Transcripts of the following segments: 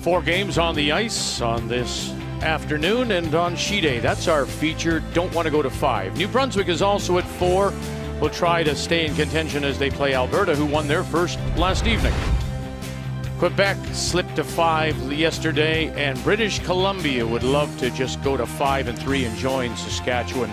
4 games on the ice on this afternoon and on sheet A. That's our feature. Don't want to go to 5. New Brunswick is also at 4. We'll try to stay in contention as they play Alberta, who won their first last evening. Quebec slipped to 5 yesterday, and British Columbia would love to just go to 5 and 3 and join Saskatchewan.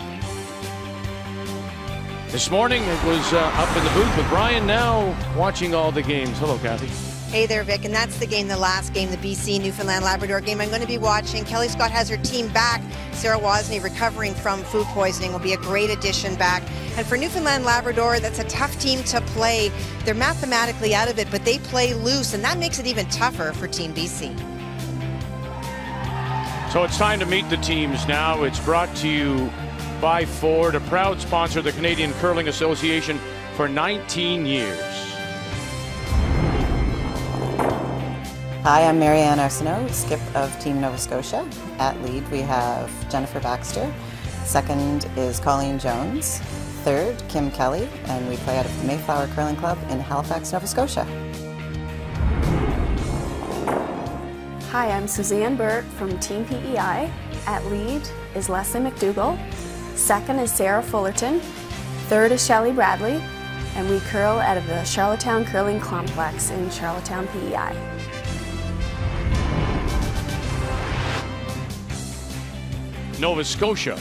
This morning it was up in the booth with Brian, now watching all the games. Hello, Kathy. Hey there, Vic, and that's the game, the last game, the BC Newfoundland Labrador game I'm going to be watching. Kelly Scott has her team back. Sarah Wozni, recovering from food poisoning, will be a great addition back. And for Newfoundland Labrador, that's a tough team to play. They're mathematically out of it, but they play loose, and that makes it even tougher for Team BC. So it's time to meet the teams now. It's brought to you by Ford, a proud sponsor of the Canadian Curling Association for 19 years. Hi, I'm Marianne Arsenault, skip of Team Nova Scotia. At lead, we have Jennifer Baxter. Second is Colleen Jones. Third, Kim Kelly, and we play out of the Mayflower Curling Club in Halifax, Nova Scotia. Hi, I'm Suzanne Birt from Team PEI. At lead is Leslie McDougall. Second is Sarah Fullerton. Third is Shelley Bradley. And we curl out of the Charlottetown Curling Complex in Charlottetown, PEI. Nova Scotia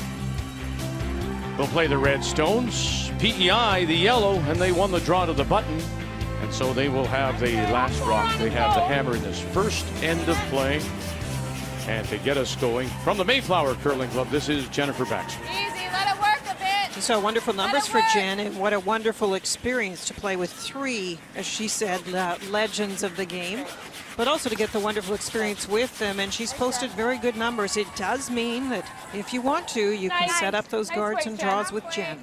will play the Red Stones, PEI the yellow, and they won the draw to the button, and so they will have the last rock. They have the hammer in this first end of play. And to get us going from the Mayflower Curling Club, this is Jennifer Baxter. Easy, let it work a bit. You saw wonderful numbers for Jen, and what a wonderful experience to play with 3, as she said, legends of the game, but also to get the wonderful experience with them. And she's posted very good numbers. It does mean that if you want to, you can set up those guards and draws with Jen.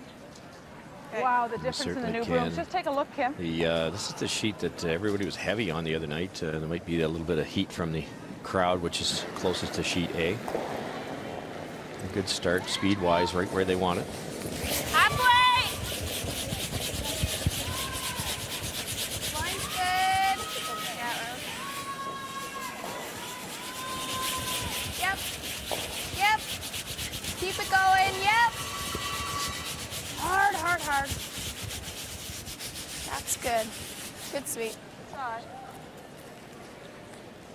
Wow, the difference in the new brooms. Just take a look, Kim. This is the sheet that everybody was heavy on the other night. There might be a little bit of heat from the crowd, which is closest to sheet A. A good start, speed-wise, right where they want it. Halfway! Line's good. Yep. Yep. Keep it going. Yep. Hard, hard, hard. That's good. Good sweep.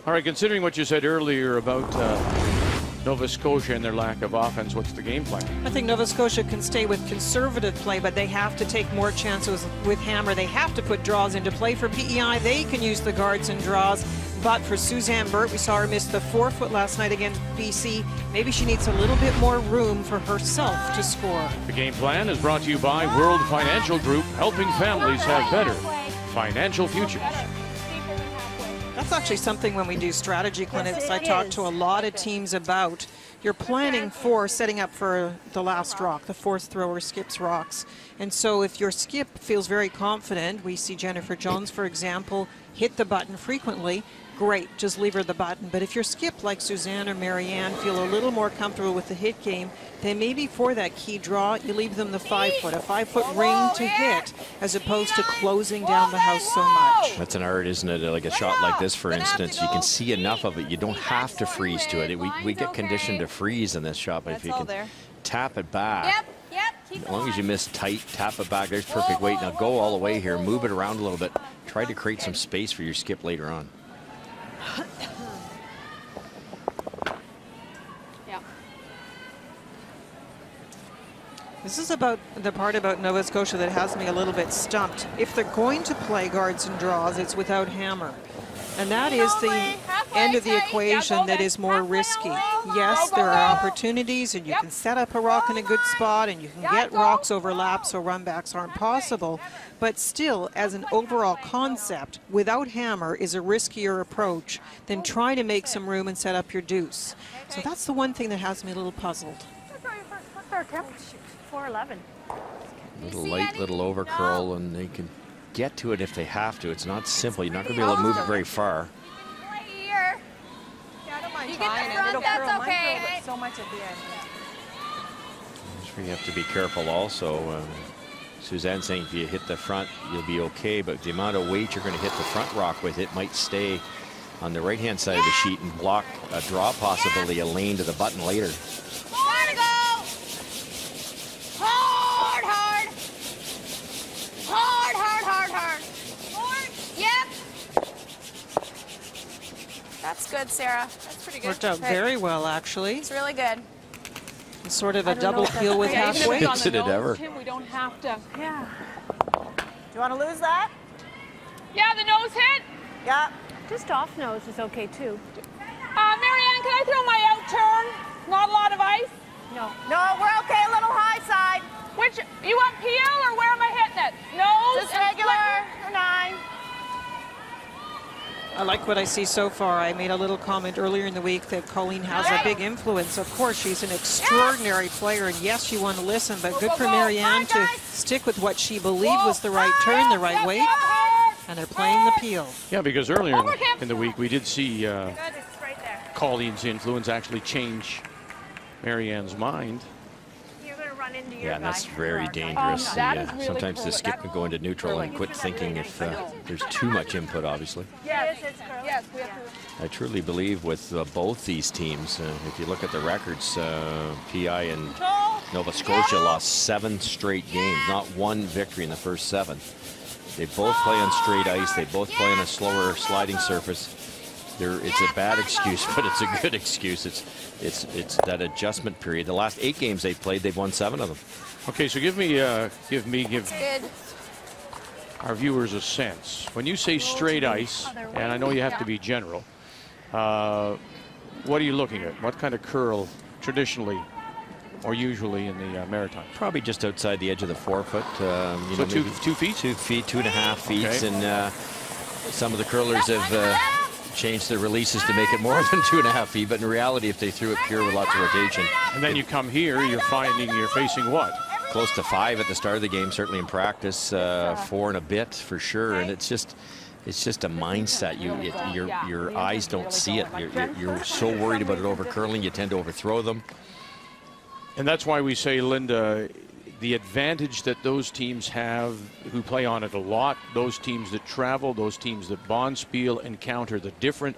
All right, considering what you said earlier about Nova Scotia and their lack of offense, what's the game plan? I think Nova Scotia can stay with conservative play, but they have to take more chances with hammer. They have to put draws into play. For PEI, they can use the guards and draws. But for Suzanne Birt, we saw her miss the 4-foot last night against BC. Maybe she needs a little bit more room for herself to score. The game plan is brought to you by World Financial Group, helping families have better financial futures. That's actually something when we do strategy clinics, I talk to a lot of teams about. You're planning for setting up for the last rock, the 4th thrower skips rocks. And so if your skip feels very confident, we see Jennifer Jones, for example, hit the button frequently, great, just leave her the button. But if your skip, like Suzanne or Marianne, feel a little more comfortable with the hit game, then maybe for that key draw, you leave them the 5-foot, a 5-foot ring to hit, as opposed to closing down the house so much. That's an art, isn't it? Like a shot like this, for instance, you can see enough of it. You don't have to freeze to it. We get conditioned to freeze in this shot, but if you can tap it back, as long as you miss tight, tap it back, there's perfect weight. Now go all the way here, move it around a little bit. Try to create some space for your skip later on. This is about the part about Nova Scotia that has me a little bit stumped. If they're going to play guards and draws, it's without hammer. And that is the end of the equation that is more risky. Yes, there are opportunities, and you can set up a rock in a good spot, and you can get rocks overlap so runbacks aren't possible. But still, as an overall concept, without hammer is a riskier approach than trying to make some room and set up your deuce. So that's the one thing that has me a little puzzled. 411. Little light, little over curl, and they can get to it if they have to. It's not simple. You're not going to be able to move it very far. Right here. Yeah, I don't mind You get trying the it. front, It'll that's curl. okay. Mine curls so much at the end. That's where you have to be careful also. Suzanne saying if you hit the front, you'll be okay, but the amount of weight you're going to hit the front rock with, it might stay on the right-hand side of the sheet and block a draw possibility, a lane to the button later. Hard to go. Hard, hard. Hard, hard, hard, hard. Hard. Yep. That's good, Sarah. That's pretty good. Worked out very well, actually. It's really good. It's sort of a double peel with halfway. Did it ever? Tim, we don't have to. Yeah. Do you want to lose that? Yeah, the nose hit. Yeah. Just off nose is okay too. Marianne, can I throw my out turn? Not a lot of ice. No. No, we're okay. A little high side. Which, you want PL or where am I hitting it? Nose? Just regular or 9. I like what I see so far. I made a little comment earlier in the week that Colleen has a big influence. Of course, she's an extraordinary player, and yes, you want to listen, but good for Marianne to stick with what she believed was the right turn, the right weight, and they're playing the peel. Yeah, because earlier in the week we did see Colleen's influence actually change Marianne's mind. Yeah, and that's very dangerous. Really sometimes cool. the skip can go into neutral and quit thinking if there's too much input, obviously. Yes, yes, we have to. I truly believe with both these teams, if you look at the records, PEI and Nova Scotia lost 7 straight games, not one victory in the first 7. They both play on straight ice. They both play on a slower sliding surface. It's a bad excuse, but it's a good excuse. It's that adjustment period. The last 8 games they played, they've won 7 of them. Okay, so give our viewers a sense. When you say straight ice, and I know you have to be general, what are you looking at? What kind of curl traditionally or usually in the Maritime? Probably just outside the edge of the forefoot. You so know, 2 feet? 2 feet, 2.5 feet, okay. and some of the curlers have changed their releases to make it more than 2.5 feet. But in reality, if they threw it pure with lots of rotation, and then you come here, you're facing what? Close to 5 at the start of the game, certainly in practice, 4 and a bit for sure, and it's just a mindset. Your eyes don't see it. You're so worried about it over curling, you tend to overthrow them. And that's why we say, Linda, the advantage that those teams have who play on it a lot, those teams that travel, those teams that bonspiel encounter the different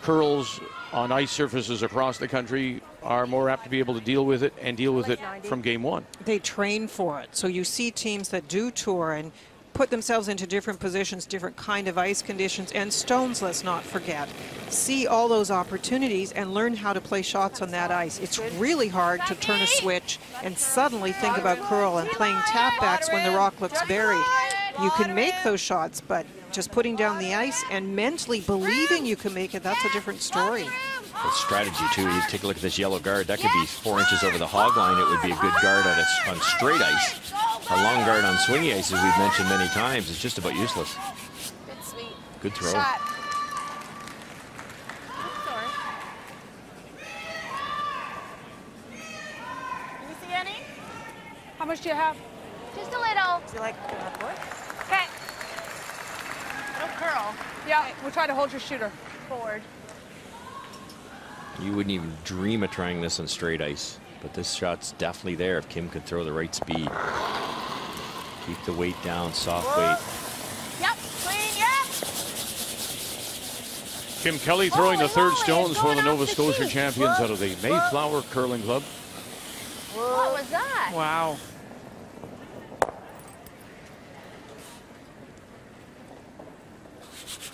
curls on ice surfaces across the country are more apt to be able to deal with it and deal with it from game 1. They train for it. So you see teams that do tour and put themselves into different positions, different kind of ice conditions, and stones, let's not forget. See all those opportunities and learn how to play shots on that ice. It's really hard to turn a switch and suddenly think about curl and playing tap backs when the rock looks buried. You can make those shots, but just putting down the ice and mentally believing you can make it, that's a different story. With strategy, too. You take a look at this yellow guard. That could be 4 inches over the hog line. It would be a good guard on straight ice. A long guard on swingy ice, as we've mentioned many times, is just about useless. Good sweet. Good throw. Shot. Can you see any? How much do you have? Just a little. Do you like wood? Okay. Little curl. Yeah, we'll try to hold your shooter forward. You wouldn't even dream of trying this on straight ice, but this shot's definitely there if Kim could throw the right speed. Keep the weight down, soft weight. Yep. Clean. Yep. Kim Kelly throwing the third stones for the Nova Scotia champions out of the Mayflower Curling Club. What was that? Wow.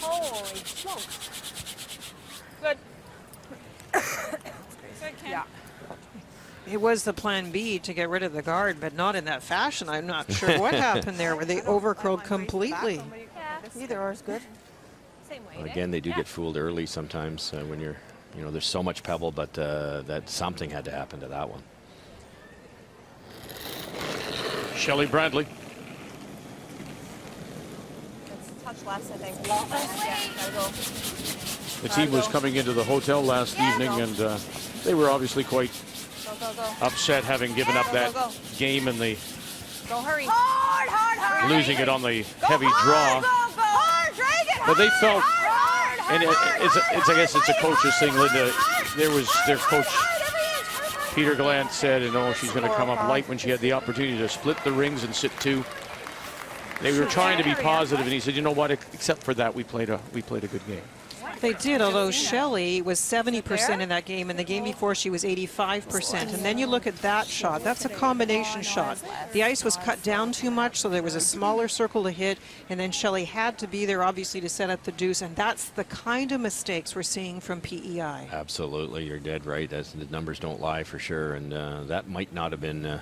Holy smokes. Good. Yeah. It was the plan B to get rid of the guard, but not in that fashion. I'm not sure what happened there, where they overcurled completely. Yeah. Either or is good. Same way. Well, again, they do get fooled early sometimes when you're, there's so much pebble, but that something had to happen to that one. Shelley Bradley. It's a touch less, I think. Yeah, gotta go. The team was coming into the hotel last evening, and they were obviously quite upset having given up that game and the losing it on the heavy draw. But they felt, and I guess it's a coach's thing, Linda. Their coach Peter Gallant said, she's going to come up light when she had the opportunity to split the rings and sit 2. They were trying to be positive, and he said, you know what? Except for that, we played a good game. They did, although Shelley was 70% in that game, and the game before she was 85%. And then you look at that shot. That's a combination shot. The ice was cut down too much, so there was a smaller circle to hit, and then Shelley had to be there, obviously, to set up the deuce, and that's the kind of mistakes we're seeing from PEI. Absolutely, you're dead right. The numbers don't lie for sure, and that might not have been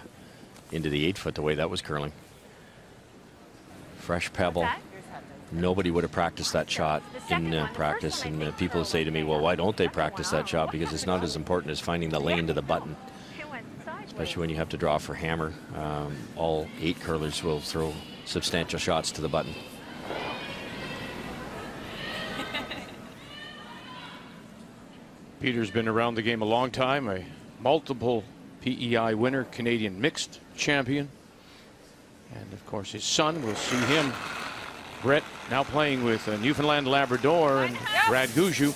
into the 8-foot the way that was curling. Fresh pebble. Nobody would have practiced that shot in practice, and people say to me, well, why don't they practice that shot? Because it's not as important as finding the lane to the button, especially when you have to draw for hammer. All 8 curlers will throw substantial shots to the button. Peter's been around the game a long time, a multiple PEI winner, Canadian mixed champion. And of course his son, we'll see him, Birt, now playing with Newfoundland Labrador and Brad Gouju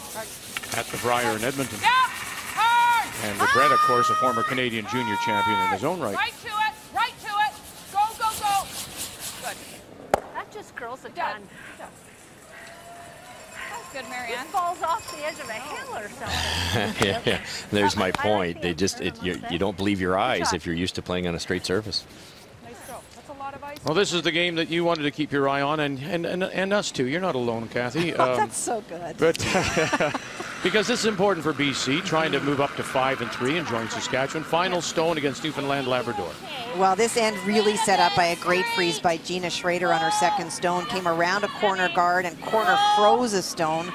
at the Briar in Edmonton. And Birt, of course, a former Canadian junior champion in his own right. Right to it, right to it. Go, go, go. Good. That just curls a ton. That's good, Marianne. This falls off the edge of a hill or something. Yeah. There's my point. They just, you don't believe your eyes if you're used to playing on a straight surface. Well, this is the game that you wanted to keep your eye on, and us too. You're not alone, Kathy. That's so good. But because this is important for BC, trying to move up to 5-3 and join Saskatchewan. Final stone against Newfoundland Labrador. Well, this end really set up by a great freeze by Gina Schrader on her second stone. Came around a corner guard and corner froze a stone.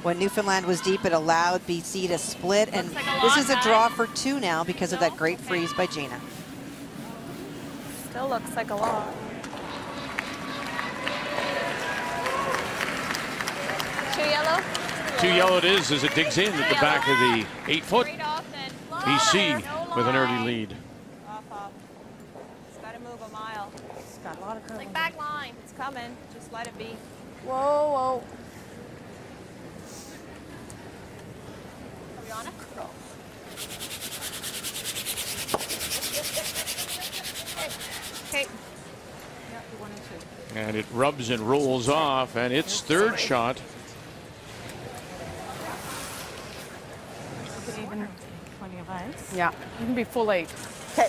When Newfoundland was deep, it allowed BC to split, and this is a draw for 2 now because of that great freeze by Gina. Still looks like a lot. 2 yellow. 2 yellow it is as it digs in at the back of the 8-foot. BC with an early lead. Off. It's got to move a mile. It's got a lot of curve. Like back line. It's coming. Just let it be. Whoa, whoa. Are we on it? Okay. And it rubs and rolls off, and it's third shot. Even plenty of ice. Yeah, you can be full 8. Okay.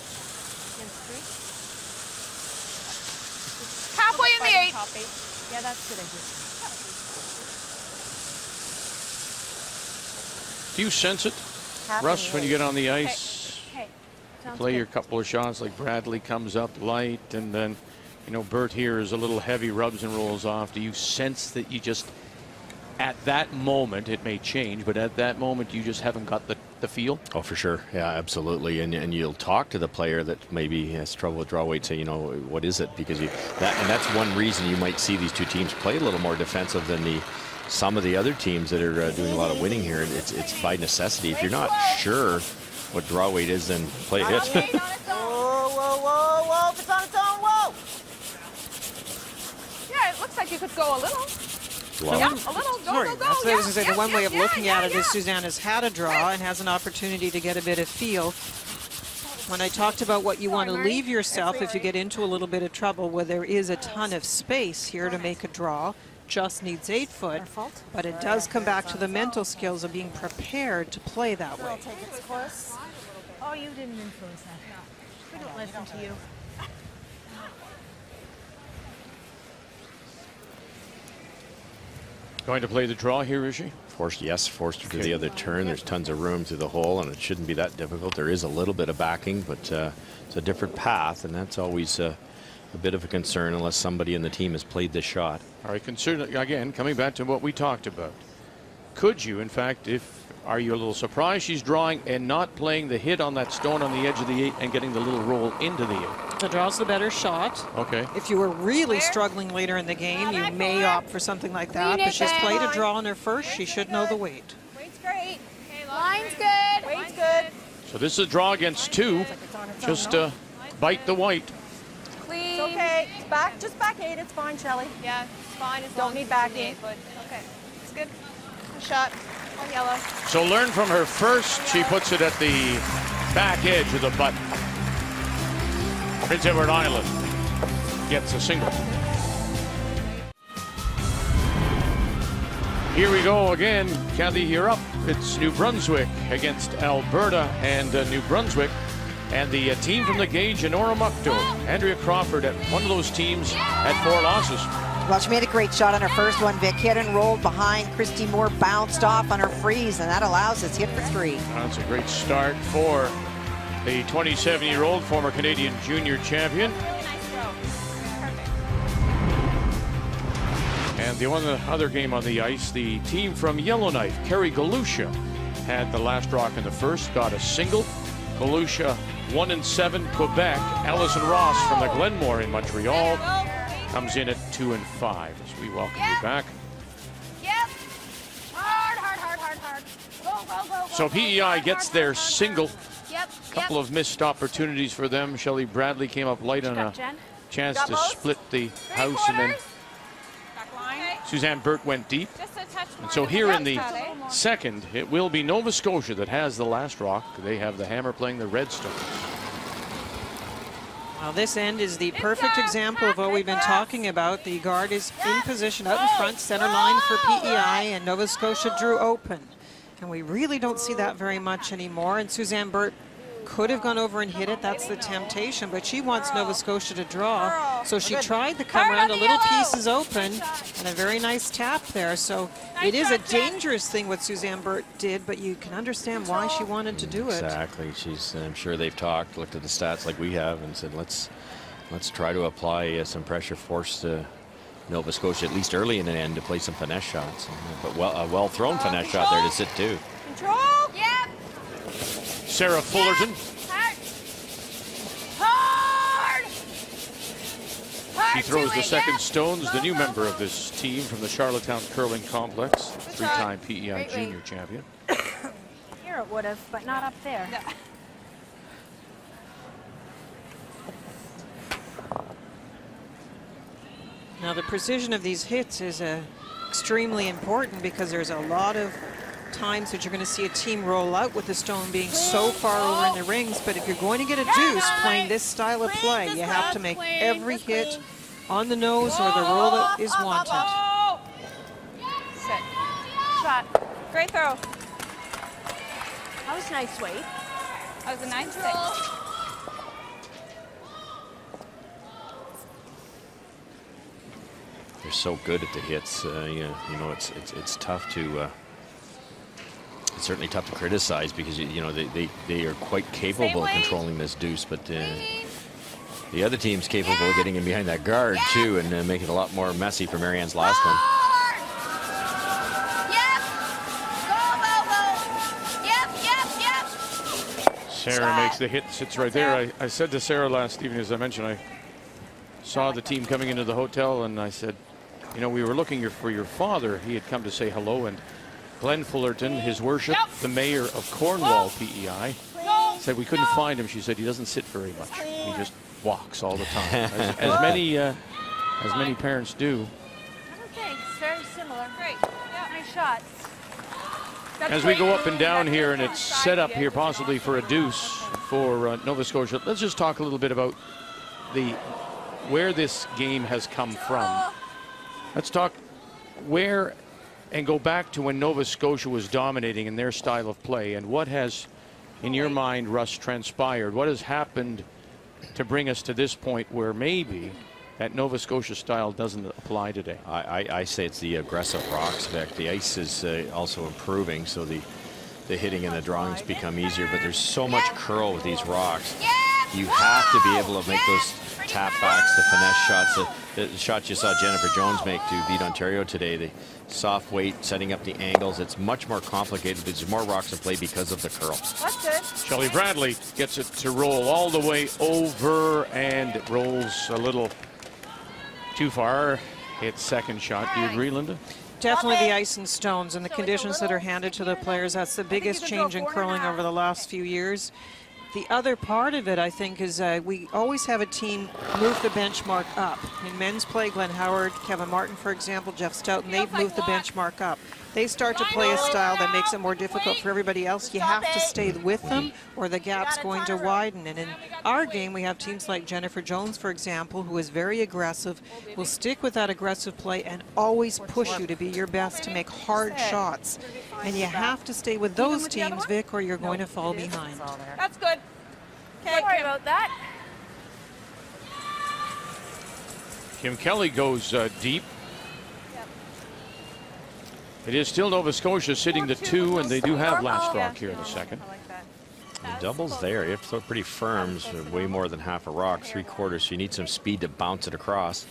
Halfway in the 8. Yeah, that's a good idea. Do you sense it, Russ, when you get on the ice? Hey, Play your couple of shots like Bradley comes up light, and then, you know, Birt here is a little heavy, rubs and rolls off. Do you sense that you just, at that moment, it may change, but at that moment you just haven't got the feel? Oh, for sure. Yeah, absolutely. And you'll talk to the player that maybe has trouble with draw weight, say, you know, what is it? Because that's one reason you might see these two teams play a little more defensive than some of the other teams that are doing a lot of winning here. It's by necessity. If you're not sure what draw weight is, then play a hit. Whoa. If it's on its own, whoa. Yeah, it looks like you could go a little. Wow. Yeah, a little. Go, Sorry, go, go. that's what I was going to say. The one way of looking at it is yeah. Suzanne has had a draw and has an opportunity to get a bit of feel. When I talked about what you want to leave yourself if you get into a little bit of trouble, where there is a ton of space here to make a draw, just needs 8-foot, but it does come back to the mental skills of being prepared to play that way. Take its course. Oh, you didn't influence that. We don't listen to you. Going to play the draw here, is she? Forced her to the other turn. There's tons of room through the hole, and it shouldn't be that difficult. There is a little bit of backing, but it's a different path, and that's always a bit of a concern unless somebody in the team has played this shot. All right, concern again, coming back to what we talked about. Could you, in fact, are you a little surprised she's drawing and not playing the hit on that stone on the edge of the 8 and getting the little roll into the 8? The draw's the better shot. Okay. If you were really struggling later in the game, you may opt for something like that, but she's played a draw on her first. She should know the weight. Weight's great. Line's good. Weight's good. So this is a draw against 2. Just bite the white. Clean. It's okay. It's just back 8. It's fine, Shelley. Yeah, it's fine. Don't need backing. Okay, it's good. Good shot. On yellow. So learn from her first. She puts it at the back edge of the button. Prince Edward Island gets a single. Here we go again. Kathy, you're up. It's New Brunswick against Alberta, and New Brunswick and the team from the Gage, Enoramucto. Andrea Crawford at one of those teams at 4 losses. Well, she made a great shot on her first one, Vic. Hit and rolled behind. Christy Moore bounced off on her freeze, and that allows us hit for 3. That's a great start for the 27-year-old former Canadian junior champion. And the one other game on the ice, the team from Yellowknife, Kerry Galusha, had the last rock in the first, got a single. Galusha 1-7, Quebec. Allison Ross from the Glenmore in Montreal comes in at 2-5 as we welcome you back. Yep. Hard. Go. So PEI gets their single. Yep. Couple of missed opportunities for them. Shelley Bradley came up light on a chance to split the house, and then Suzanne Birt went deep. And so here in the second, it will be Nova Scotia that has the last rock. They have the Hammer playing the Redstones. Well, this end is the perfect example of what we've been talking about. The guard is in position out in front, center line for PEI, and Nova Scotia drew open. And we really don't see that very much anymore. And Suzanne Birt could have gone over and hit it. That's the temptation, but she wants Nova Scotia to draw. So she tried to come around. A little piece is open, and a very nice tap there. So it is a dangerous thing what Suzanne Birt did, but you can understand why she wanted to do it. Exactly. I'm sure they've looked at the stats like we have, and said, let's try to apply some pressure, force Nova Scotia at least early in the end to play some finesse shots. But a well thrown finesse shot there to sit too. Control. Yep. Sarah Fullerton. Hard. She throws the second stones, the new member of this team from the Charlottetown Curling Complex, 3-time PEI junior champion. Here it would have, but not up there. No. Now the precision of these hits is extremely important, because there's a lot of times that you're going to see a team roll out with the stone being so far over in the rings. But if you're going to get a deuce playing this style of play, you have to make every hit on the nose or the roll that is wanted. Set. Shot. Great throw. That was nice weight. That was a nice thing. They're so good at the hits. You know, it's tough to. It's certainly tough to criticize, because you know they are quite capable of controlling this deuce, but the other team's capable of getting in behind that guard too, and making it a lot more messy for Marianne's last one. Sarah makes the hit, sits right there. I said to Sarah last evening, as I mentioned, I saw the team coming into the hotel, and I said, you know, we were looking for your father. He had come to say hello, and Glenn Fullerton, his worship, the mayor of Cornwall, PEI, said we couldn't find him. She said he doesn't sit very much. He just walks all the time, as many parents do. I don't think. It's very similar. Great. Yeah. Nice shots. As we go up and down here, and it's set up here possibly for a deuce for Nova Scotia, let's just talk a little bit about where this game has come from. Let's talk where, and go back to when Nova Scotia was dominating in their style of play, and what has, in your mind, Russ, transpired? What has happened to bring us to this point where maybe that Nova Scotia style doesn't apply today? I say it's the aggressive rocks, Vic. The ice is also improving, so the hitting and the drawings become easier, but there's so much curl with these rocks. You have to be able to make those tap backs, the finesse shots, the shots you saw Jennifer Jones make to beat Ontario today, the soft weight, setting up the angles. It's much more complicated. There's more rocks in play because of the curl. That's good. Shelley Bradley gets it to roll all the way over, and it rolls a little too far. Hits second shot. Do you agree, Linda? Definitely the ice and stones and the conditions that are handed to the players. That's the biggest change in curling over the last few years. The other part of it, I think, is we always have a team move the benchmark up. In men's play, Glenn Howard, Kevin Martin, for example, Jeff Stoughton, they've moved the benchmark up. they start to play a style that makes it more difficult for everybody else, you have to stay with them or the gap's going to widen. And in our game, we have teams like Jennifer Jones, for example, who is very aggressive, will stick with that aggressive play and always push you to be your best to make hard shots. And you have to stay with those teams, Vic, or you're going to fall behind. That's good. Okay, Don't worry about that. Kim Kelly goes deep. It is still Nova Scotia sitting to 2, and they do have last rock here in the second. The double's there. You have to throw pretty firm, so way more than half a rock, 3/4. So you need some speed to bounce it across.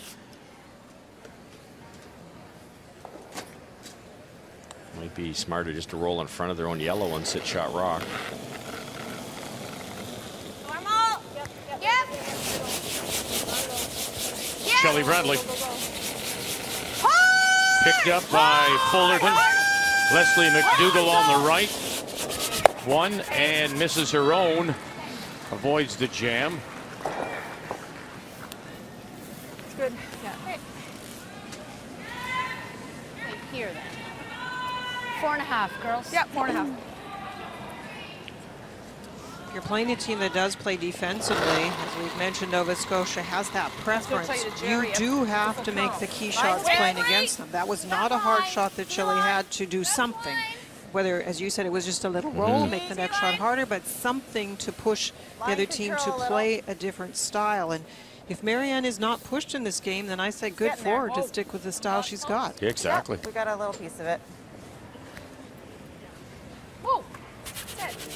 Might be smarter just to roll in front of their own yellow and sit shot rock. Normal. Yep. Shelley Bradley. Picked up by Fullerton. Leslie McDougall on the right. One and misses her own. Avoids the jam. It's good. Yeah. Wait, here then. 4.5, girls. Yep, 4.5. If you're playing a team that does play defensively, as we've mentioned, Nova Scotia has that preference. You do have to make the key shots playing against them. That was not a hard shot that Chile had to do something. Whether, as you said, it was just a little roll, make the next shot harder, but something to push the other team to play a different style. And if Marianne is not pushed in this game, then I say good for her to stick with the style she's got. Yeah, exactly. We got a little piece of it. Whoa.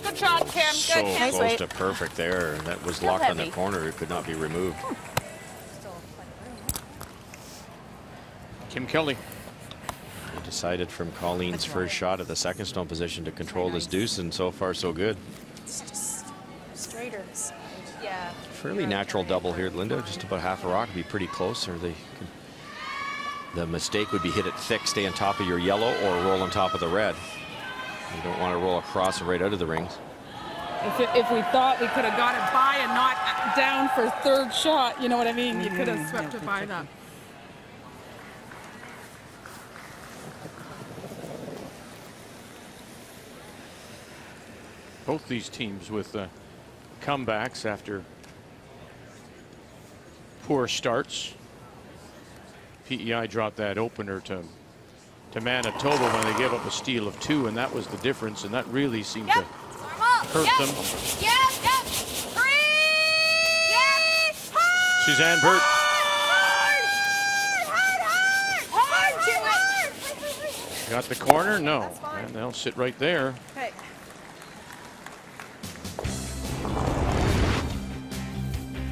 Good shot, Kim. So Good. Nice close weight. to perfect there. That was locked on the corner. It could not be removed. Kim Kelly. He decided from Colleen's first shot at the second stone position to control this deuce, and so far so good. It's just straighter. Yeah. Fairly natural double here, Linda. Just about half a rock would be pretty close, or the mistake would be hit it thick, stay on top of your yellow, or roll on top of the red. You don't want to roll across and right out of the rings. If we thought we could have got it by and not down for third shot, you know what I mean? You could have swept it by that. Both these teams with comebacks after poor starts. PEI dropped that opener to Manitoba when they gave up a steal of 2, and that was the difference, and that really seemed to hurt them. Suzanne Birt. Got the corner? No. And they'll sit right there. Okay.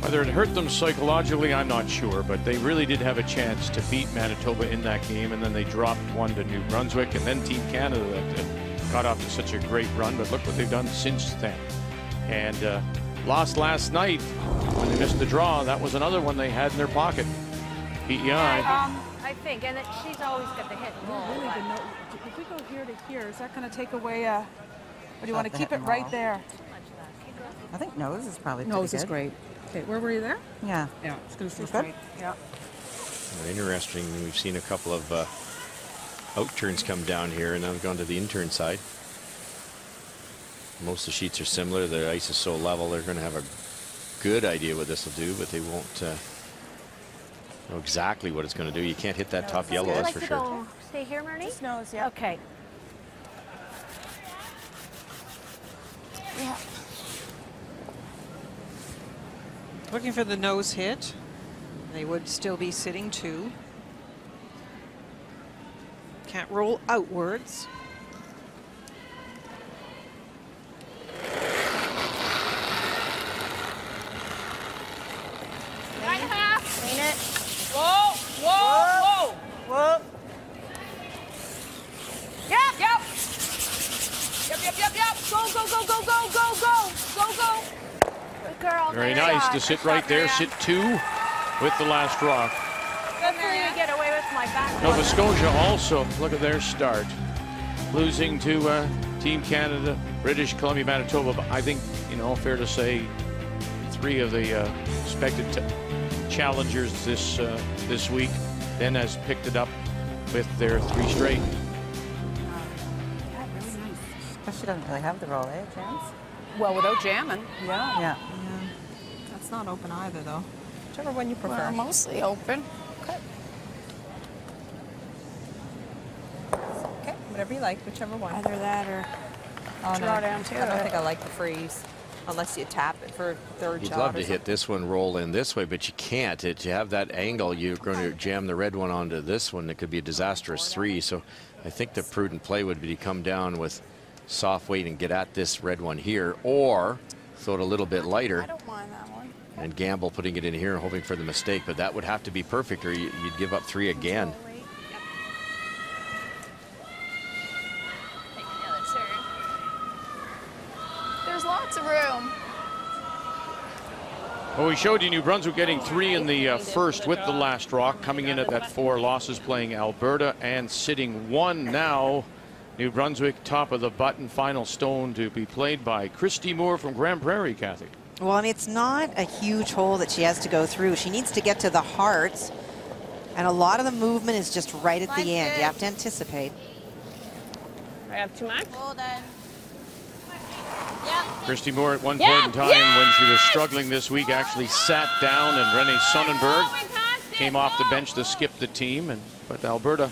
Whether it hurt them psychologically, I'm not sure, but they really did have a chance to beat Manitoba in that game, and then they dropped one to New Brunswick, and then Team Canada that got off to such a great run, but look what they've done since then. And lost last night when they missed the draw. That was another one they had in their pocket. PEI. I think, and she's always got the hit and roll. Really good note. If we go here to here, is that going to take away or do you want to keep it right there? I think nose is probably pretty Nose good. is great. Okay, where were you there? Yeah. Yeah, it's going to stay Good. straight. Yeah. Interesting. We've seen a couple of out turns come down here, and now they've gone to the in-turn side. Most of the sheets are similar. The ice is so level, they're going to have a good idea what this will do, but they won't know exactly what it's going to do. You can't hit that top yellow, that's for sure. Stay here, Marnie? Just nose, yeah. Okay. Yeah. Looking for the nose hit. They would still be sitting 2. Can't roll outwards. Clean it. Whoa, whoa, whoa. Whoa. Yep. Go, go, go, go, go, go, go, go, go. Good girl. Very Good nice shot. to sit Good right shot, there, Marianne. sit 2 with the last rock. Hopefully you get away with my back. Nova Scotia also, look at their start. Losing to Team Canada, British Columbia, Manitoba. But I think, you know, fair to say 3 of the expected challengers this week then has picked it up with their 3 straight. But she doesn't really have the roll, eh, James? Well, without jamming, yeah. Yeah. That's not open either, though. Whichever one you prefer. Well, mostly open. Okay. Okay, whatever you like, whichever one. Either that or draw down too. I don't think I like the freeze. Unless you tap it for a third shot. You'd love to hit this one, roll in this way, but you can't. You have that angle, you're going to jam the red one onto this one. It could be a disastrous 3. So I think the prudent play would be to come down with soft weight and get at this red one here, or throw it a little bit lighter. I don't mind that one. And gamble putting it in here and hoping for the mistake, but that would have to be perfect or you'd give up 3 again. There's lots of room. Well, we showed you New Brunswick getting 3 in the first with the last rock, coming in at that 4 losses, playing Alberta and sitting 1 now. New Brunswick top of the button, final stone to be played by Christy Moore from Grand Prairie, Kathy. Well, and it's not a huge hole that she has to go through. She needs to get to the hearts, and a lot of the movement is just right at the end. You have to anticipate. I have too much. Hold on. Christy Moore at one point in time when she was struggling this week actually sat down, and Renee Sonnenberg came off the bench to skip the team. But Alberta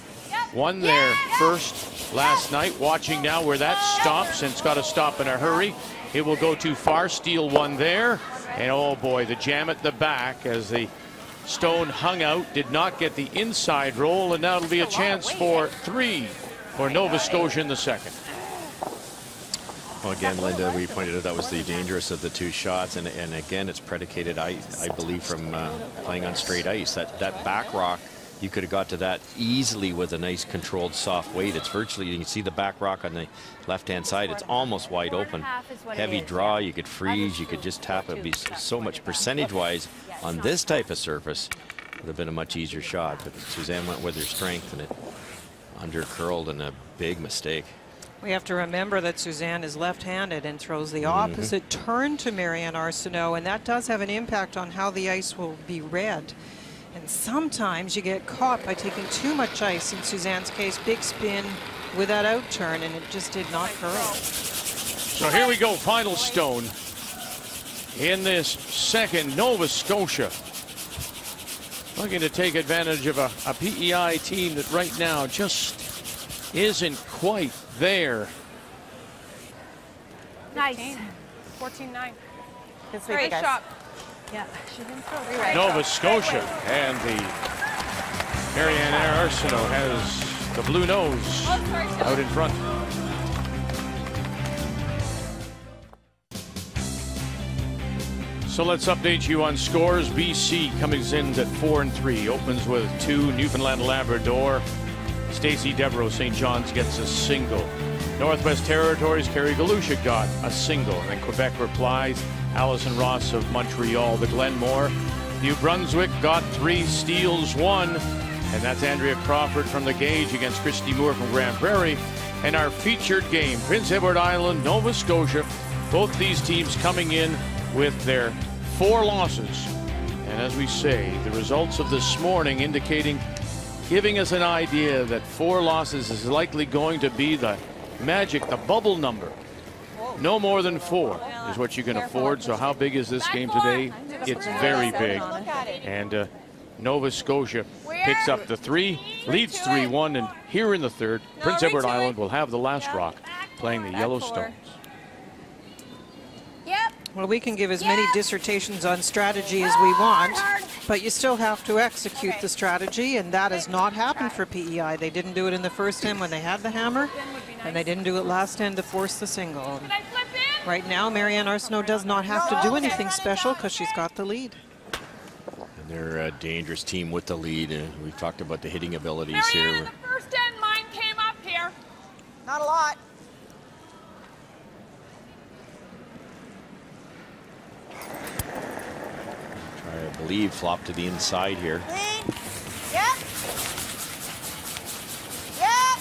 won their first last night. Watching now where that stops, and it's got to stop in a hurry. It will go too far. Steele one there, and oh boy, the jam at the back as the stone hung out, did not get the inside roll, and now it'll be a chance for 3 for Nova Scotia in the second. Well, again, Linda, we pointed out that was the dangerous of the 2 shots, and again, it's predicated, I believe, from playing on straight ice. That back rock, you could have got to that easily with a nice controlled soft weight. It's virtually, you can see the back rock on the left-hand side. It's almost wide open. Heavy draw, you could freeze, you could just tap. It'd be so much percentage-wise on this type of surface. Would have been a much easier shot, but Suzanne went with her strength, and it under-curled, and a big mistake. We have to remember that Suzanne is left-handed and throws the opposite turn to Marianne Arsenault, and that does have an impact on how the ice will be read. And sometimes you get caught by taking too much ice. In Suzanne's case, big spin with that out turn, and it just did not curl. So here we go, final stone in this second. Nova Scotia looking to take advantage of a PEI team that right now just isn't quite there. Nice. 14-9. Great shot. Yeah, she didn't throw. Nova Scotia and the Marianne Arsenault has the blue nose out in front. So let's update you on scores. BC coming in at 4-3, opens with 2. Newfoundland Labrador, Stacey Devereaux, St. John's gets a single. Northwest Territories, Carrie Galusha got a single. And then Quebec replies, Allison Ross of Montreal. The Glenmore, New Brunswick got 3 steals, 1. And that's Andrea Crawford from the Gage against Christy Moore from Grand Prairie. And our featured game, Prince Edward Island, Nova Scotia. Both these teams coming in with their 4 losses. And as we say, the results of this morning indicating, giving us an idea that 4 losses is likely going to be the magic, the bubble number. No more than 4 is what you can afford. So how big is this game today? It's very big. And Nova Scotia picks up the 3, leads 3-1, and here in the third, Prince Edward Island will have the last rock playing the Yellowstones. Well, we can give as many dissertations on strategy as we want, but you still have to execute the strategy, and that has not happened for PEI. They didn't do it in the first end when they had the hammer, and they didn't do it last end to force the single. Right now, Marianne Arsenault does not have to do anything special because she's got the lead. And they're a dangerous team with the lead, and we've talked about the hitting abilities here. The first end, mine came up here. Not a lot. I believe flop to the inside here. Yep. Yep.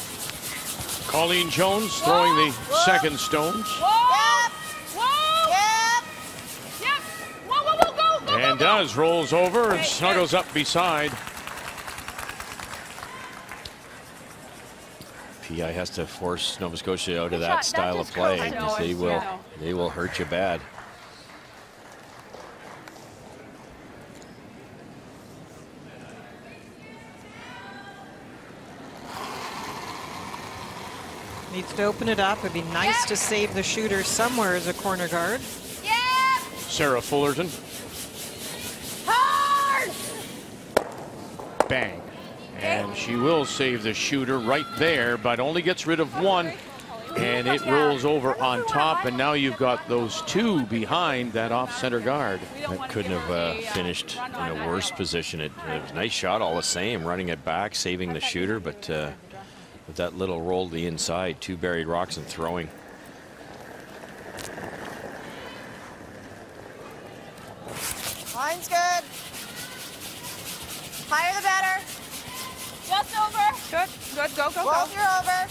Colleen Jones throwing the second stones. Yep. Whoa! Yep. Yep! Whoa, whoa, whoa, go! And does, rolls over and snuggles up beside. PEI has to force Nova Scotia out of that style of play, because they will hurt you bad. Needs to open it up. It'd be nice to save the shooter somewhere as a corner guard. Sarah Fullerton. Hard! Bang. And she will save the shooter right there, but only gets rid of one. And it rolls over on top, and now you've got those two behind that off-center guard. That couldn't have finished in a worse position. It was a nice shot all the same, running it back, saving the shooter, but with that little roll to the inside, two buried rocks and throwing. Line's good. Higher the better. Just over. Good, good, go, go, Well, go. you're over.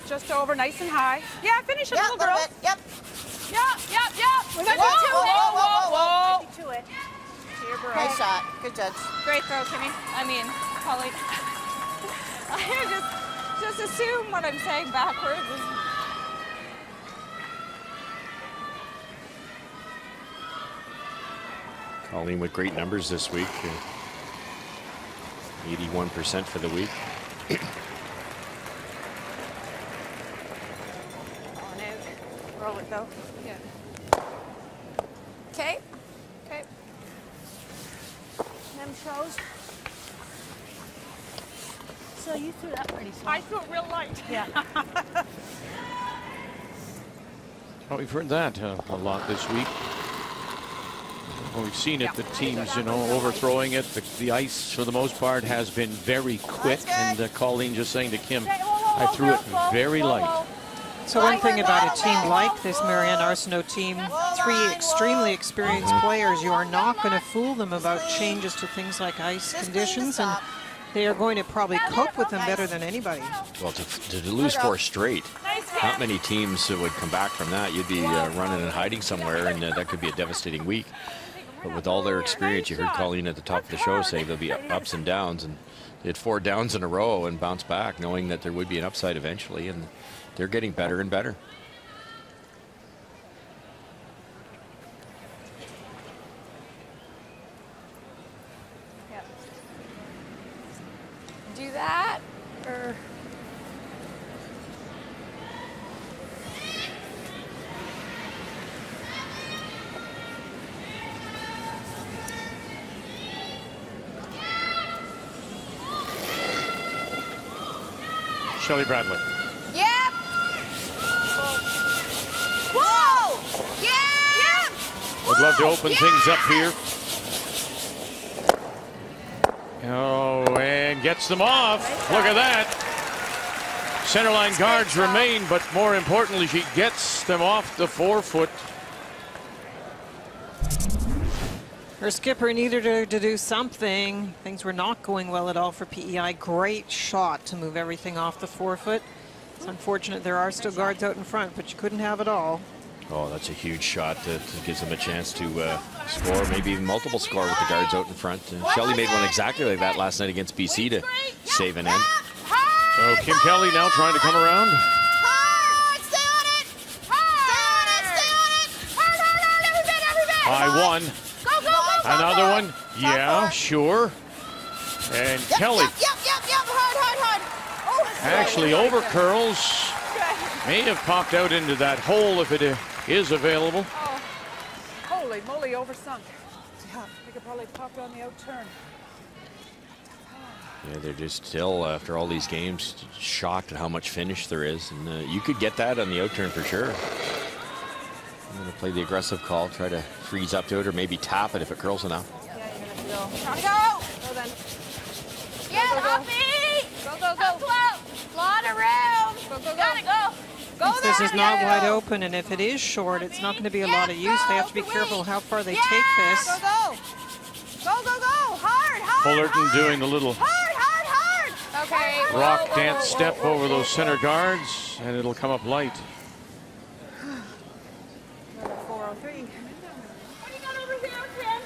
Just over, nice and high. Yeah, finish it, little girl. Bit. Yep. Yep. Whoa, whoa, whoa. To it. To your bird. Nice shot. Good judge. Great throw, Kimmy. I mean, Polly. I just assume what I'm saying backwards. Colleen with great numbers this week. 81% for the week. Roll it though. Yeah. Okay. Okay. Them shows. So you threw that pretty slow. I threw it real light. Yeah. Well, we've heard that a lot this week. Well, we've seen it, the teams, you know, overthrowing it. The ice, for the most part, has been very quick. And Colleen just saying to Kim, I threw it very light. So one thing about a team like this Marianne Arsenault team, three extremely experienced players, you are not going to fool them about changes to things like ice conditions, and they are going to probably cope with them better than anybody. Well, to lose four straight, not many teams would come back from that. You'd be running and hiding somewhere, and that could be a devastating week. But with all their experience, you heard Colleen at the top of the show say there'll be ups and downs, and they had 4 downs in a row and bounced back, knowing that there would be an upside eventually, and they're getting better and better. Do that, or... Shelley Bradley. Yep. Whoa! Yeah! Would love to open things up here. Oh, and gets them off. Look at that. Centerline guards remain, but more importantly, she gets them off the 4-foot. Her skipper needed to do something. Things were not going well at all for PEI. Great shot to move everything off the 4-foot. It's unfortunate there are still guards out in front, but you couldn't have it all. Oh, that's a huge shot that gives them a chance to score, maybe even multiple score with the guards out in front. Shelley made one exactly like that last night against BC to save an end. So Kim Kelly now trying to come around. High one. Another one. Yeah, sure. And Kelly. Actually over curls. May have popped out into that hole if it is available. Oh, holy moly, oversunk. Yeah, they could probably pop on the out turn. Yeah, they're just still, after all these games, shocked at how much finish there is. And you could get that on the out turn for sure. I'm going to play the aggressive call, try to freeze up to it, or maybe tap it if it curls enough. Yeah, you're going to go. Go then. Yeah, Hoppy! Go. Lot of room. Go. Gotta go. Go there. This is not wide open, and if it is short, it's not going to be a lot of use. They have to be careful how far they take this. Go. Hard. Fullerton doing the little Hard. Okay. rock dance step over those center guards, and it'll come up light. 403. What do you got over here, Kim?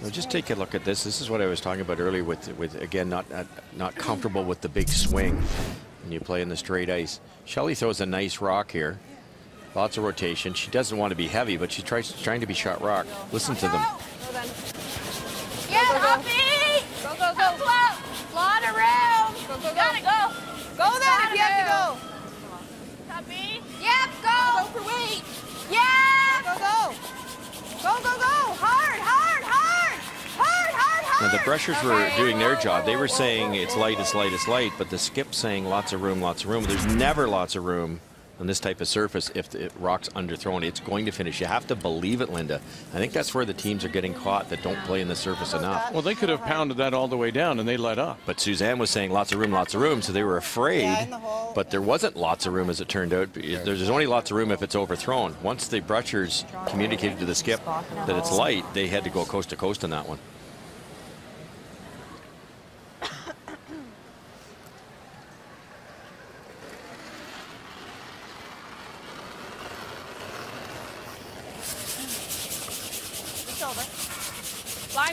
Well, just take a look at this. This is what I was talking about earlier with again, not comfortable with the big swing when you play in the straight ice. Shelley throws a nice rock here. Lots of rotation. She doesn't want to be heavy, but she's trying to be shot rock. Listen to them. Yeah, Hoppy! Go, go, go. Lot of room. Go, go, go. Gotta go. Go then if you have to go. Hoppy. Yep, go. Go for weight. Yeah. Go, go, go. Go, go, go. Hard, hard, hard. Hard, hard, hard. Now, the brushers were doing their job. They were saying it's light, it's light, it's light, but the skip's saying lots of room, lots of room. There's never lots of room on this type of surface if the rock's underthrown. It's going to finish. You have to believe it, Linda. I think that's where the teams are getting caught that don't play in the surface enough. Well, they could have pounded that all the way down and they let up. But Suzanne was saying lots of room, so they were afraid. But there wasn't lots of room as it turned out. There's only lots of room if it's overthrown. Once the brushers communicated to the skip that it's light, they had to go coast to coast on that one.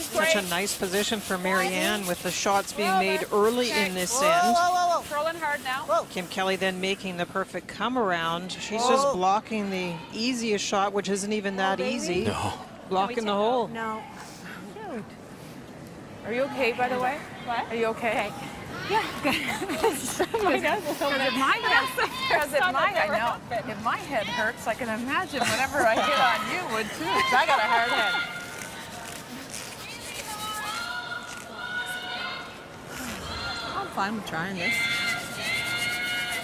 Such a nice position for Marianne with the shots being made early in this end. Rolling hard now. Kim Kelly then making the perfect come around. She's just blocking the easiest shot, which isn't even that easy. No. Blocking the hole. No. Dude. Are you okay, by the way? What? Are you okay? Yeah. Because if my head, I know. If my head hurts, I can imagine whatever I hit on you would too. 'Cause I got a hard head. I'm fine with trying this.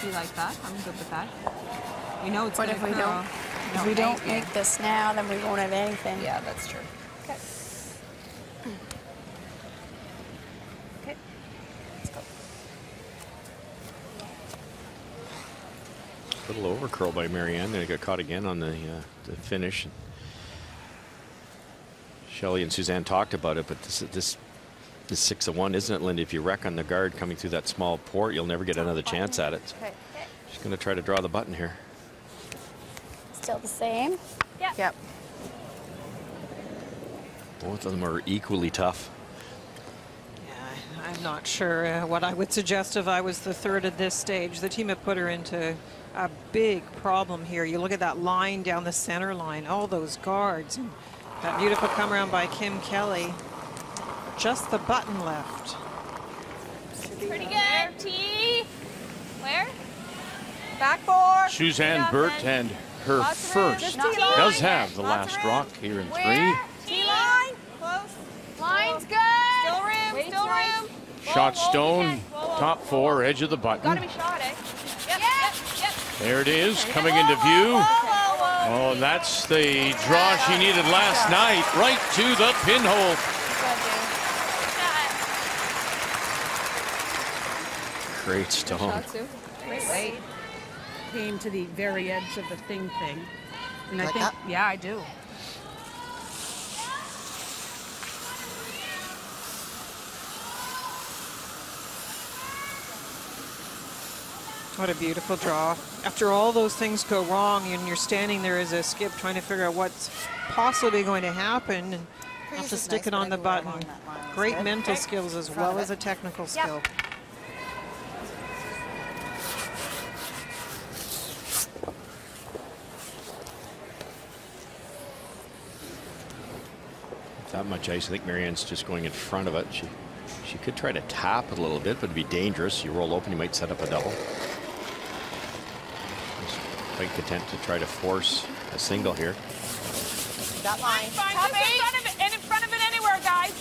Do you like that? I'm good with that. You know it's. But if we don't make this now, then we won't have anything. Yeah, that's true. Okay. Okay. Let's go. A little over curl by Marianne. Then it got caught again on the finish. Shelley and Suzanne talked about it, but this 6-1, isn't it, Linda? If you wreck on the guard coming through that small port, you'll never get another chance at it. Okay. She's going to try to draw the button here. Still the same? Yep. Both of them are equally tough. Yeah, I'm not sure what I would suggest if I was the third at this stage. The team have put her into a big problem here. You look at that line down the center line, all those guards. And that beautiful come around by Kim Kelly. Just the button left. Pretty good. T. Where? Backboard. Suzanne Birt and her first does have the last rock here in 3. T-line. Close. Line's good. Still room. Still room. Shot stone, top 4, edge of the button. Gotta be shot, eh? Yep. There it is, coming into view. Oh, and that's the draw she needed last night, right to the pinhole. Great stone. Great. Came to the very edge of the thing. And I think, that? yeah, I do. What a beautiful draw. After all those things go wrong and you're standing there as a skip trying to figure out what's possibly going to happen and have to stick it on the button. Great mental skills as well as a technical skill. That much ice. I think Marianne's just going in front of it. She could try to tap it a little bit, but it'd be dangerous. You roll open, you might set up a double. Just quite content to try to force a single here. That line. In front of it anywhere, guys.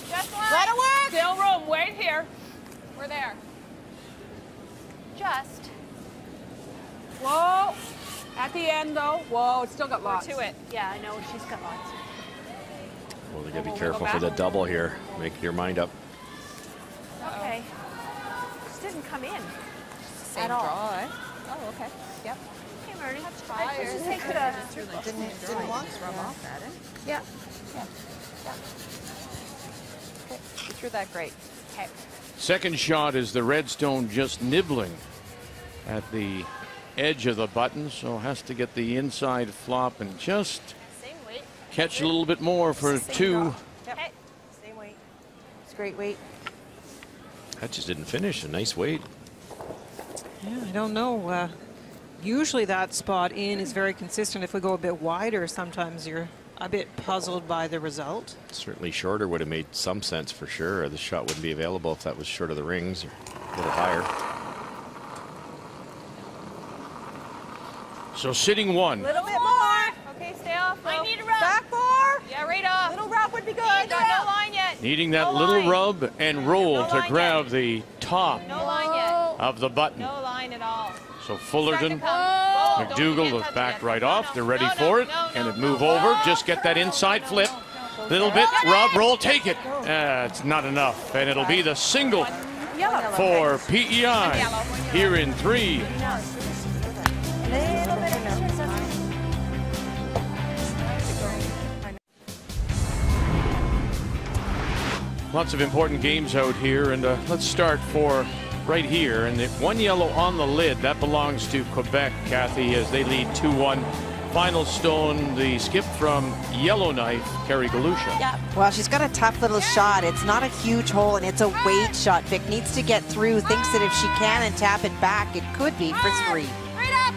Just line. Let it work. Still room. Wait here. We're there. Just. Whoa. At the end, though. Whoa, it's still got lots. To it. Yeah, I know. She's got lots. Well, they got to be careful for the double here. Make your mind up. Okay. Just didn't come in. Same at all. draw, eh? Oh, okay. Yep. Okay, Marty. That's tired. Didn't want to rub off that, eh? Yeah. Okay. You threw that great. Okay. Second shot is the redstone just nibbling at the edge of the button, so has to get the inside flop and just catch a little bit more for 2. Yep. Same weight. It's great weight. That just didn't finish. A nice weight. Yeah, I don't know. Usually that spot in is very consistent. If we go a bit wider, sometimes you're a bit puzzled by the result. Certainly shorter would have made some sense for sure. The shot wouldn't be available if that was short of the rings or a little higher. So sitting 1. A little bit more. Okay, stay off. I need a rub. Back 4. Yeah, right off. Little rub would be good. No line yet. Needing that No little line. rub and roll No to line grab yet. the top No line yet. of the button. No line at all. So Fullerton, Whoa. McDougall Don't is back touch right No, off. no, They're ready no, for no, it. no, And no, it move no. over. Just get that inside flip. Little bit, rub, roll, take it. It's not enough. And it'll be the single for PEI here in 3. Lots of important games out here, and let's start for right here. And the 1 yellow on the lid, that belongs to Quebec, Kathy, as they lead 2-1. Final stone, the skip from Yellowknife, Carrie Galusha. Yeah. Well, she's got a tough little shot. It's not a huge hole, and it's a weight shot. Vic needs to get through, thinks that if she can and tap it back, it could be for 3. Right up.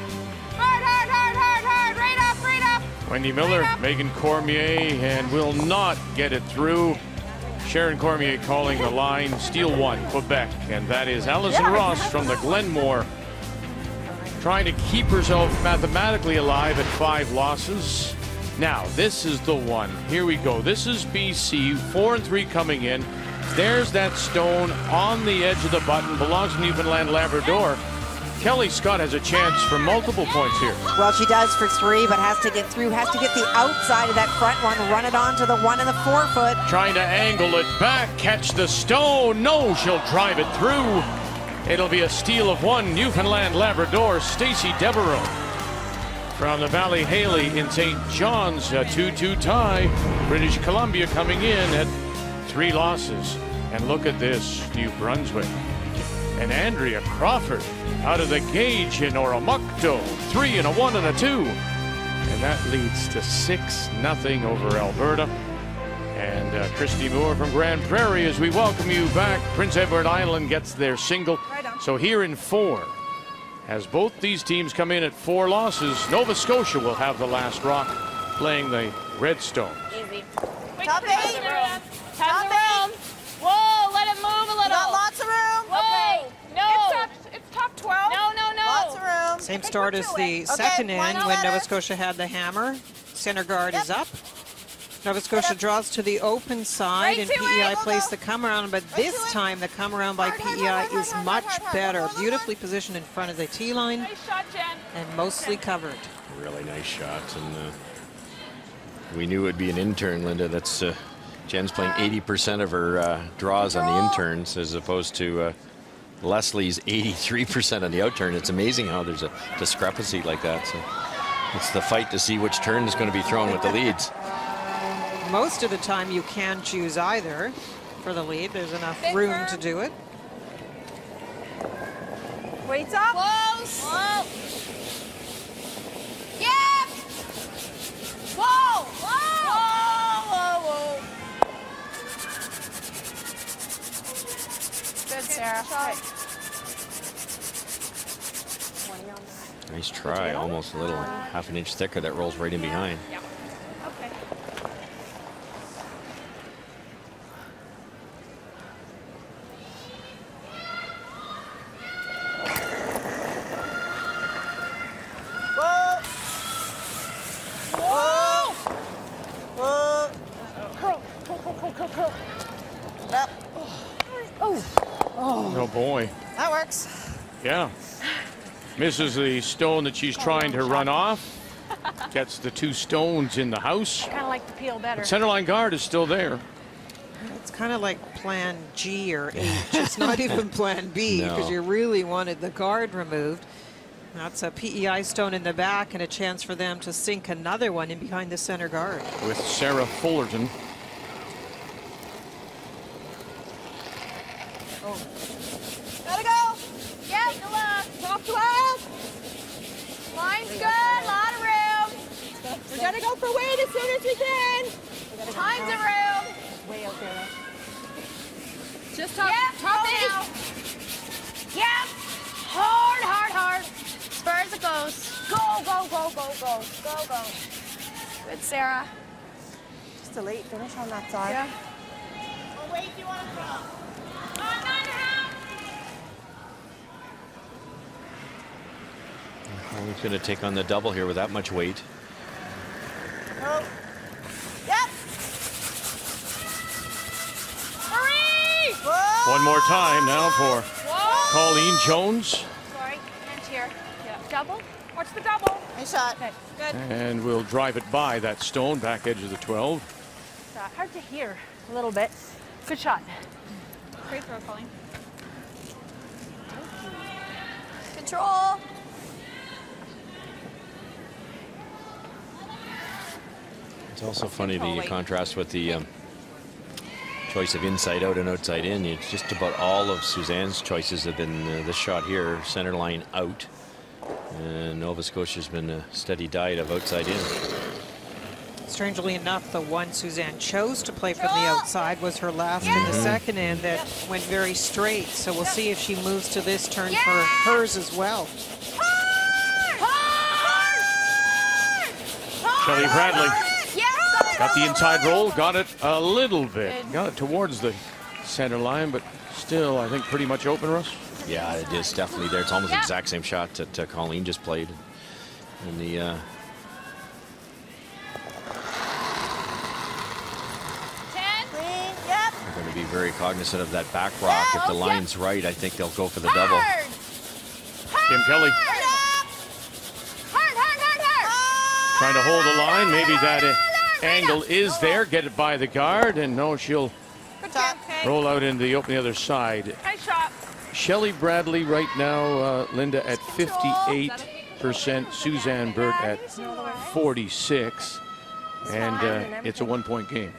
Hard, hard, hard, hard, hard. Right up, right up. Wendy Miller, Megan Cormier, and will not get it through. Sharon Cormier calling the line. Steal 1, Quebec. And that is Allison Ross from the Glenmore, trying to keep herself mathematically alive at 5 losses. Now, this is the one. Here we go. This is BC, 4-3 coming in. There's that stone on the edge of the button. Belongs to Newfoundland Labrador. Kelly Scott has a chance for multiple points here. Well, she does for 3, but has to get through, has to get the outside of that front one, run it onto the 1 and the 4 foot. Trying to angle it back, catch the stone. No, she'll drive it through. It'll be a steal of 1. Newfoundland Labrador, Stacey Devereaux from the Valley Haley in St. John's, a 2-2 tie. British Columbia coming in at 3 losses. And look at this, New Brunswick. And Andrea Crawford out of the gauge in Oromocto, 3 and a 1 and a 2. And that leads to 6-0 over Alberta. And Christy Moore from Grand Prairie, as we welcome you back. Prince Edward Island gets their single. So here in 4, as both these teams come in at 4 losses, Nova Scotia will have the last rock, playing the Redstone. Easy. Top 8. Top room. Whoa, let it move a little. Got lots of room. Whoa. No. It's top 12. No, no, no. Lots of room. Same start as the second end when Nova Scotia had the hammer. Center guard is up. Nova Scotia draws to the open side, and PEI plays the come around, but this time the come around by PEI is much better. Beautifully positioned in front of the tee line Nice shot, Jen. and mostly covered. Really nice shot. And we knew it would be an intern, Linda. That's Jen's playing 80% of her draws on the interns as opposed to Leslie's 83% on the outturn. It's amazing how there's a discrepancy like that. So it's the fight to see which turn is going to be thrown with the leads. Most of the time you can choose either for the lead. There's enough room to do it. Weights up. Close. Whoa. Yep. Whoa. Whoa. Whoa, whoa. Good, Sarah. Nice try. Almost a little half an inch thicker. That rolls right in behind. Yep. Okay. Oh boy. That works. Yeah. Misses the stone that she's trying to run off. Gets the 2 stones in the house. Kind of like the peel better. But centerline guard is still there. It's kind of like plan G or H. It's not even plan B because you really wanted the guard removed. That's a PEI stone in the back and a chance for them to sink another one in behind the center guard. With Sarah Fullerton. Gotta go. Yep. Good luck. Top 12. Line's good. Lot of room. We're gonna go for weight as soon as we can. Tons of room. Way out there. Just top, Yep, top go eight. now. Yep. Hard, hard, hard. As far as it goes. Go, go, go, go, go. Go, go. Good, Sarah. Just a late finish on that side. Yeah. Oh, wait, you want to throw? 9.5. He's going to take on the double here with that much weight. Oh. Yep. Hurry! Whoa! One more time now for Colleen Jones. Sorry, and here. Yeah. Double. Watch the double. Nice shot. Okay, good. And we'll drive it by that stone, back edge of the 12. It's hard to hear a little bit. Good shot. Great throw, Colleen. Control. It's also funny the contrast with the choice of inside out and outside in. It's just about all of Suzanne's choices have been this shot here, center line out. And Nova Scotia's been a steady diet of outside in. Strangely enough, the one Suzanne chose to play from the outside was her last in the second end that went very straight. So we'll see if she moves to this turn for hers as well. Shelley Bradley Yes, got the inside roll, got it a little bit. Got it towards the center line, but still, I think, pretty much open, Russ. Yeah, it is definitely there. It's almost the exact same shot that Colleen just played. And the they're going to be very cognizant of that back rock. If the line's right, I think they'll go for the double. Kim Kelly trying to hold the line. Maybe that angle is there. Get it by the guard, and no, she'll roll out into the open the other side. Nice shot. Shelley Bradley right now, Linda, at 58%. Suzanne Birt at 46. And it's a one-point game.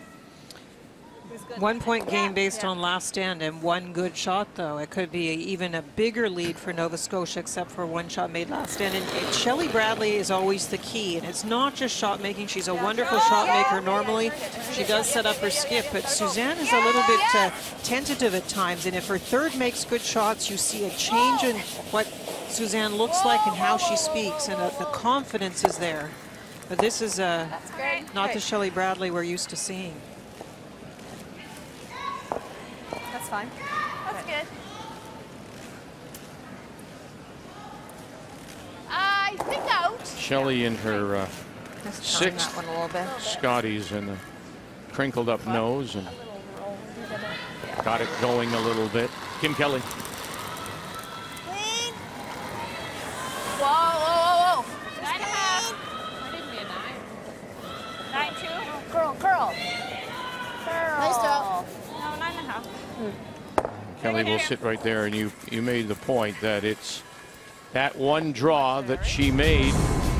1 point game based on last end and one good shot, though. It could be even a bigger lead for Nova Scotia, except for one shot made last end. And Shelley Bradley is always the key. And it's not just shot making. She's a wonderful shot maker normally. She does set up her skip, but Suzanne is a little bit tentative at times. And if her third makes good shots, you see a change in what Suzanne looks like and how she speaks, and the confidence is there. But this is not the Shelley Bradley we're used to seeing. That's fine. That's good. I think out. Shelley in her sixth Scotties and the crinkled up nose and got it going a little bit. Kim Kelly. Clean. Whoa, whoa, whoa, whoa. 9.5. Why didn't be a 9? 9.2. Girl, girl. Girl. Nice job. No, 9.5. Kelly will sit right there, and you made the point that it's that one draw that she made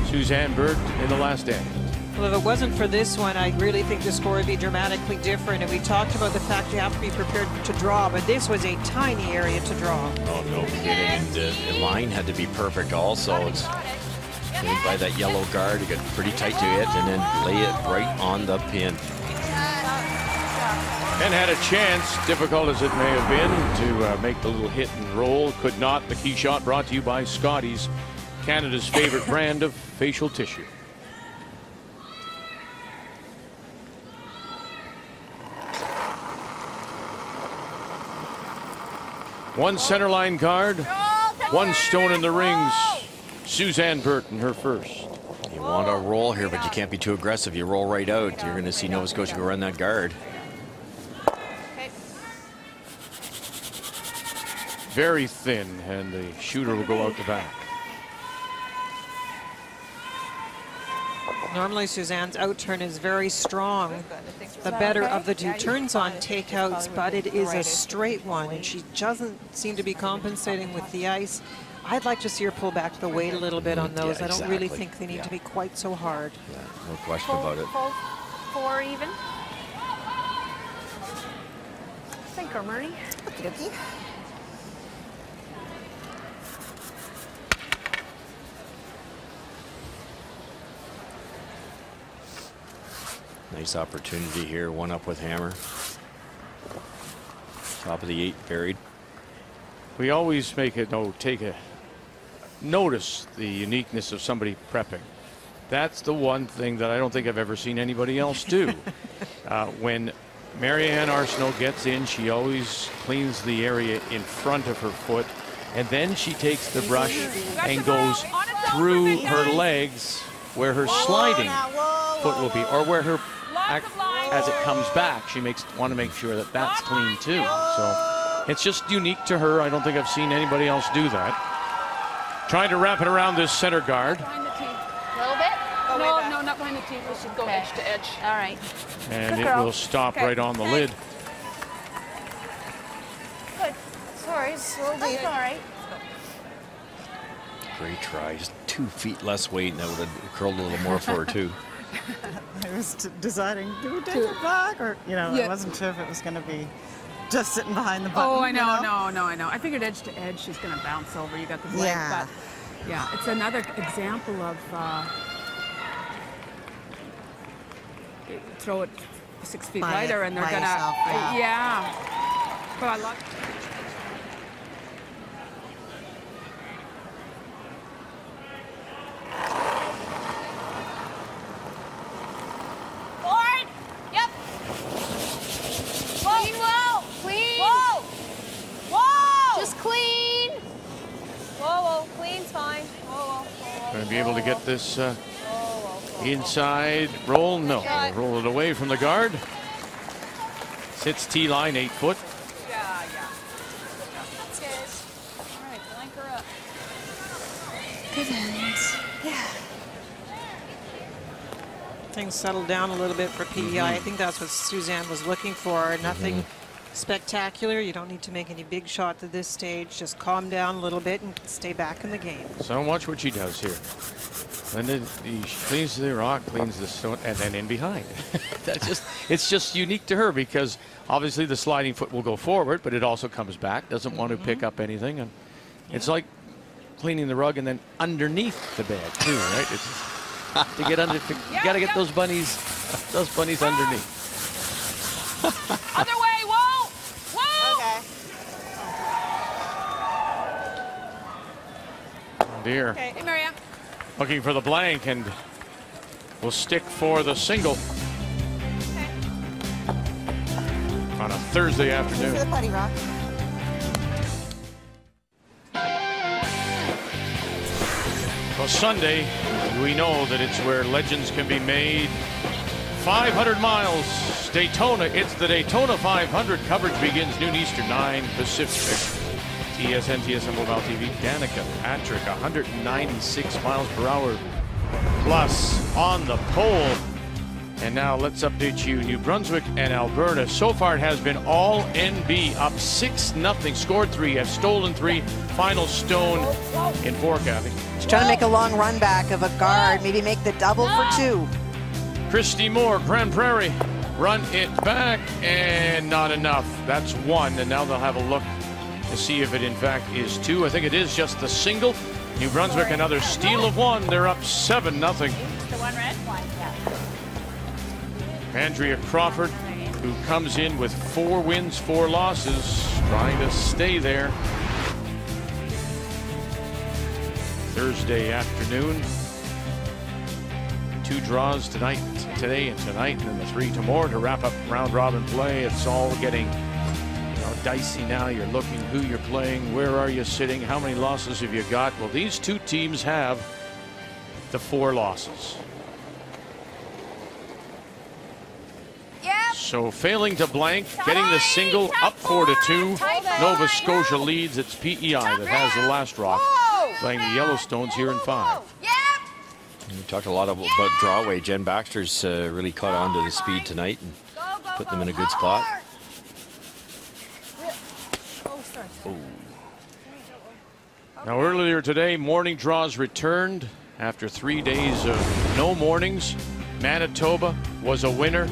Suzanne Birt in the last end. Well, if it wasn't for this one, I really think the score would be dramatically different. And we talked about the fact you have to be prepared to draw, but this was a tiny area to draw. Oh, no kidding. And the line had to be perfect also. It's getting by that yellow guard. You got pretty tight to it and then lay it right on the pin. And had a chance, difficult as it may have been, to make the little hit and roll. Could not. The key shot brought to you by Scotties, Canada's favorite brand of facial tissue. One centerline guard, one stone in the rings. Suzanne Birt in her first. You want to roll here, but you can't be too aggressive. You roll right out, you're going to see Nova Scotia go run that guard. Very thin, and the shooter will go out the back. Normally Suzanne's out turn is very strong. The better of the two turns on takeouts, but it is a straight one, and she doesn't seem to be compensating with the ice. I'd like to see her pull back the weight a little bit on those. Yeah, I don't really think they need to be quite so hard. Yeah, no question about it. 4 even. Thinker, Murray. Okey-dokey. Nice opportunity here. One up with hammer. Top of the 8 buried. We always make a note, notice the uniqueness of somebody prepping. That's the one thing that I don't think I've ever seen anybody else do. When Marianne Arsenault gets in, she always cleans the area in front of her foot, and then she takes the brush and goes through her legs where her sliding foot will be, or where her, as it comes back, she want to make sure that that's clean too. So it's just unique to her. I don't think I've seen anybody else do that. Trying to wrap it around this center guard. No, not behind the tee. We should go edge to edge. All right. And it will stop right on the lid. Good. Sorry, slowly. That's all right. Great try. Just 2 feet less weight, and that would have curled a little more for her too. I was deciding, do we take it back? Or, I wasn't sure if it was going to be just sitting behind the button. Oh, I know, no, I know. I figured edge to edge, she's going to bounce over. You got the blade. Yeah. But yeah, it's another example of throw it 6 feet lighter, and they're going to, yeah. But I like. Going to be able to get this inside roll? No. Roll it away from the guard. Sits tee line 8 foot. Yeah. That's good. All right, blank her up. Good hands. Yeah. Things settled down a little bit for PEI. I think that's what Suzanne was looking for. Nothing spectacular. You don't need to make any big shots at this stage. Just calm down a little bit and stay back in the game. So watch what she does here. And then she cleans the rock, cleans the stone, and then in behind. It's just unique to her, because obviously the sliding foot will go forward, but it also comes back, doesn't want to pick up anything. And it's like cleaning the rug and then underneath the bed too, right? It's to get under, you got to get those bunnies underneath. Other way, whoa! Whoa! Okay. Oh dear. Okay, hey, Marianne. Looking for the blank, and will stick for the single. Okay. On a Thursday afternoon. For the putty rock. Well, Sunday, we know that it's where legends can be made. 500 miles, Daytona. It's the Daytona 500. Coverage begins noon Eastern, 9 Pacific. TSN, TSN Mobile TV, Danica Patrick, 196 miles per hour plus on the pole. And now let's update you. New Brunswick and Alberta. So far it has been all NB, up 6-0. Scored 3, have stolen 3. Final stone in 4, Kathy. She's trying to make a long run back of a guard, maybe make the double for 2. Christy Moore, Grand Prairie, run it back, and not enough. That's 1, and now they'll have a look to see if it in fact is 2. I think it is just the single. New Brunswick, another steal of 1. They're up 7-0. The one red one, yeah. Andrea Crawford, who comes in with 4 wins, 4 losses, trying to stay there. Thursday afternoon. 2 draws today and tonight, and then the 3 tomorrow to wrap up round robin play. It's all getting dicey now. You're looking who you're playing, where are you sitting, how many losses have you got? Well, these 2 teams have the 4 losses. Yep. So failing to blank, getting the single, up 4-2. Nova Scotia leads. It's PEI that has the last rock, playing the Yellowstones here in 5. Yep. We talked a lot about drawaway. Jen Baxter's really caught on to the speed tonight and put them in a good spot. Oh. Now earlier today, morning draws returned after 3 days of no mornings. Manitoba was a winner,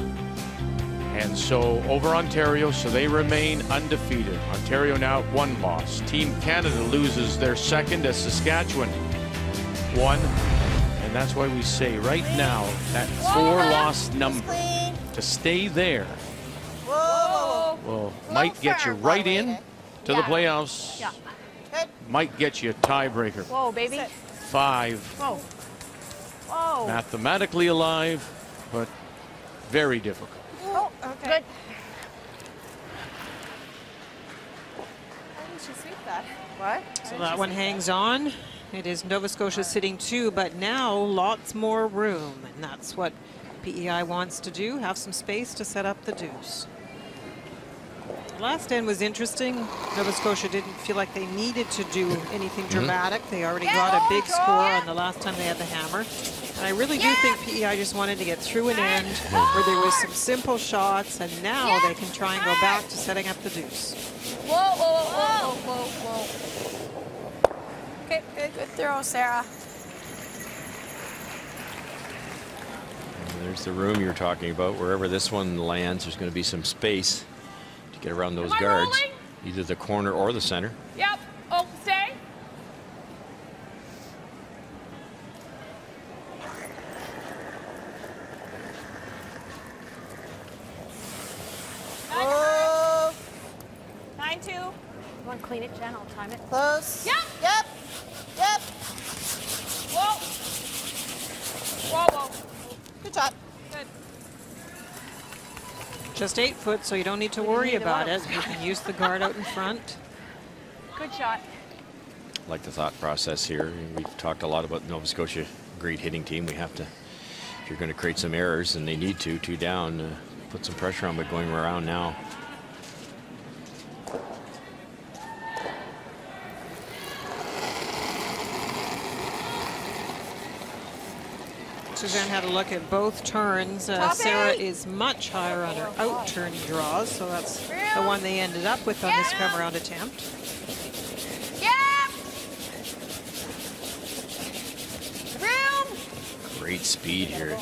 and so over Ontario, so they remain undefeated. Ontario now 1 loss. Team Canada loses their 2nd as Saskatchewan 1, and that's why we say right now that 4-loss number to stay there. Whoa. Well, might get you right in to the playoffs. Yeah. Might get you a tiebreaker. Whoa, baby. 5. Whoa. Whoa. Mathematically alive, but very difficult. Oh, okay. Good. How did she sweep that? What? So that one hangs on. It is Nova Scotia sitting 2, but now lots more room, and that's what PEI wants to do, have some space to set up the deuce. Last end was interesting. Nova Scotia didn't feel like they needed to do anything dramatic. They already got a big score on the last time they had the hammer. And I really do think PEI just wanted to get through an end where there was some simple shots, and now they can try and go back to setting up the deuce. Whoa, whoa, whoa, whoa, whoa. Okay, good throw, Sarah. And there's the room you're talking about. Wherever this one lands, there's going to be some space to get around those guards. Rolling? Either the corner or the center. Yep. Oh, stay. Whoa. 9-2. You want to clean it, Jen? I'll time it. Close. Yep. Yep. Yep. Whoa. Whoa, whoa. Good shot. Good. Just 8 foot, so you don't need to worry about it. You can use the guard out in front. Good shot. Like the thought process here. We've talked a lot about Nova Scotia, great hitting team. We have to, if you're going to create some errors, and they need to, 2 down, put some pressure on by going around now. Suzanne had a look at both turns. Sarah is much higher on her out turn draws, so that's the one they ended up with on this come around attempt. Yep. Room. Great speed here.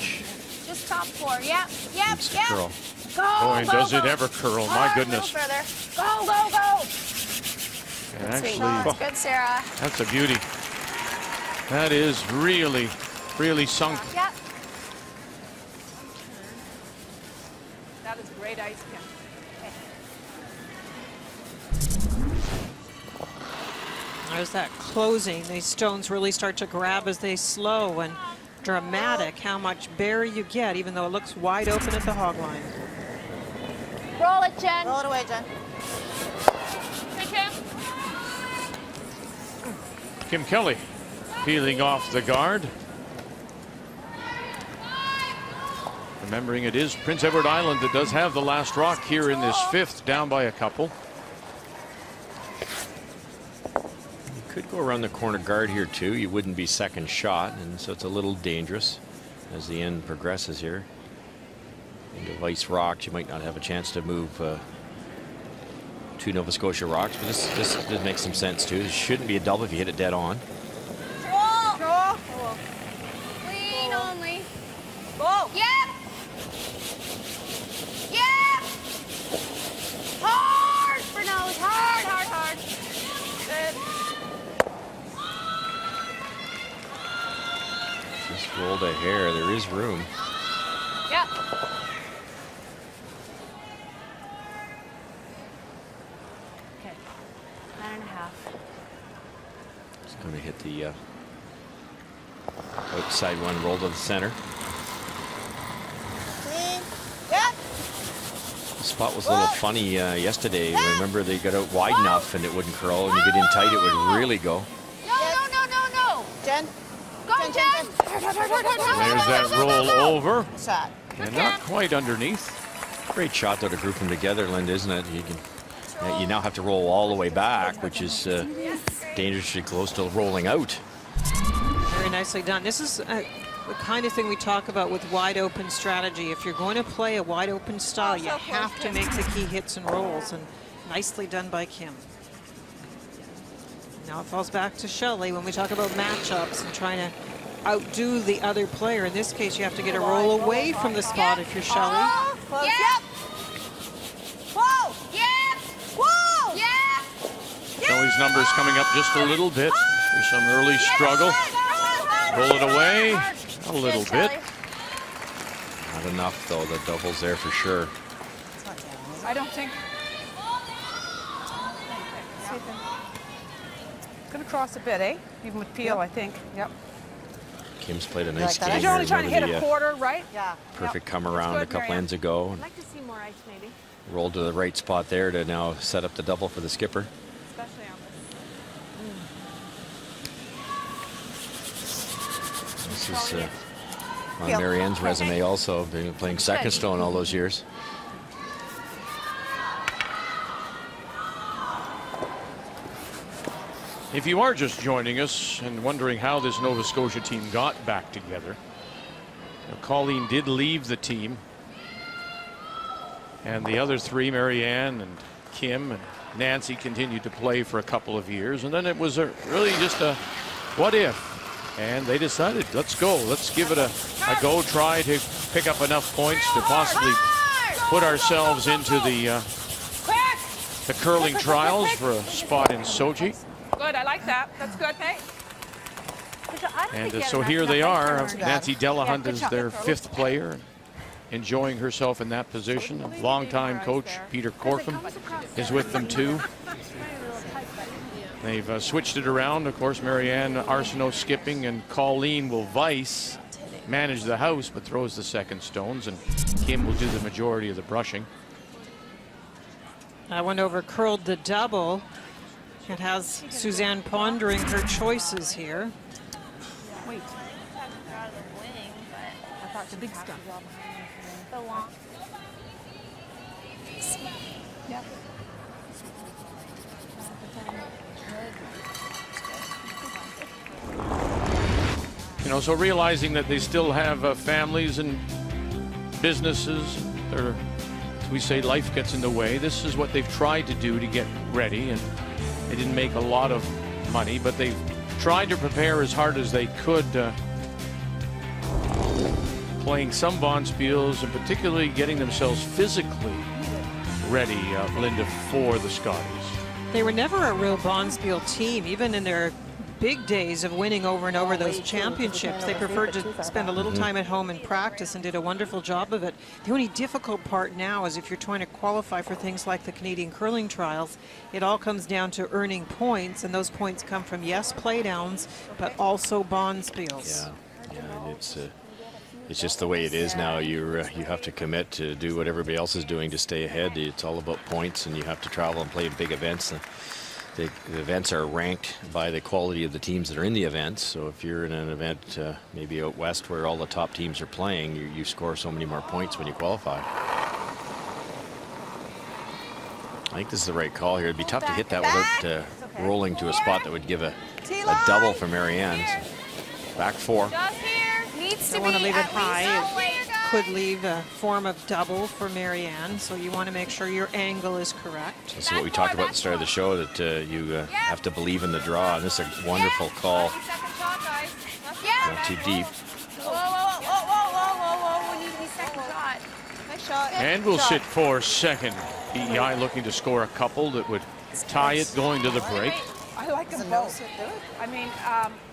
Just top 4. Yep. Yep. Needs to Yep. curl. Go. Oh, and go, does go. it ever curl? My Hard, goodness. Go further. Go, go, go. And actually, That's good, Sarah. that's a beauty. That is really, really sunk. Yep. That is great ice, Kim. There's that closing. These stones really start to grab as they slow, and dramatic how much bear you get, even though it looks wide open at the hog line. Roll it, Jen. Roll it away, Jen. Hey, Kim. Kim Kelly peeling off the guard. Remembering it is Prince Edward Island that does have the last rock here in this 5th, down by a couple. You could go around the corner guard here too. You wouldn't be second shot, and so it's a little dangerous as the end progresses here. Into ice rocks, you might not have a chance to move 2 Nova Scotia rocks, but this does make some sense too. This shouldn't be a double if you hit it dead on. Roll. Roll. Clean only. Go. Yep. Yep. Hard for nose. Hard, hard, hard. Good. Just rolled a hair. There is room. Yep. Okay. 9.5. Just going to hit the outside one, roll to the center. Clean. Yep. The spot was a little funny yesterday. Remember, they got out wide enough and it wouldn't curl, and you get in tight, it would really go. No. Jen. Go, Jen. There's that roll over. Shot. And not quite underneath. Great shot though to group them together, Linda, isn't it? You now have to roll all the way back, which is dangerously close to rolling out. Very nicely done. This is the kind of thing we talk about with wide open strategy. If you're going to play a wide open style, you have to make the key hits and rolls, and nicely done by Kim. Now it falls back to Shelley when we talk about matchups and trying to outdo the other player. In this case, you have to get a roll away from the spot if you're Shelley. Close. Yep. Whoa. Yep. Whoa. Yeah. Kelly's numbers coming up just a little bit. There's some early struggle. Roll it away a little bit. Not enough, though. The double's there for sure. I don't think. It's going to cross a bit, eh? Even with Peel, I think. Yep. Kim's played a nice game. You're only trying to hit a quarter, right? Yeah. Perfect come around a couple ends ago. I'd like to see more ice, maybe. Rolled to the right spot there to now set up the double for the skipper. Especially on This is on Marianne's resume also, been playing second stone all those years. If you are just joining us and wondering how this Nova Scotia team got back together, Colleen did leave the team. And the other three, Marianne and Kim and Nancy, continued to play for a couple of years. And then it was really just a what if. And they decided, let's go. Let's give it a go. Try to pick up enough points to possibly put ourselves into the curling trials for a spot in Sochi. Good, I like that. That's good, hey? And so here they are. Nancy Delahunt is their fifth player, enjoying herself in that position. Longtime coach Peter Corfam is with them too. They've switched it around. Of course, Marianne Arsenault skipping, and Colleen will vice, manage the house, but throws the second stones, and Kim will do the majority of the brushing. I went over curled the double. It has Suzanne pondering her choices here. Wait. I thought the big stuff. The long. Yeah. You know, so realizing that they still have families and businesses, we say life gets in the way. This is what they've tried to do to get ready, and they didn't make a lot of money, but they've tried to prepare as hard as they could, playing some bonspiels and particularly getting themselves physically ready, Linda, for the Scotties. They were never a real bonspiel team, even in their big days of winning over and over those championships. They preferred to spend a little time at home and practice, and did a wonderful job of it. The only difficult part now is if you're trying to qualify for things like the Canadian curling trials, it all comes down to earning points, and those points come from, yes, playdowns, but also bonspiels. Yeah, it's just the way it is now. You have to commit to do what everybody else is doing to stay ahead. It's all about points, and you have to travel and play in big events. The events are ranked by the quality of the teams that are in the events. So if you're in an event maybe out west where all the top teams are playing, you score so many more points when you qualify. I think this is the right call here. It'd be tough to hit that without rolling to a spot that would give a double for Marianne. Back four. Needs to want to leave it high. It could leave a form of double for Marianne, so you want to make sure your angle is correct. This is what we talked about at the start of the show, that you have to believe in the draw, and this is a wonderful call. Not too deep. Whoa. We need to be second shot. Nice shot. And we'll sit for second. PEI looking to score a couple that would tie it going to the break. I like them both. I mean,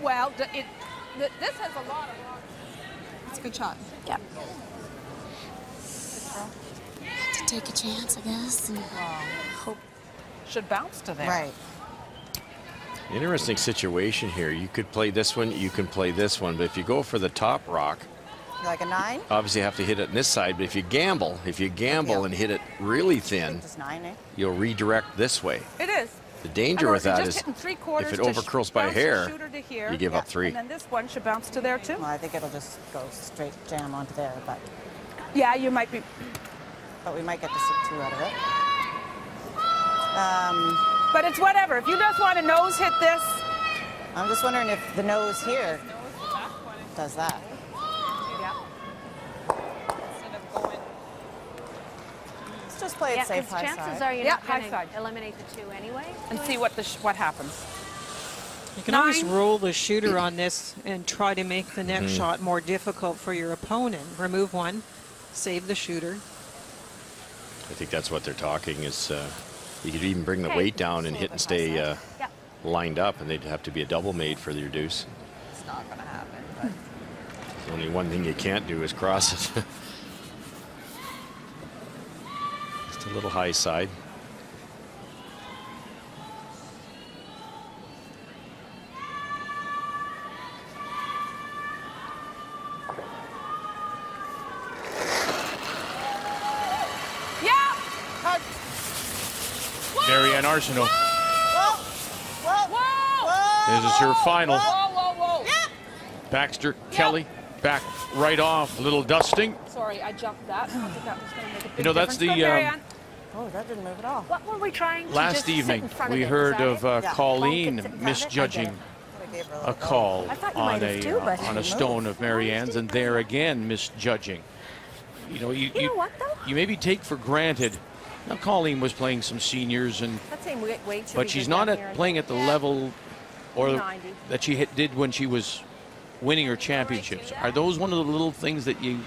well, this has a lot of. It's a good shot. Yeah. To take a chance, I guess, and hope. Should bounce to there. Right. Interesting situation here. You could play this one, you can play this one, but if you go for the top rock, Like a 9? obviously you have to hit it on this side, but if you gamble and hit it really thin, It's 9, eh? you'll redirect this way. It is. The danger with that is if it overcurls by a hair, you give up 3. And then this one should bounce to there too. Well, I think it'll just go straight jam onto there, but You might be. we might get to see 2 out of it. But it's whatever. If you just want to nose hit this. I'm just wondering if the nose here does that. Let's just play it safe, high chances side. are you're not high going side. to eliminate the 2 anyway. And see what happens. You can always roll the shooter on this and try to make the next shot more difficult for your opponent. Remove 1, save the shooter. I think that's what they're talking is you could even bring the weight down and hit and stay lined up, and they'd have to be a double made for your deuce. It's not going to happen. But Only one thing you can't do is cross it. a little high side. Marianne Arsenault. This is her final. Baxter, Kelly, back right off. A little dusting. Sorry, I jumped that. I think that was going to make a big You know, that's the. Oh, that didn't move at all. What were we trying to Last evening, we heard of Colleen misjudging a call on a stone of Marianne's, and there again misjudging. You know, you maybe take for granted. Now, Colleen was playing some seniors, but she's not playing at the level or that she did when she was winning her championships. Are those one of the little things that you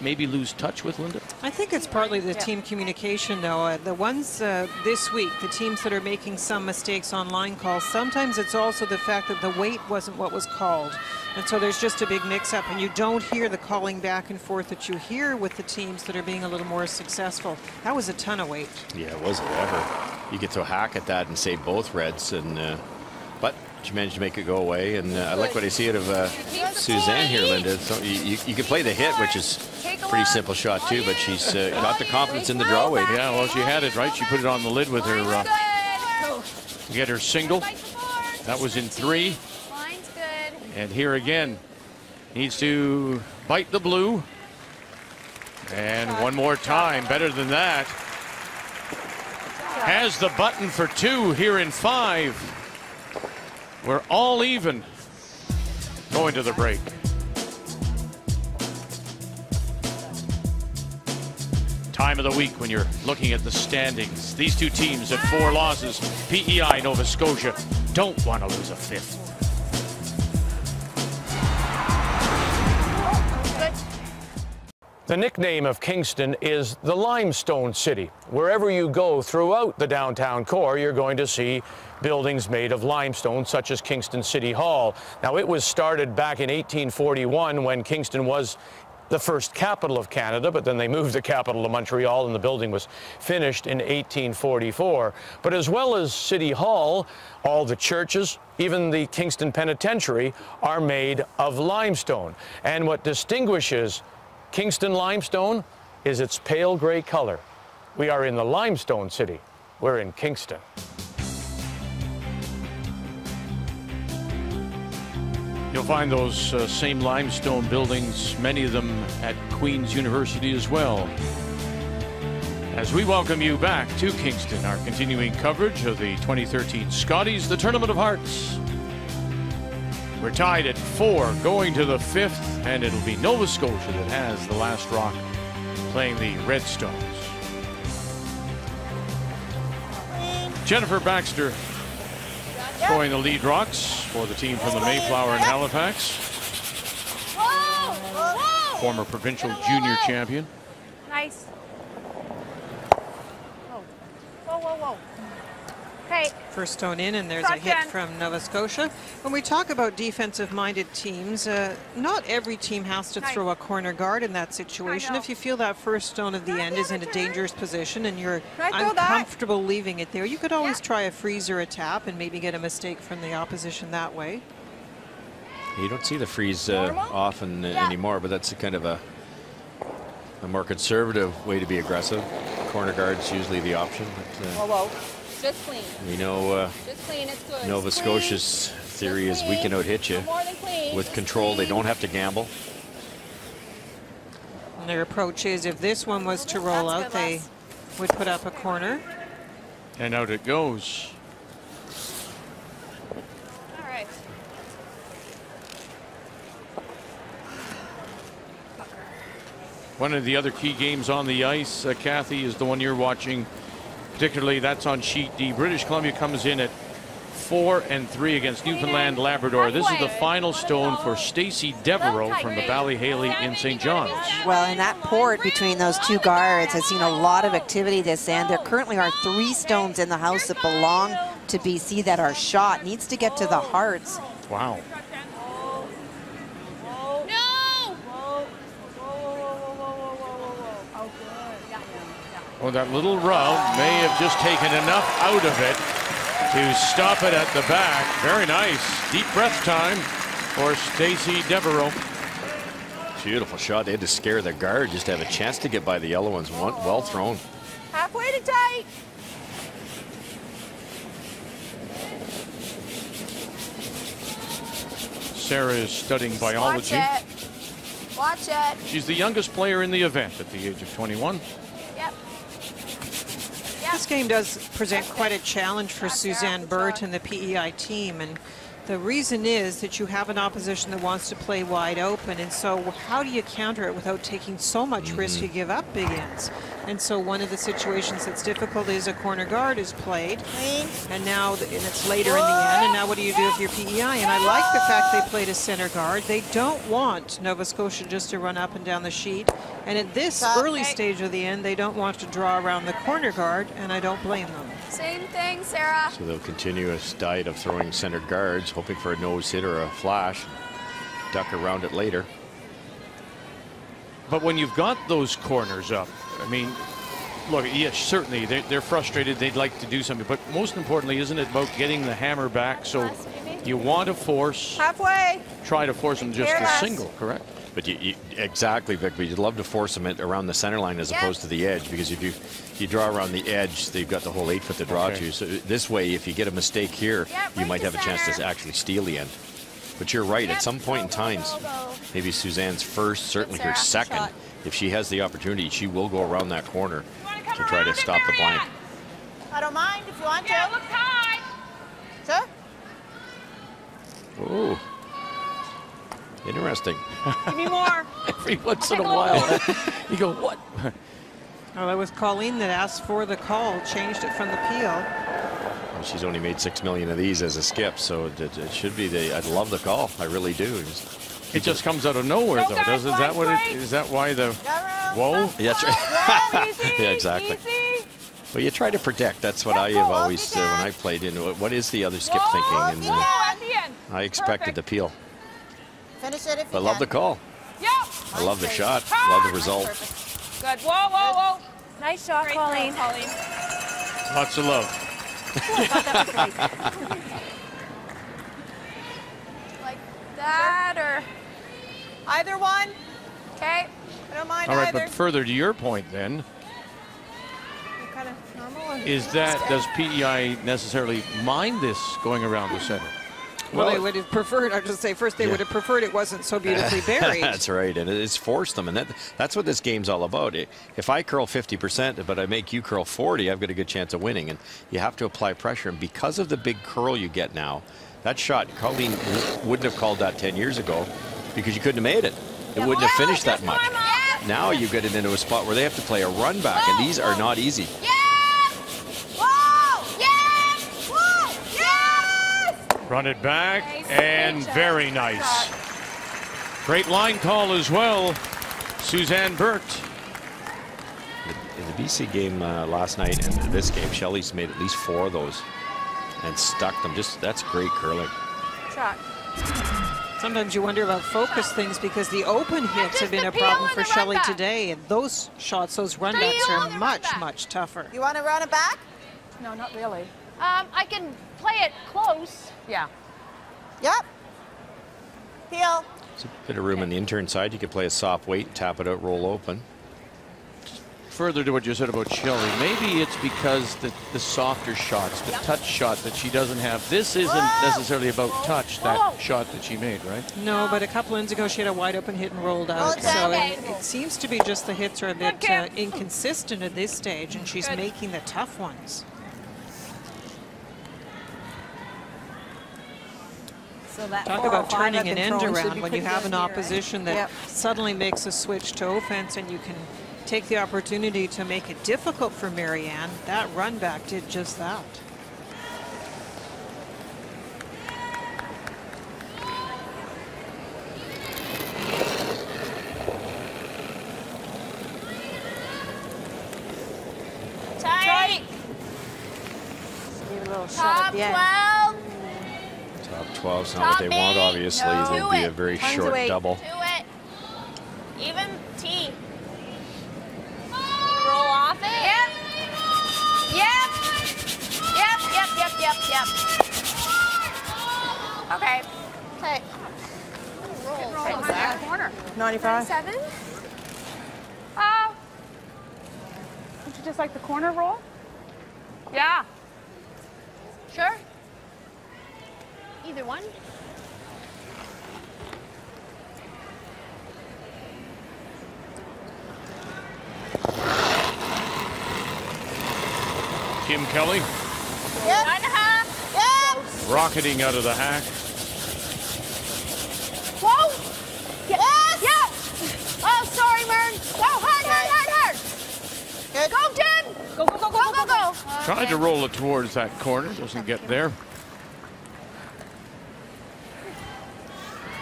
maybe lose touch with, Linda? I think it's partly the team communication, though. The ones this week, the teams that are making some mistakes on line calls, sometimes it's also the fact that the weight wasn't what was called. And so there's just a big mix-up, and you don't hear the calling back and forth that you hear with the teams that are being a little more successful. That was a ton of weight. Yeah, it wasn't ever. You get to hack at that and save both reds, and but she managed to make it go away. And I like what I see out of Suzanne here, Linda. So you can play the hit, which is a pretty simple shot too, but she's got the confidence in the draw weight. Yeah, well, she had it right. She put it on the lid with her. Get her single. That was in 3. And here again, needs to bite the blue. And one more time, better than that. Has the button for 2 here in 5. We're all even going to the break. Time of the week when you're looking at the standings. These two teams at 4 losses. PEI, Nova Scotia, don't want to lose a 5th. The nickname of Kingston is the Limestone City. Wherever you go throughout the downtown core, you're going to see buildings made of limestone, such as Kingston City Hall. Now, it was started back in 1841 when Kingston was the first capital of Canada, but then they moved the capital to Montreal and the building was finished in 1844. But as well as City Hall, all the churches, even the Kingston Penitentiary, are made of limestone. And what distinguishes Kingston limestone is its pale gray color. We are in the Limestone City. We're in Kingston. You'll find those same limestone buildings, many of them at Queen's University as well. As we welcome you back to Kingston, our continuing coverage of the 2013 Scotties, the Tournament of Hearts. We're tied at 4 going to the 5th, and it'll be Nova Scotia that has the last rock playing the Redstones. Jennifer Baxter throwing the lead rocks for the team from the Mayflower in Halifax. Former provincial junior champion. Nice. Whoa, whoa, whoa. Okay. First stone in, and there's a hit from Nova Scotia. When we talk about defensive-minded teams, not every team has to throw a corner guard in that situation. If you feel that first stone at the end is in a dangerous position and you're uncomfortable leaving it there, you could always try a freeze or a tap and maybe get a mistake from the opposition that way. You don't see the freeze often anymore, but that's a kind of a more conservative way to be aggressive. Corner guard's usually the option. But, whoa, whoa. Just clean. We know just clean, it's good. Nova Scotia's theory is we can out-hit you. With control, they don't have to gamble. And their approach is if this one was to roll out, they would put up a corner. And out it goes. All right. One of the other key games on the ice, Kathy, is the one you're watching. Particularly, that's on sheet D. British Columbia comes in at 4-3 against Newfoundland Labrador. This is the final stone for Stacey Devereaux from the Ballyhaley in St. John's. Well, and that port between those two guards has seen a lot of activity this end. There currently are 3 stones in the house that belong to BC that are shot. Needs to get to the hearts. Wow. Well, that little rub may have just taken enough out of it to stop it at the back. Very nice. Deep breath time for Stacy Devereaux. Beautiful shot. They had to scare the guard just to have a chance to get by the yellow ones. Well thrown. Halfway to tight. Sarah is studying biology. Watch it. Watch it. She's the youngest player in the event at the age of 21. Yep. This game does present quite a challenge for Suzanne Birt and the PEI team, and the reason is that you have an opposition that wants to play wide open, and so how do you counter it without taking so much risk you give up big ends? And so one of the situations that's difficult is a corner guard is played, and now it's later in the end, and now what do you do with your PEI? And I like the fact they played a center guard. They don't want Nova Scotia just to run up and down the sheet, and at this early stage of the end, they don't want to draw around the corner guard, and I don't blame them. Same thing, Sarah. So they'll continue a diet of throwing center guards, hoping for a nose hit or a flash, duck around it later. But when you've got those corners up, I mean, look, yes, certainly they're frustrated. They'd like to do something. But most importantly, isn't it about getting the hammer back? So you want to force. Halfway. Try to force them just a single, correct? But you exactly, Vic, but you'd love to force them around the center line as opposed to the edge, because if you draw around the edge, they've got the whole 8-foot to draw to. So this way, if you get a mistake here, you might have a chance to actually steal the end. But you're right, at some point in time, maybe Suzanne's first, certainly her second, if she has the opportunity, she will go around that corner to try to stop the blank. I don't mind if you want to. Look high. Sir? Ooh. Interesting. Give me more. Every once in a while. You go, what? Well, it was Colleen that asked for the call, changed it from the peel. Well, she's only made 6 million of these as a skip, so it should be I'd love the call. I really do. It just comes out of nowhere, though, doesn't it? Is that what it is? That why the whoa? Yeah, that's right. Yeah, exactly. Well, you try to protect. That's what I have always when I played in. What is the other skip thinking? And I expected the peel. Finish it if I love the call. Yep. I love the shot. Love the result. Good. Whoa, whoa, whoa. Nice shot, Colleen. Lots of love. Like that or either one. Okay. I don't mind All right, either. but further to your point then, Kind of normal. is that does PEI necessarily mind this going around the center? Well, they would have preferred, I just say first they would have preferred it wasn't so beautifully buried. That's right, and it's forced them, and that's what this game's all about. If I curl 50%, but I make you curl 40, I've got a good chance of winning, and you have to apply pressure. And because of the big curl you get now, that shot, Colleen wouldn't have called that 10 years ago because you couldn't have made it. It wouldn't have finished that much. Now you get it into a spot where they have to play a run back, and these are not easy. Run it back, and very nice. Great line call as well, Suzanne Birt. In the BC game last night and this game, Shelley's made at least 4 of those and stuck them. That's great curling. Shot. Sometimes you wonder about focus things because the open hits have been a problem for Shelley today, and those shots, those run backs are much tougher. You want to run it back? No, not really. I can play it close. Yeah. Yep. Peel. There's a bit of room on the intern side. You could play a soft weight, tap it out, roll open. Further to what you said about Shelley, maybe it's because the softer shots, the touch shot that she doesn't have. This isn't necessarily about touch, that shot that she made, right? No, but a couple ends ago she had a wide open hit and rolled out. So it seems to be just the hits are a bit inconsistent at this stage, and she's making the tough ones. So that Talk about turning an end around when you have an opposition that suddenly makes a switch to offense, and you can take the opportunity to make it difficult for Marianne. That run back did just that. Tight. Give a little shot Top at the end. 12. Top 12's not what they want, obviously. They'd be a very short double. To it. Even T. Roll off it. Yep. Yep. Okay. Okay. Roll. Corner. 95. 7. Would you just like the corner roll? Yeah. Sure. Either one. Kim Kelly. Yep. 9.5. Yep. Rocketing out of the hack. Whoa. Yes. Yep. Oh, sorry, Mern. Go hard. Good. Go, Jen. Go. Tried to roll it towards that corner. Doesn't get there.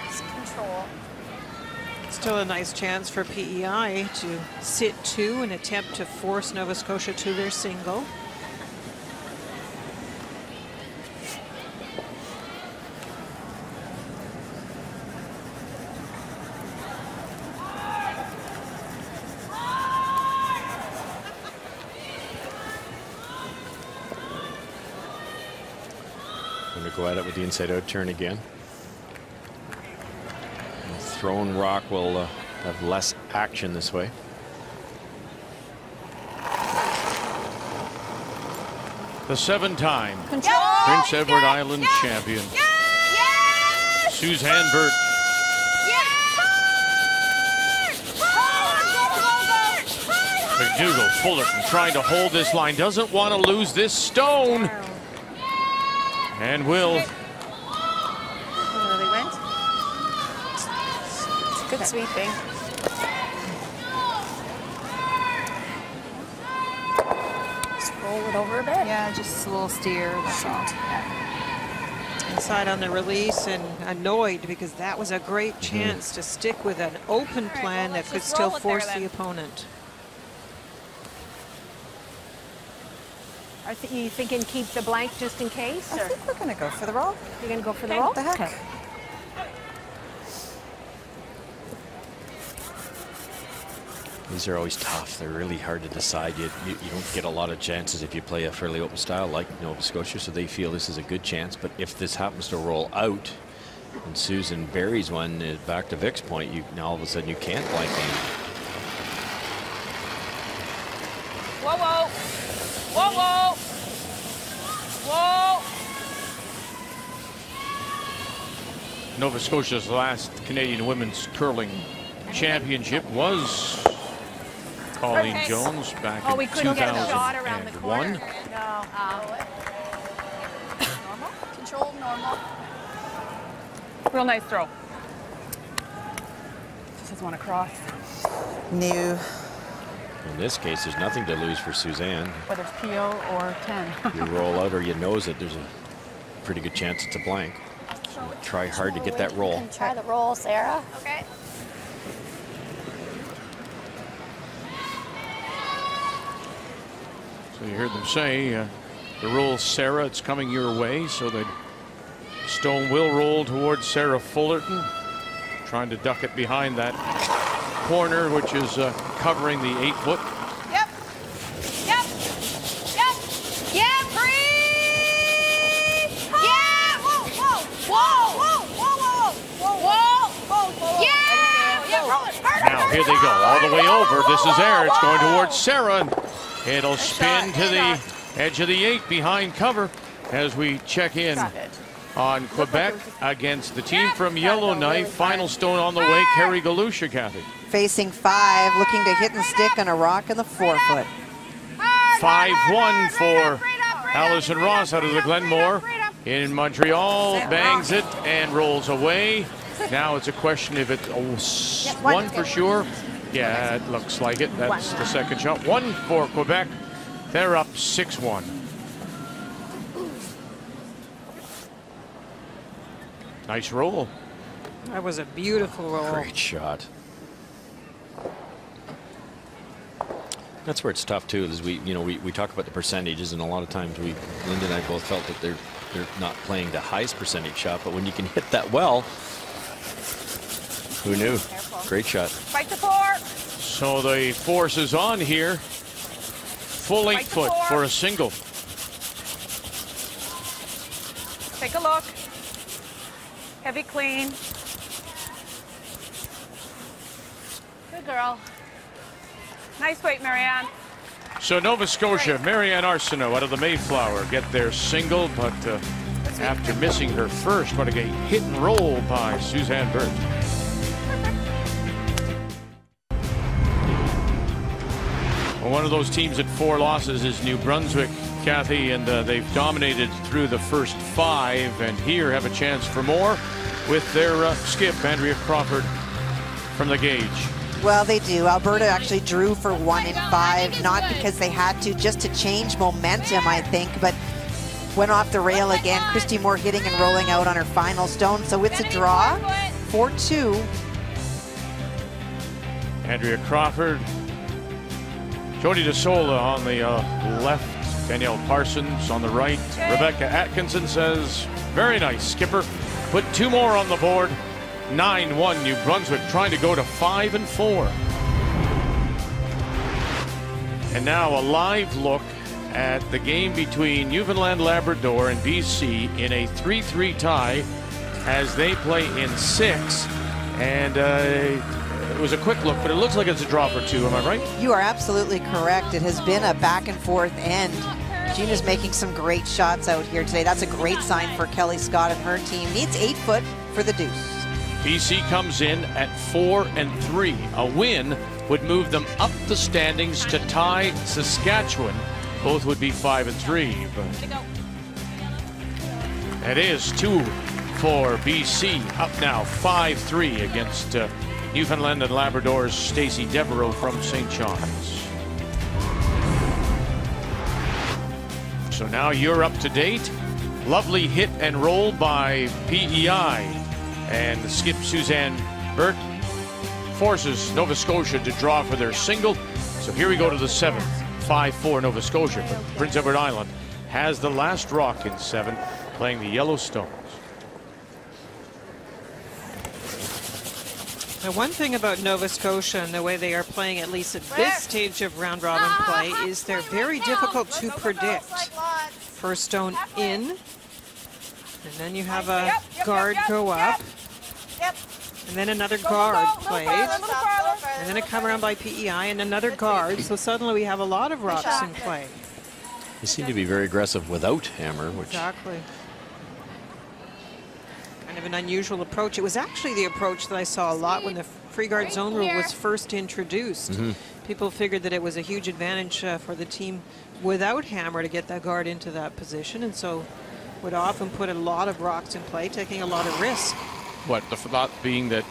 Control. Still a nice chance for PEI to sit 2 and attempt to force Nova Scotia to their single. Going to go at it with the inside out turn again. The thrown rock will have less action this way. The 7-time Control. Prince Edward Island champion, Yes. Suzanne Birt. McDougall, Fullerton trying to hold this line, doesn't want to lose this stone. And will. Really went. It's good sweeping. Just roll it over a bit. Yeah, just a little steer. That's all. Inside on the release and annoyed because that was a great chance to stick with an open plan that could still force the opponent. Are you thinking keep the blank just in case? I think we're going to go for the roll. You're going to go for the roll? What the heck? Okay. These are always tough. They're really hard to decide. You don't get a lot of chances if you play a fairly open style like Nova Scotia, so they feel this is a good chance. But if this happens to roll out and Susan buries one back to Vic's point, now all of a sudden you can't blank them. Whoa, whoa. Whoa, whoa. Whoa. Nova Scotia's last Canadian Women's Curling Championship was Colleen Jones back in We couldn't get a shot around the 2001. corner. No. Normal. Control, normal. Real nice throw. Just doesn't want to cross. New. In this case, there's nothing to lose for Suzanne. Whether it's PO or 10. You roll out or you nose it, there's a pretty good chance it's a blank. So try hard to get that roll. Try the roll, Sarah. Okay. So you heard them say the roll, Sarah, it's coming your way. So the stone will roll towards Sarah Fullerton, trying to duck it behind that corner, which is covering the 8-foot. Yep. Yep. Yep. Yeah, free. Yeah. Whoa, whoa, whoa, whoa, whoa, whoa, whoa. Yeah. Yeah, roll it. Now here they go, all the way over. This is air. It's going towards Sarah. And it'll spin to the edge of the 8 behind cover as we check in on Quebec against the team from Yellowknife. Final stone on the way, Carrie Galusha, Kathy. Facing 5, looking to hit and stick on a rock in the 4-foot. 5-1 for Allison Ross out of the Glenmore in Montreal. Bangs it and rolls away. Now it's a question if it's one for sure. Yeah, it looks like it. That's the second shot. 1 for Quebec. They're up 6-1. Nice roll. That was a beautiful roll. Great shot. That's where it's tough too. Is we talk about the percentages, and a lot of times Linda and I both felt that they're not playing the highest percentage shot, but when you can hit that well, who knew? Great shot. Fight the 4. So the force is on here. Full 8-foot for a single. Take a look. Heavy clean. Good girl. Nice weight, Marianne. So Nova Scotia, Marianne Arsenault out of the Mayflower get their single, but after missing her first, what a hit and roll by Suzanne Birt. Well, one of those teams at 4 losses is New Brunswick, Kathy, and they've dominated through the first 5, and here have a chance for more with their skip, Andrea Crawford, from the gauge. Well, they do. Alberta actually drew for 1 in 5, not because they had to, just to change momentum, I think, but went off the rail again. Christy Moore hitting and rolling out on her final stone, so it's a draw, 4-2. Andrea Crawford, Jody DeSola on the left, Danielle Parsons on the right. Rebecca Atkinson says, very nice, skipper. Put 2 more on the board. 9-1 New Brunswick, trying to go to 5-4. And now a live look at the game between Newfoundland Labrador and BC in a 3-3 tie as they play in 6. And it was a quick look, but it looks like it's a draw for 2. Am I right? You are absolutely correct. It has been a back and forth end. Gina's making some great shots out here today. That's a great sign for Kelly Scott and her team. Needs 8 foot for the deuce. BC comes in at 4-3. A win would move them up the standings to tie Saskatchewan. Both would be 5-3. But it is 2 for BC. Up now 5-3 against Newfoundland and Labrador's Stacey Devereaux from St. John's. So now you're up to date. Lovely hit and roll by PEI. And the skip Suzanne Birt forces Nova Scotia to draw for their single. So here we go to the 7th. 5-4 Nova Scotia. But Prince Edward Island has the last rock in 7, playing the Yellowstones. Now, one thing about Nova Scotia and the way they are playing, at least at this stage of round robin play, is they're very difficult to predict. First stone in, and then you have a guard go up, and then another guard played, and then a come around by PEI and another guard. So suddenly we have a lot of rocks in play. They seem to be very aggressive without hammer, which exactly. Kind of an unusual approach. It was actually the approach that I saw a lot when the free guard zone rule was first introduced. People figured that it was a huge advantage for the team without hammer to get that guard into that position, and so would often put a lot of rocks in play, taking a lot of risk. What, the thought being that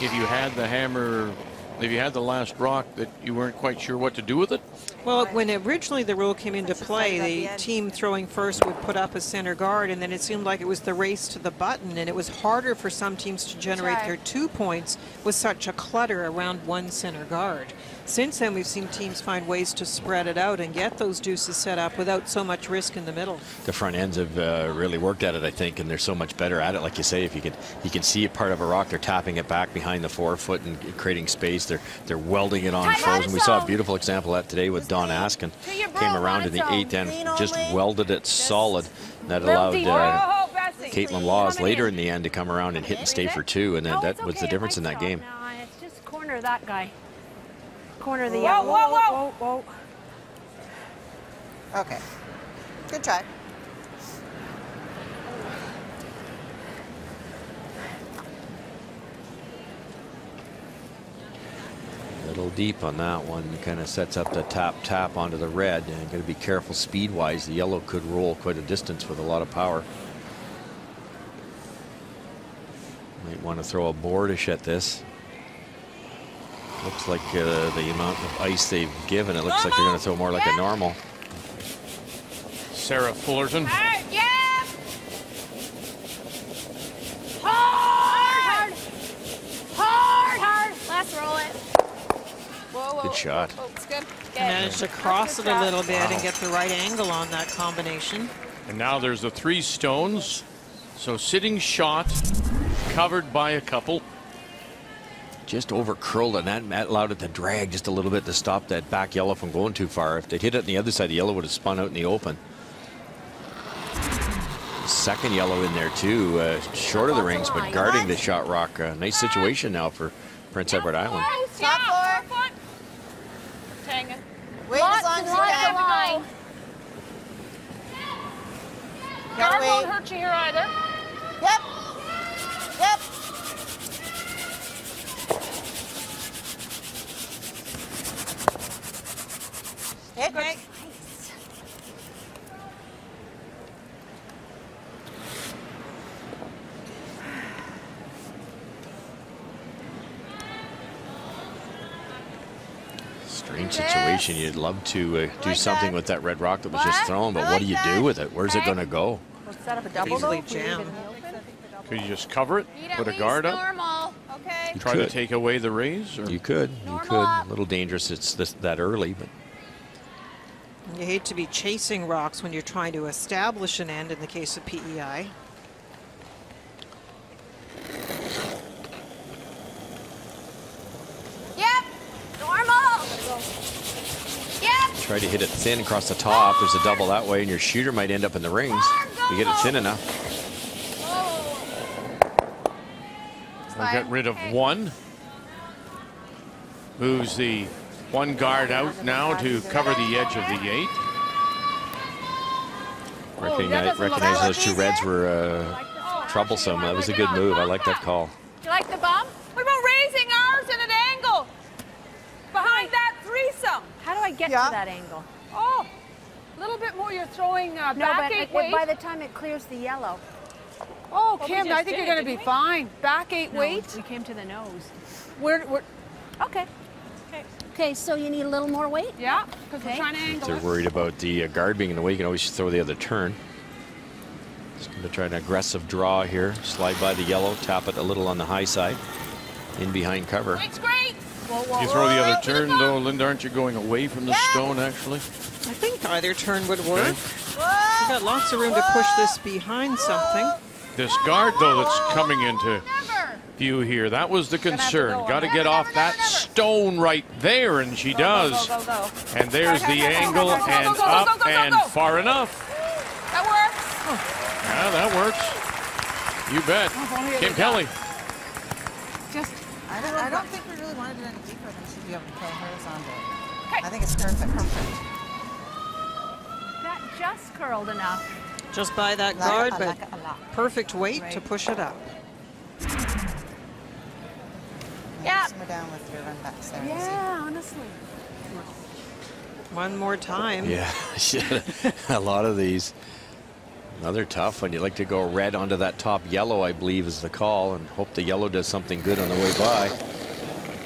if you had the hammer, if you had the last rock, that you weren't quite sure what to do with it? Well, when originally the rule came into play, the team throwing first would put up a center guard, and then it seemed like it was the race to the button, and it was harder for some teams to generate their 2 points with such a clutter around one center guard. Since then, we've seen teams find ways to spread it out and get those deuces set up without so much risk in the middle. the front ends have really worked at it, I think, and they're so much better at it. Like you say, if you can see a part of a rock, they're tapping it back behind the forefoot and creating space. They're welding it on frozen. We saw a beautiful example of that today with Don Askin. Came around in the 8th and just welded it solid. That allowed Caitlin Laws later in the end to come around and hit and stay for 2, and then that was the difference in that game. No, it's just corner that guy. Corner the whoa, whoa, whoa, whoa. Okay. Good try. A little deep on that one. Kind of sets up the tap onto the red. And got to be careful speed-wise. The yellow could roll quite a distance with a lot of power. Might want to throw a boardish at this. Looks like the amount of ice they've given, it looks like they're going to throw more like a normal. Sarah Fullerton. Yeah. Hard. Let's roll it. Whoa. Good shot. Oh, it's good. Managed to cross it a little bit and get the right angle on that combination. And now there's the 3 stones. So sitting shot, covered by a couple. Just over curled, and that allowed it to drag just a little bit to stop that back yellow from going too far. If they'd hit it on the other side, the yellow would have spun out in the open. second yellow in there too, short of the rings, but guarding the shot rock. Nice situation now for Prince Edward Island. Top floor. Hanging. Wait as long as you can. Guard won't hurt you here either. Yep. Yep. Hit. Nice. Strange situation. You'd love to do something with that red rock that was just thrown, but what do you do with it? Where's it going to go? We'll set up a double Easily though. jam. Could you just cover it, put a guard up, Normal. Okay. try to take away the raise? Or? You could. You could. A little dangerous. It's that early, but. You hate to be chasing rocks when you're trying to establish an end in the case of PEI. Yep. Normal. Yep. Try to hit it thin across the top. There's a double that way, and your shooter might end up in the rings. You get it thin enough. We'll get rid of one. Moves the one guard out now to cover the edge of the 8. Recognize those two reds were troublesome. That was a good move. I like that call. You like the bump? What about raising ours at an angle? Behind that threesome. How do I get to that angle? Oh, a little bit more. You're throwing No, back but 8 weight. by the time it clears the yellow. Oh, Well, we Kim, just I think did, you're going to didn't be we? fine. Back 8 No, weight. we came to the nose. We're Okay. Okay, so you need a little more weight? yeah, because we're trying to If angle they're it. worried about the guard being in the way, you can always throw the other turn. Just going to try an aggressive draw here. Slide by the yellow, tap it a little on the high side. In behind cover. It's great. You throw the other turn though, Linda, aren't you going away from the stone actually? I think either turn would work. You've got lots of room to push this behind something. This guard though that's coming into view here, that was the concern. Got to get off that stone right there, and she does. Go. And there's the angle and up and far enough. That works. Yeah, that works. You bet. Kim Kelly. Just. I don't think we really want to do any deeper than she'd be able to kill hers on there. I think it's perfect. That just curled enough. Just by that guard, but perfect weight to push it up. Yeah. Simmer down with your run backs there. Yeah, honestly. One more time. Yeah, a lot of these. Another tough one. You like to go red onto that top yellow, I believe, is the call, and hope the yellow does something good on the way by.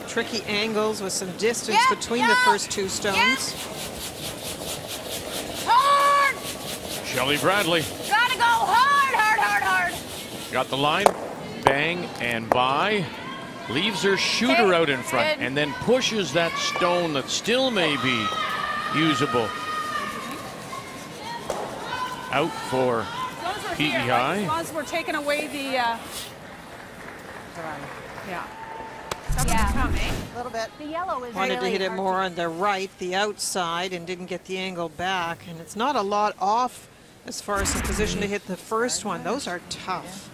Tricky angles with some distance between the first two stones. Hard. Shelley Bradley. Gotta go hard. Got the line. Bang and by. Leaves her shooter out in front and then pushes that stone that still may be usable out for PEI. As long as we're taking away the. Yeah. Yeah. Coming. A little bit. The yellow is Wanted really to hit it hard more on the right, the outside, and didn't get the angle back. And it's not a lot off as far as the position to hit the first one. Those are tough.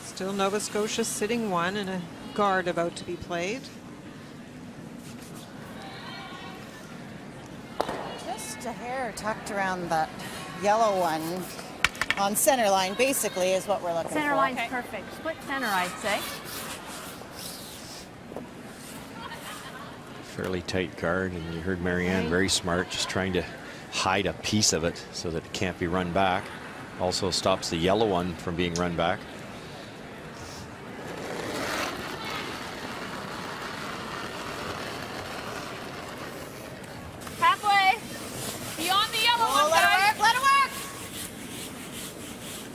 Still Nova Scotia sitting one and a guard about to be played. Just a hair tucked around that yellow one on center line, basically, is what we're looking for. Center line's perfect. Split center, I'd say. Fairly tight guard, and you heard Marianne, very smart, just trying to hide a piece of it so that it can't be run back. Also stops the yellow one from being run back. Halfway. Beyond the yellow one, guys. Let it work.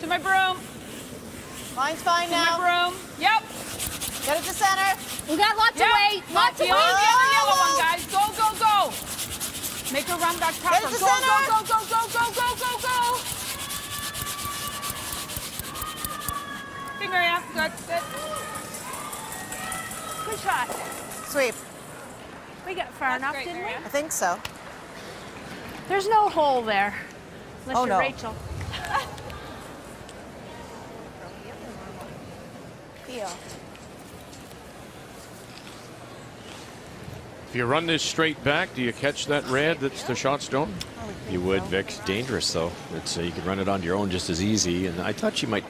To my broom. Line's fine To now. my broom. Yep. Get it to center. We got lots of weight. Lots of Beyond the other weight. yellow one, guys. Go. Make her run back proper. Get it to Go. center. Hey, Marianne. Good. Good shot. Sweep. We got far enough, great, didn't Marianne. I think so. we? There's no hole there. Unless you're Rachel. If you run this straight back, do you catch that red that's the shot stone? You would, Vic. Dangerous, though. It's you could run it on your own just as easy. And I thought she might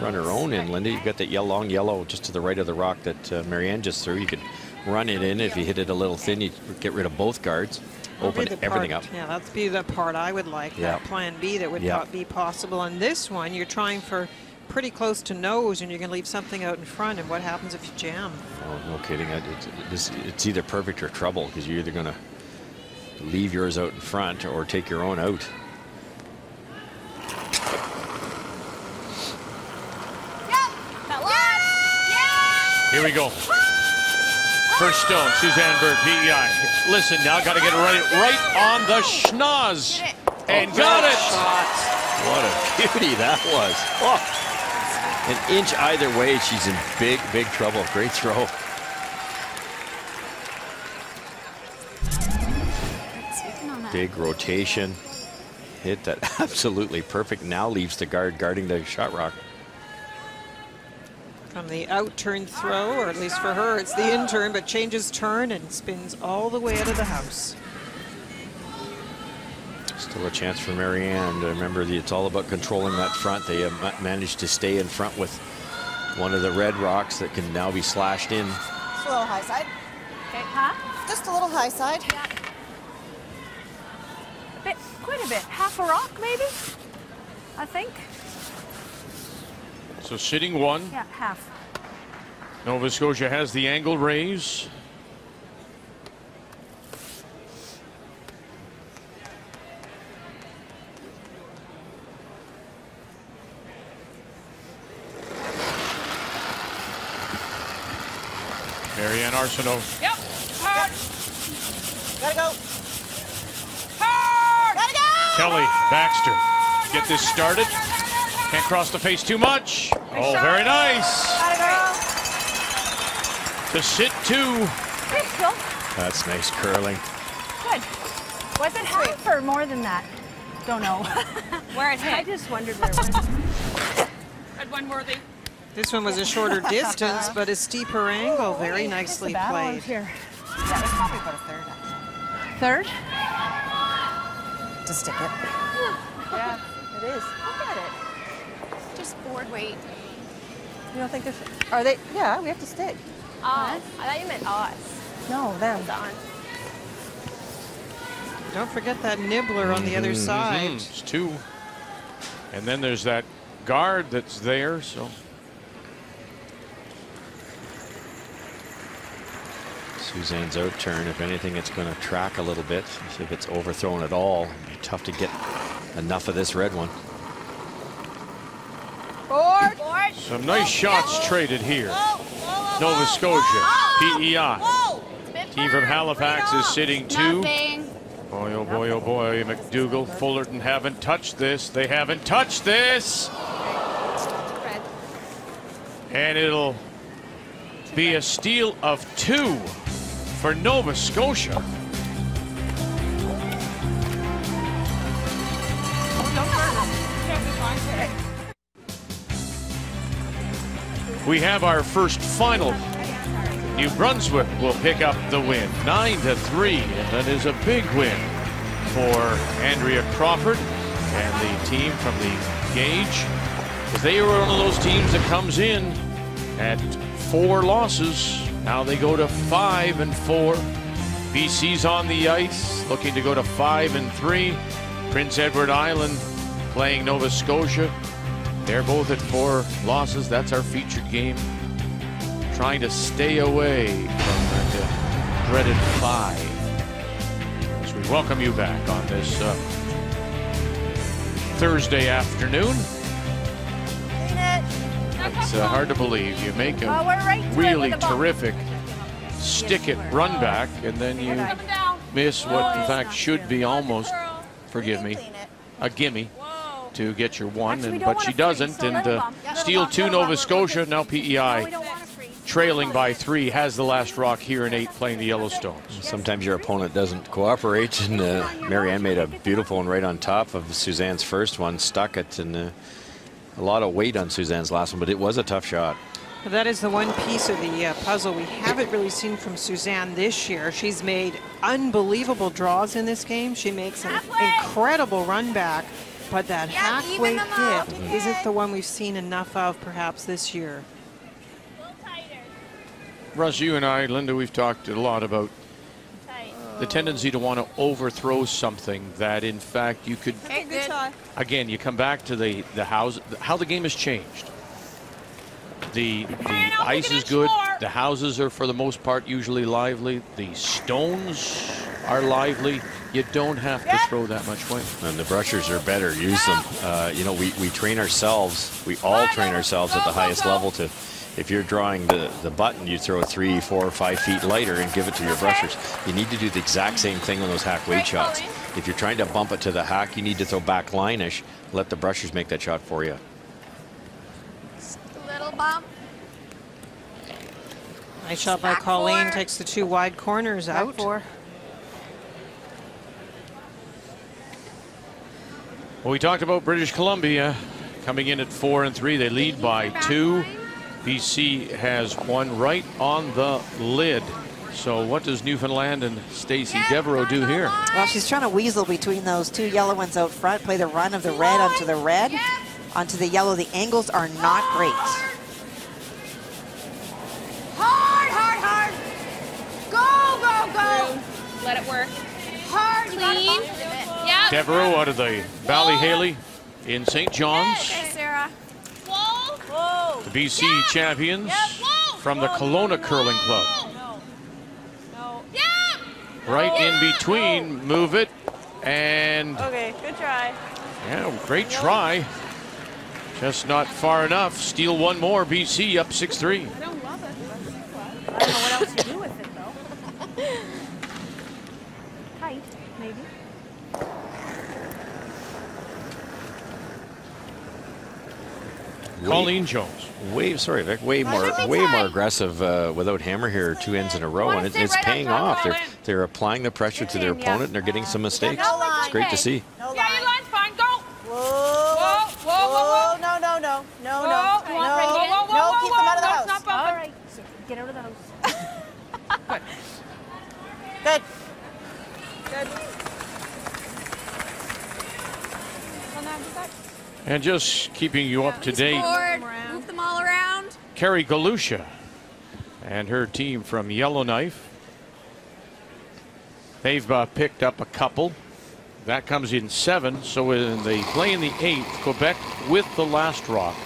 run her own in, Linda. You've got that long yellow just to the right of the rock that Marianne just threw. You could run it in. If you hit it a little thin, you get rid of both guards. Open everything up. Yeah, that'd be the part I would like. Yeah. That plan B that would not be possible. On this one, you're trying for pretty close to nose, and you're going to leave something out in front. And what happens if you jam? Oh, no kidding. It's either perfect or trouble, because you're either going to leave yours out in front or take your own out. Here we go. First stone, Suzanne Birt, PEI. Listen, now got to get it right on the schnoz. And got it. What a beauty that was. Oh. An inch either way, she's in big, big trouble. Great throw. Big rotation. Hit that absolutely perfect. Now leaves the guard guarding the shot rock. From the out turn throw, or at least for her, it's the in turn, but changes turn and spins all the way out of the house. Still a chance for Marianne. Remember, it's all about controlling that front. They have managed to stay in front with one of the red rocks that can now be slashed in. Just a little high side. Okay, huh? Just a little high side. Yeah. Quite a bit. Half a rock, maybe? I think. So sitting one. Yeah, half. Nova Scotia has the angle raise. Marianne Arsenault. Yep. Hard. Gotta go. Hard. Gotta go. Kelly Baxter. Get this started. Can't cross the face too much. Oh, very nice. To sit two. That's nice curling. Good. Was it half or more than that? Don't know. Where it hit. I just wondered where it was. Red one worthy. This one was a shorter distance, but a steeper angle. Very nicely played. Here. Yeah, it's probably about a third, actually. Third? To stick it. Yeah, it is. Look at it. Just board weight. You don't think there's... Are they... Yeah, we have to stick. Oh, I thought you meant us. No, them. Don't forget that nibbler on the other side. It's two. And then there's that guard that's there, so. Suzanne's out turn. If anything, it's going to track a little bit. See if it's overthrown at all. It'd be tough to get enough of this red one. Board. Some nice shots traded here. Nova Scotia, PEI. Team from Halifax is sitting two. Boy, oh boy, oh boy. McDougall, Fullerton haven't touched this. They haven't touched this. And it'll be a steal of two for Nova Scotia. We have our first final. New Brunswick will pick up the win, 9-3, and that is a big win for Andrea Crawford and the team from the Gage. They were one of those teams that comes in at 4 losses. Now they go to 5-4. BC's on the ice, looking to go to 5-3. Prince Edward Island playing Nova Scotia. They're both at 4 losses. That's our featured game. Trying to stay away from that dreaded 5. As we welcome you back on this Thursday afternoon. It's hard to believe. You make a really terrific stick-it run back, and then you miss what in fact should be almost, forgive me, a gimme to get your one, but she doesn't, and steal 2 Nova Scotia. Now PEI trailing by 3, has the last rock here in 8 playing the Yellowstones. Sometimes your opponent doesn't cooperate, and Marianne made a beautiful one right on top of Suzanne's first one, stuck it, and a lot of weight on Suzanne's last one, but it was a tough shot. That is the one piece of the puzzle we haven't really seen from Suzanne this year. She's made unbelievable draws in this game. She makes an incredible run back, but that halfway hit isn't the one we've seen enough of perhaps this year. Russ, you and I, Linda, we've talked a lot about the tendency to want to overthrow something that, in fact, you could. Again, you come back to the house, how the game has changed. The ice is good. The houses are, for the most part, usually lively. The stones are lively. You don't have to throw that much weight. And the brushers are better. Use them. You know, we train ourselves. We all train ourselves at the highest level to. If you're drawing the button, you throw it 3, 4, or 5 feet lighter and give it to your brushers. You need to do the exact same thing on those hack weight shots. If you're trying to bump it to the hack, you need to throw back line-ish. Let the brushers make that shot for you. A little bump. Nice shot by Colleen. Takes the 2 wide corners out. Well, we talked about British Columbia coming in at 4 and 3. They lead by 2. BC has one right on the lid. So what does Newfoundland and Stacey Devereaux do here? Well, she's trying to weasel between those 2 yellow ones out front, play the run of the red onto the red, onto the yellow. The angles are not great. Hard. Go. Let it work. Hard. Clean. Yeah. Devereaux out of the Ballyhaley in St. John's. Okay, Sarah. The BC champions from the Kelowna Curling Club. Right in between, move it, and Okay, good try. yeah, great try. Just not far enough. Steal one more. BC up 6-3. I don't love it, but I don't know what else to do with it, though. Tight, maybe. Colleen Jones. Sorry, Vic. Way more aggressive without hammer here, 2 ends in a row, and it's paying off. They're applying the pressure to their opponent, and they're getting some mistakes. It's great to see. Yeah, your line's fine. Go. Whoa. No. Keep them out of the house. All right. Get out of the house. Good. And just keeping you up to date, Move them all around. Carrie Galusha and her team from Yellowknife. They've picked up a couple. That comes in 7. So when they play in the 8th, Quebec with the last rock.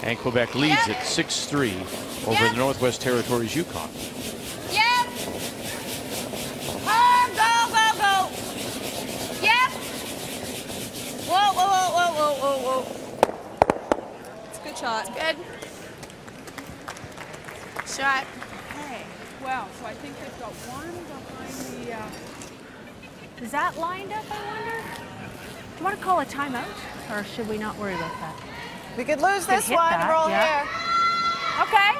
And Quebec leads at 6-3 over the Northwest Territories Yukon. Yep. Hard. Go. Yep. Whoa. It's a good shot. Good. Shot. Okay. Well, so I think they've got one behind the. Is that lined up, I wonder? Do you want to call a timeout, or should we not worry about that? We could lose this one and roll here. Okay.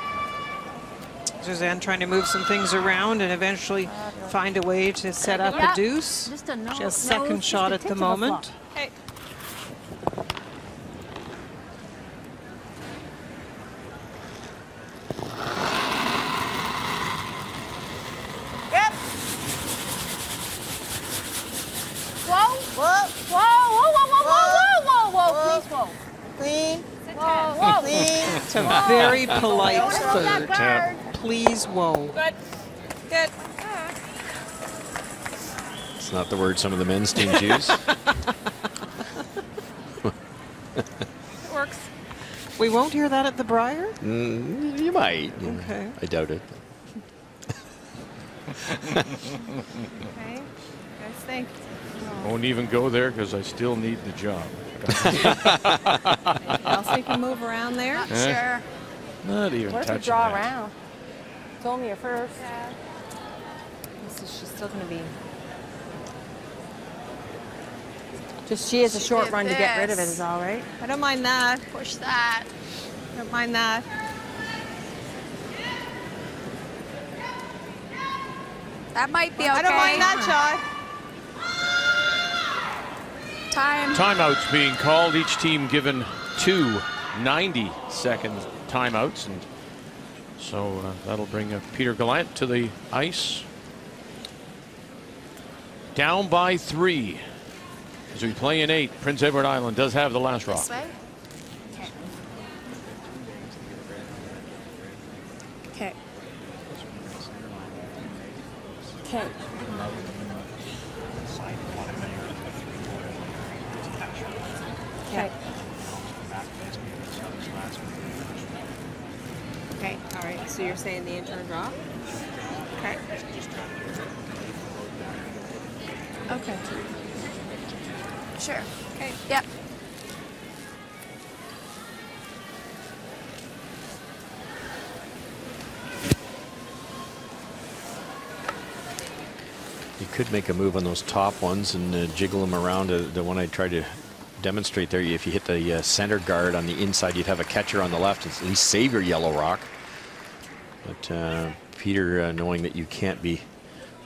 Suzanne trying to move some things around and eventually find a way to set up a deuce. Just a She has second shot at the moment. Hey. Yep. Whoa. Please, whoa. Clean. Whoa. Clean. It's a very polite third. Please, whoa. Good. It's not the word some of the men's teams use. It works. We won't hear that at the Briar? You might. Okay. I doubt it. Okay. You guys think? Won't even go there because I still need the job. Anything else we can move around there? Not sure. Not even What if we touching draw that. around? It's only your first. Yeah. She's still going to be. Just she has a short did run to get rid of it this. is all right. I don't mind that. Push that. Don't mind that. That might be okay. I don't mind that shot. Time. Timeouts being called. Each team given 2 90-second timeouts, and so that'll bring Peter Gallant to the ice. Down by 3 as we play in 8. Prince Edward Island does have the last rock. This way. Okay. Okay. Okay. Okay. All right. So you're saying the intern drop? Okay. Okay. Sure. Okay. Yep. You could make a move on those top ones and jiggle them around. The one I tried to demonstrate there, if you hit the center guard on the inside, you'd have a catcher on the left and at least save your yellow rock. But Peter, knowing that you can't be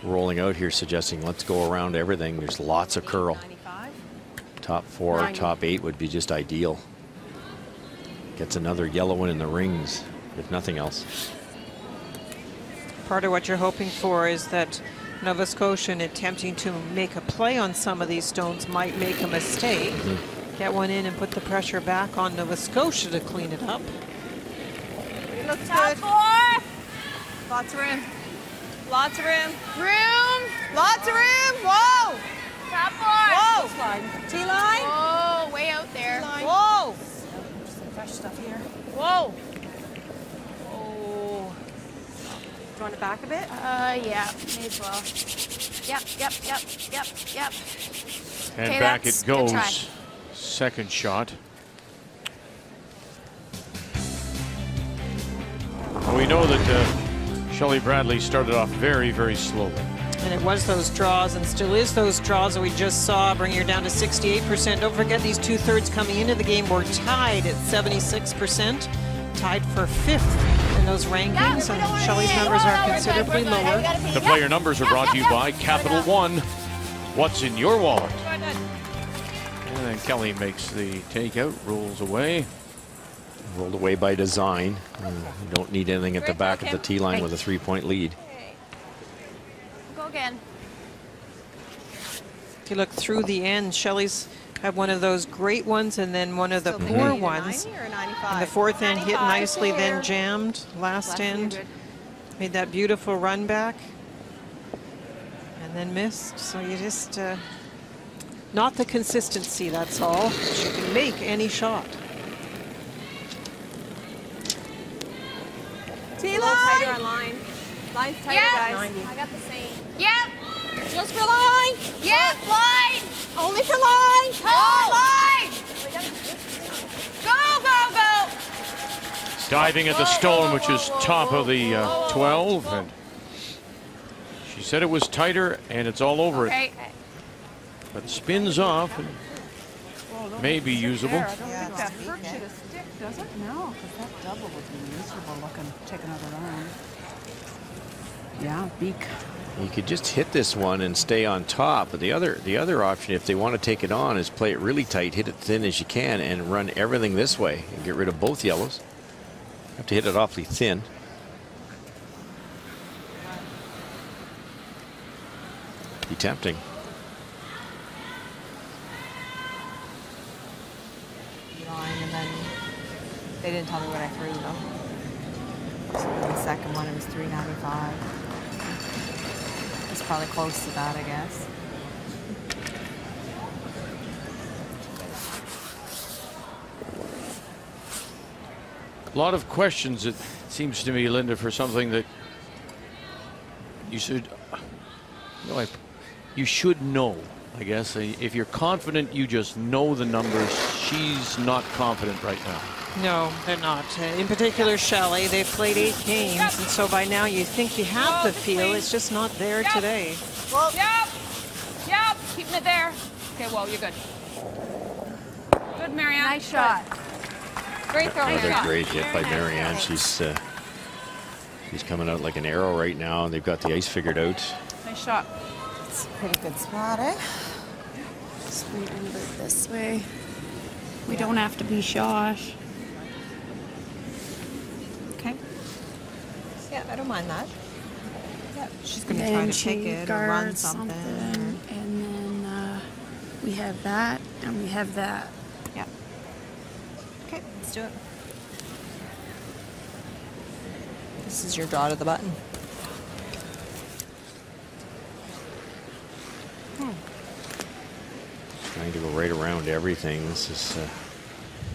rolling out here, suggesting let's go around everything. There's lots of curl. Top 4, 90. top 8 would be just ideal. Gets another yellow one in the rings, if nothing else. Part of what you're hoping for is that Nova Scotia, in attempting to make a play on some of these stones, might make a mistake. Get one in and put the pressure back on Nova Scotia to clean it up. It looks Top good. 4. Lots of room. Lots of room. Room. Lots of room. Whoa. Top 4. Whoa. T-line. Oh, way out there. Whoa. Some fresh stuff here. Whoa. Oh. Do you want it back a bit? Yeah, may as well. Yep. And Okay, back that's it good goes. try. Second shot. Well, we know that Shelley Bradley started off very, very slowly. And it was those draws and still is those draws that we just saw, bringing her down to 68%. Don't forget these 2/3 coming into the game were tied at 76%, tied for 5th in those rankings, and Shelley's numbers are considerably lower. The player numbers are brought to you by Capital One. What's in your wallet? And then Kelly makes the takeout, rolls away. Rolled away by design. You don't need anything at the back of the tee line with a 3-point lead. Go again. If you look through the end, Shelley's had one of those great ones and then one of the poor ones. Or 95? And the 4th end hit 95 nicely, here. then jammed. Last end made that beautiful run back and then missed. So you just, not the consistency, that's all. She can make any shot. Tighter on line. Line's tighter, guys. I got the same. Yep. Just for line. Yep. Line. Only for line. Line. Go. Diving at the stone, which is top of the 12. And she said it was tighter, and it's all over it. But spins off and may be usable. I don't think that hurts you to stick, does it? No, because that double would be miserable looking. Take another round. Yeah, beak. You could just hit this one and stay on top, but the other option, if they want to take it on, is play it really tight, hit it thin as you can, and run everything this way and get rid of both yellows. You have to hit it awfully thin. Be tempting. And then they didn't tell me what I threw though. So the second one, it was 395. It's probably close to that, I guess. A lot of questions, it seems to me, Linda, for something that you should, you should know, I guess. If you're confident, you just know the numbers. She's not confident right now. No, they're not. In particular, Shelley, they've played 8 games, and so by now you think you have the feel. It's just not there today. Yep. Keeping it there. Okay, well, you're good. Good, Marianne. Nice shot. Great throw, Another Marianne. great hit by Marianne. She's coming out like an arrow right now, and they've got the ice figured out. Nice shot. It's a pretty good spot, eh? Swing invert this way. We don't have to be Shosh. Okay. Yeah, I don't mind that. Yeah, she's going to try to take it or run something. And then we have that, and we have that. Yeah. Okay, let's do it. This is your draw to the button. Trying to go right around everything. This is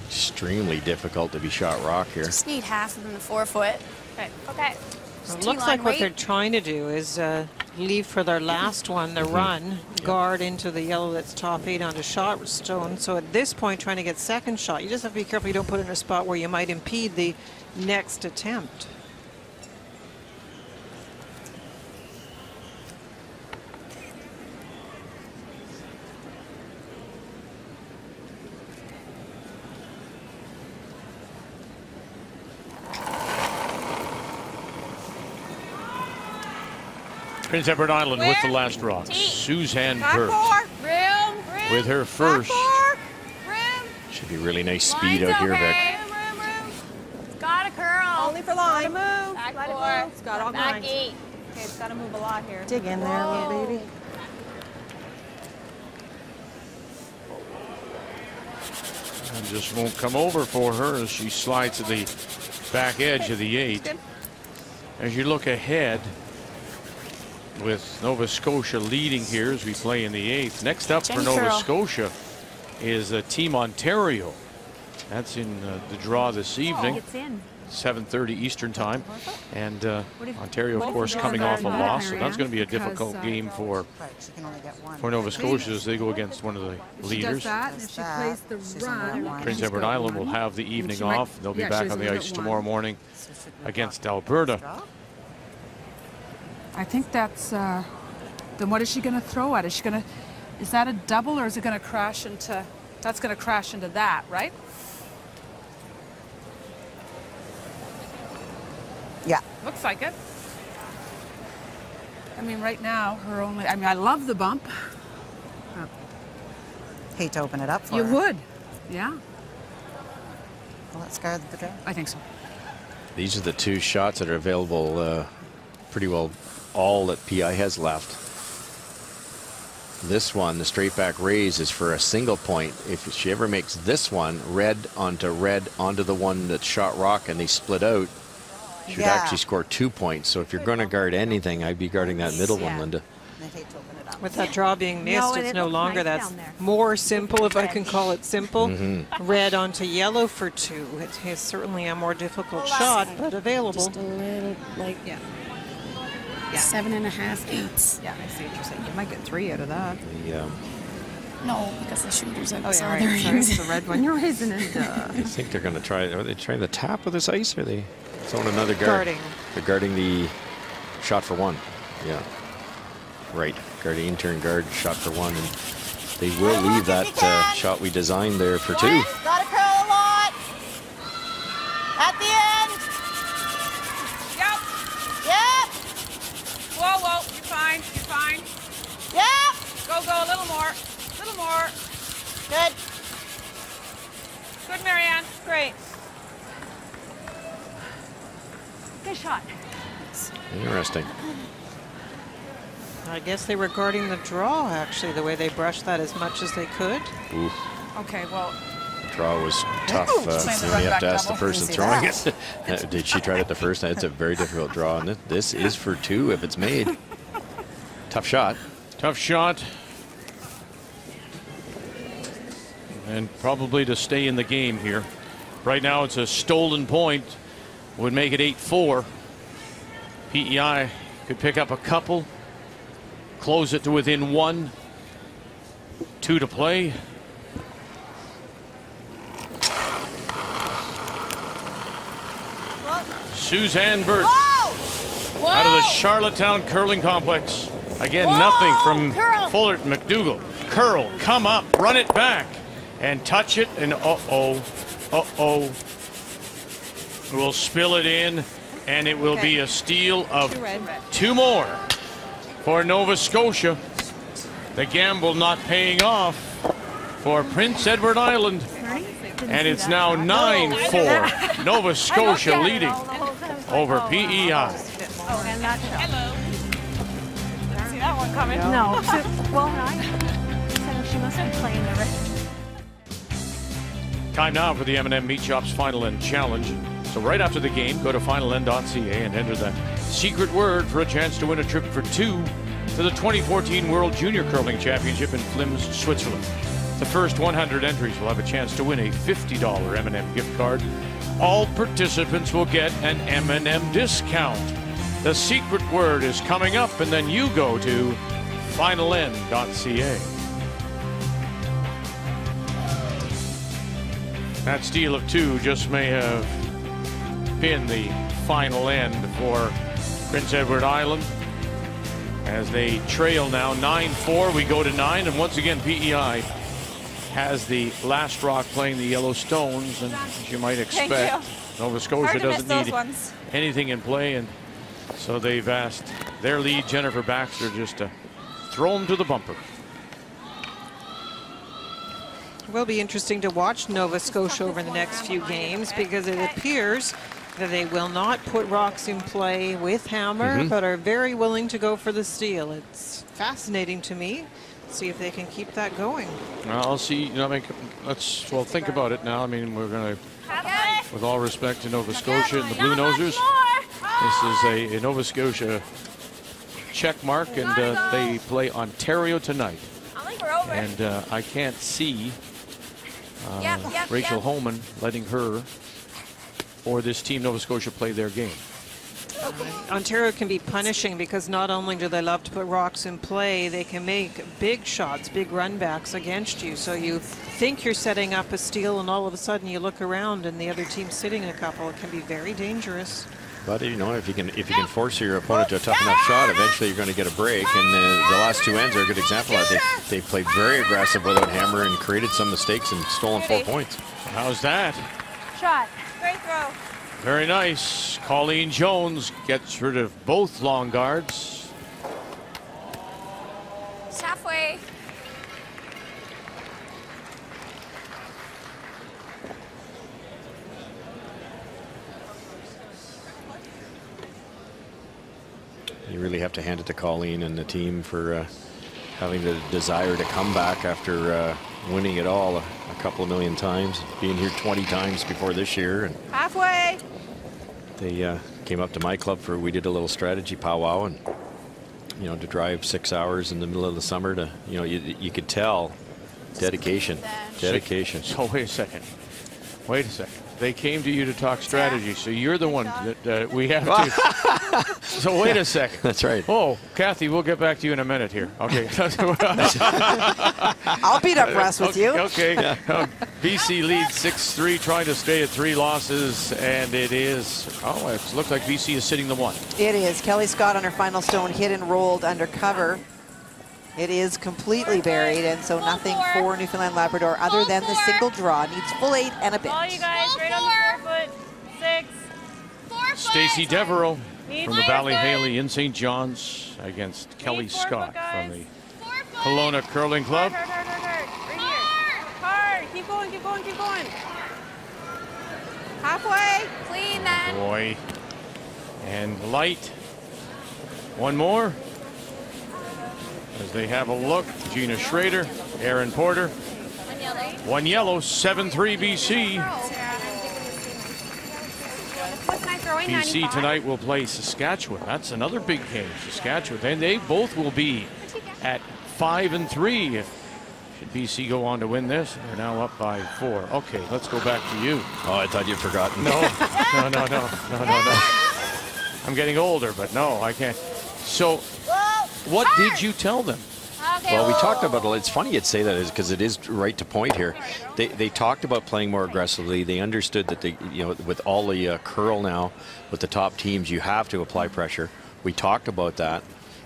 extremely difficult to be shot rock here. Just need half of the 4 foot. Okay. Okay. So it looks like what they're trying to do is leave for their last one, the run, guard into the yellow that's top 8 onto shot stone. So at this point, trying to get second shot, you just have to be careful you don't put it in a spot where you might impede the next attempt. Prince Edward Island with the last rock. Suzanne Birt with her first. Should be really nice speed out here, Vic. It's got a curl. Only for line. Move. Back Let it four. move. It's got all Back kinds. 8. Okay, it's got to move a lot here. Dig in there, little baby. And just won't come over for her as she slides to the back edge of the 8. As you look ahead, with Nova Scotia leading here as we play in the 8th. Next up for Nova Scotia is Team Ontario. That's in the draw this evening. 7:30 Eastern time. And Ontario, of course, coming off a loss. So that's going to be a difficult game for Nova Scotia as they go against one of the leaders. If she plays the run, Prince Edward Island will have the evening off. They'll be back on the ice tomorrow morning against Alberta. I think that's, then what is she going to throw at? Is that a double or is it going to crash into, that's going to crash into that, right? Yeah. Looks like it. I mean, right now, her only, I mean, I love the bump. Hate to open it up for You her. would, yeah. Well, let's guard the draw. I think so. These are the 2 shots that are available pretty well all that PEI has left. This one, the straight back raise, is for a single point. If she ever makes this one, red onto the one that's shot rock and they split out, she would actually score 2 points. So if you're going to guard anything, I'd be guarding that middle one, Linda. With that draw being missed, it's no longer that's more simple, if I can call it simple. Red onto yellow for 2. It is certainly a more difficult shot, but available. Just a little, like, 7.5 8s. Yeah, I see what you're saying. You might get 3 out of that. Yeah. No, because the shooters are Oh, yeah, other right. rings. The red one you're raising it. I think they're going to try. Are they trying to tap with this ice? Or are they throwing another guard? Guarding. They're guarding the shot for 1. Yeah. Right. Guarding intern guard shot for 1, and they will leave that shot we designed there for 2. Got to curl a lot. At the end. Yep. Yep. Whoa, whoa, you're fine, you're fine. Yep. Go, a little more, little more. Good. Good, Marianne. Great. Good shot. Interesting. I guess they were guarding the draw, actually, the way they brushed that as much as they could. Ooh. Okay, well. The draw was tough. You have to ask the person throwing it. Did she try it the first time? It's a very difficult draw, and this is for 2 if it's made. Tough shot. Tough shot. And probably to stay in the game here. Right now it's a stolen point. Would make it 8-4. PEI could pick up a couple. Close it to within 1. 2 to play. Suzanne Birt out of the Charlottetown Curling Complex. Again, nothing from Fullerton McDougall. Curl, come up, run it back, and touch it, and we'll spill it in, and it will be a steal of 2 more for Nova Scotia. The gamble not paying off for Prince Edward Island. And it's now 9-4. Nova Scotia leading over PEI. Oh, and that Hello. See that one coming? No. Well, she must be playing the rest. Time now for the M&M Meat Shops Final End Challenge. So right after the game, go to finalend.ca and enter the secret word for a chance to win a trip for two to the 2014 World Junior Curling Championship in Flims, Switzerland. The first 100 entries will have a chance to win a $50 M&M gift card. All participants will get an M&M discount. The secret word is coming up, and then you go to finalend.ca. That steal of two just may have been the final end for Prince Edward Island. As they trail now 9-4, we go to 9, and once again PEI has the last rock playing the Yellow Stones, and as you might expect, Nova Scotia doesn't need anything in play, and so they've asked their lead, Jennifer Baxter, just to throw them to the bumper. It will be interesting to watch Nova Scotia over the next few games, because it appears that they will not put rocks in play with hammer, but are very willing to go for the steal. It's fascinating to me. See if they can keep that going. Well, I'll see. You know, let's think about it now. I mean, we're going to, with all respect to Nova Scotia and the Blue Nosers, this is a Nova Scotia check mark, and they play Ontario tonight. And I can't see Rachel Holman letting her or this team Nova Scotia play their game. Ontario can be punishing, because not only do they love to put rocks in play, they can make big shots, big run-backs against you. So you think you're setting up a steal, and all of a sudden you look around and the other team's sitting a couple. It can be very dangerous. But you know, if you can force your opponent to a tough enough shot, eventually you're going to get a break. And the last two ends are a good example of that. They played very aggressive without hammer and created some mistakes and stolen 4 points. How's that? Shot. Great throw. Very nice. Colleen Jones gets rid of both long guards. It's halfway. You really have to hand it to Colleen and the team for having the desire to come back after winning it all a couple of million times, being here 20 times before this year. And halfway. they came up to my club for, we did a little strategy powwow, and you know, to drive 6 hours in the middle of the summer to, you know, you could tell dedication. So wait a second. They came to you to talk strategy, so you're the one that we have to. So wait a second. That's right. Oh, Kathy, we'll get back to you in a minute here. Okay. I'll beat up Russ with you. Okay. BC leads 6-3, trying to stay at 3 losses, and it is, it looks like BC is sitting the one. It is. Kelly Scott on her final stone, hit and rolled under cover. It is completely buried, and so nothing for Newfoundland Labrador other than the single draw. Needs full 8 and a bit. All you guys, right on the 4 foot. 6. 4 foot. Stacey Devereaux from the Valley Haley in St. John's against Kelly Scott from the Kelowna Curling Club. Hard. Keep going. Halfway. Clean then. Boy. And light. One more. As they have a look, Gina Schrader, Aaron Porter. 1 yellow, 7-3 BC. BC tonight will play Saskatchewan. That's another big game, Saskatchewan. And they both will be at 5-3. Should BC go on to win this? They're now up by 4. Okay, let's go back to you. Oh, I thought you'd forgotten. No. I'm getting older, but no, I can't. So, what did you tell them? Well, we talked about it. It's funny you'd say that, because it is right to point here. They talked about playing more aggressively. They understood that they, you know, with all the curl now, with the top teams, you have to apply pressure. We talked about that,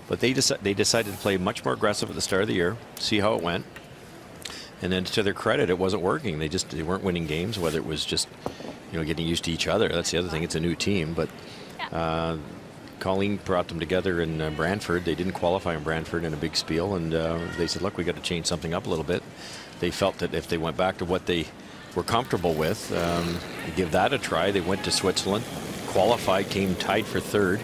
but they decided to play much more aggressive at the start of the year, see how it went, and then to their credit, it wasn't working. They weren't winning games, whether it was just, you know, getting used to each other. That's the other thing. It's a new team, but. Colleen brought them together in Brantford. They didn't qualify in Brantford in a big spiel, and they said, look, we got to change something up a little bit. They felt that if they went back to what they were comfortable with, give that a try. They went to Switzerland, qualified, came tied for 3rd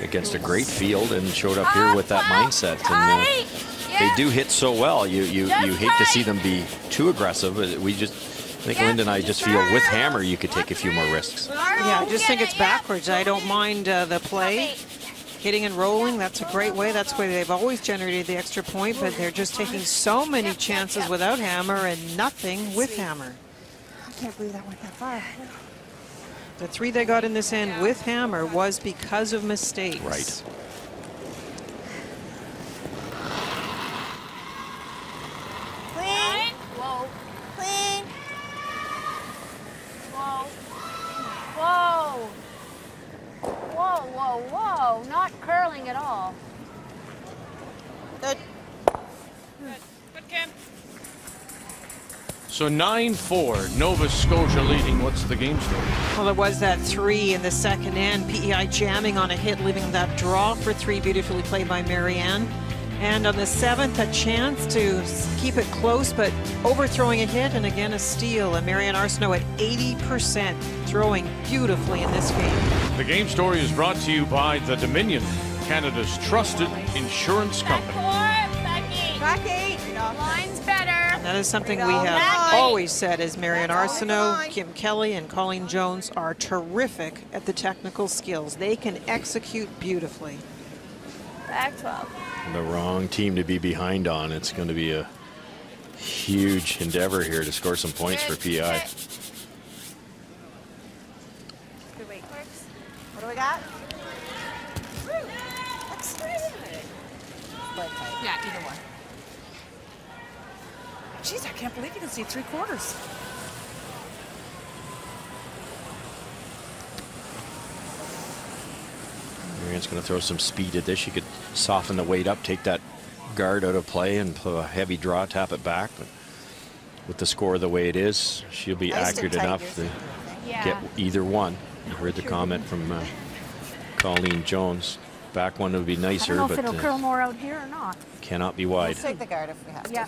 against a great field, and showed up here with that mindset. And they do hit so well. You hate to see them be too aggressive. I think Linda and I just feel with hammer you could take a few more risks. Yeah, I just think it's backwards. I don't mind the play. Hitting and rolling, that's a great way. That's the way they've always generated the extra point, but they're just taking so many chances without hammer and nothing with hammer. I can't believe that went that far. The 3 they got in this end with hammer was because of mistakes. Right. Clean. Whoa. Clean. Whoa. Whoa. Whoa, whoa, whoa. Not curling at all. Good. Good, Kim. So 9-4, Nova Scotia leading. What's the game story? Well, it was that 3 in the second end. PEI jamming on a hit, leaving that draw for 3, beautifully played by Marianne. And on the 7th, a chance to keep it close, but overthrowing a hit, and again a steal. And Marianne Arsenault at 80%, throwing beautifully in this game. The game story is brought to you by the Dominion, Canada's trusted insurance company. Becky. Line's better. And that is something we have always said, is Marianne Arsenault, Kim Kelly, and Colleen Jones are terrific at the technical skills. They can execute beautifully. Back 12. The wrong team to be behind on. It's going to be a huge endeavor here to score some points for PEI. Good weight. What do we got? Yeah, either one. Jeez, I can't believe you can see 3/4. Marianne's going to throw some speed at this. She could soften the weight up, take that guard out of play, and put a heavy draw, tap it back. But with the score the way it is, she'll be accurate enough to get either one. You heard the comment from Colleen Jones. Back one would be nicer, I don't know but if it'll curl more out here or not. cannot be wide. Let's take the guard if we have to. Yeah.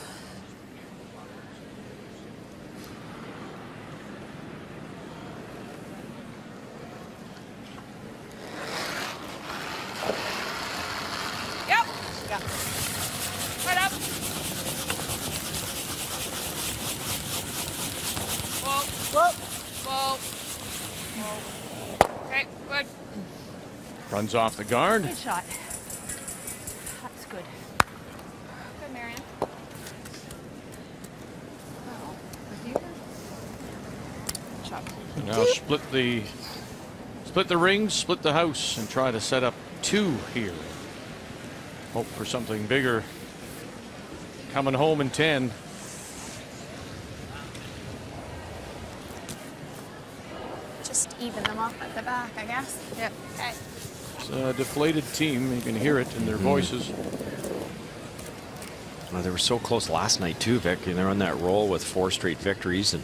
Yep. Yeah. Right up. Whoa. Whoa. Whoa. Okay, good. Runs off the guard. Good shot. That's good. Good, Marianne. Now split the rings, split the house, and try to set up 2 here. Hope for something bigger. Coming home in 10. Just even them up at the back, I guess. Yep. Okay. It's a deflated team. You can hear it in their voices. Well, they were so close last night too, Vic. And they're on that roll with 4 straight victories, and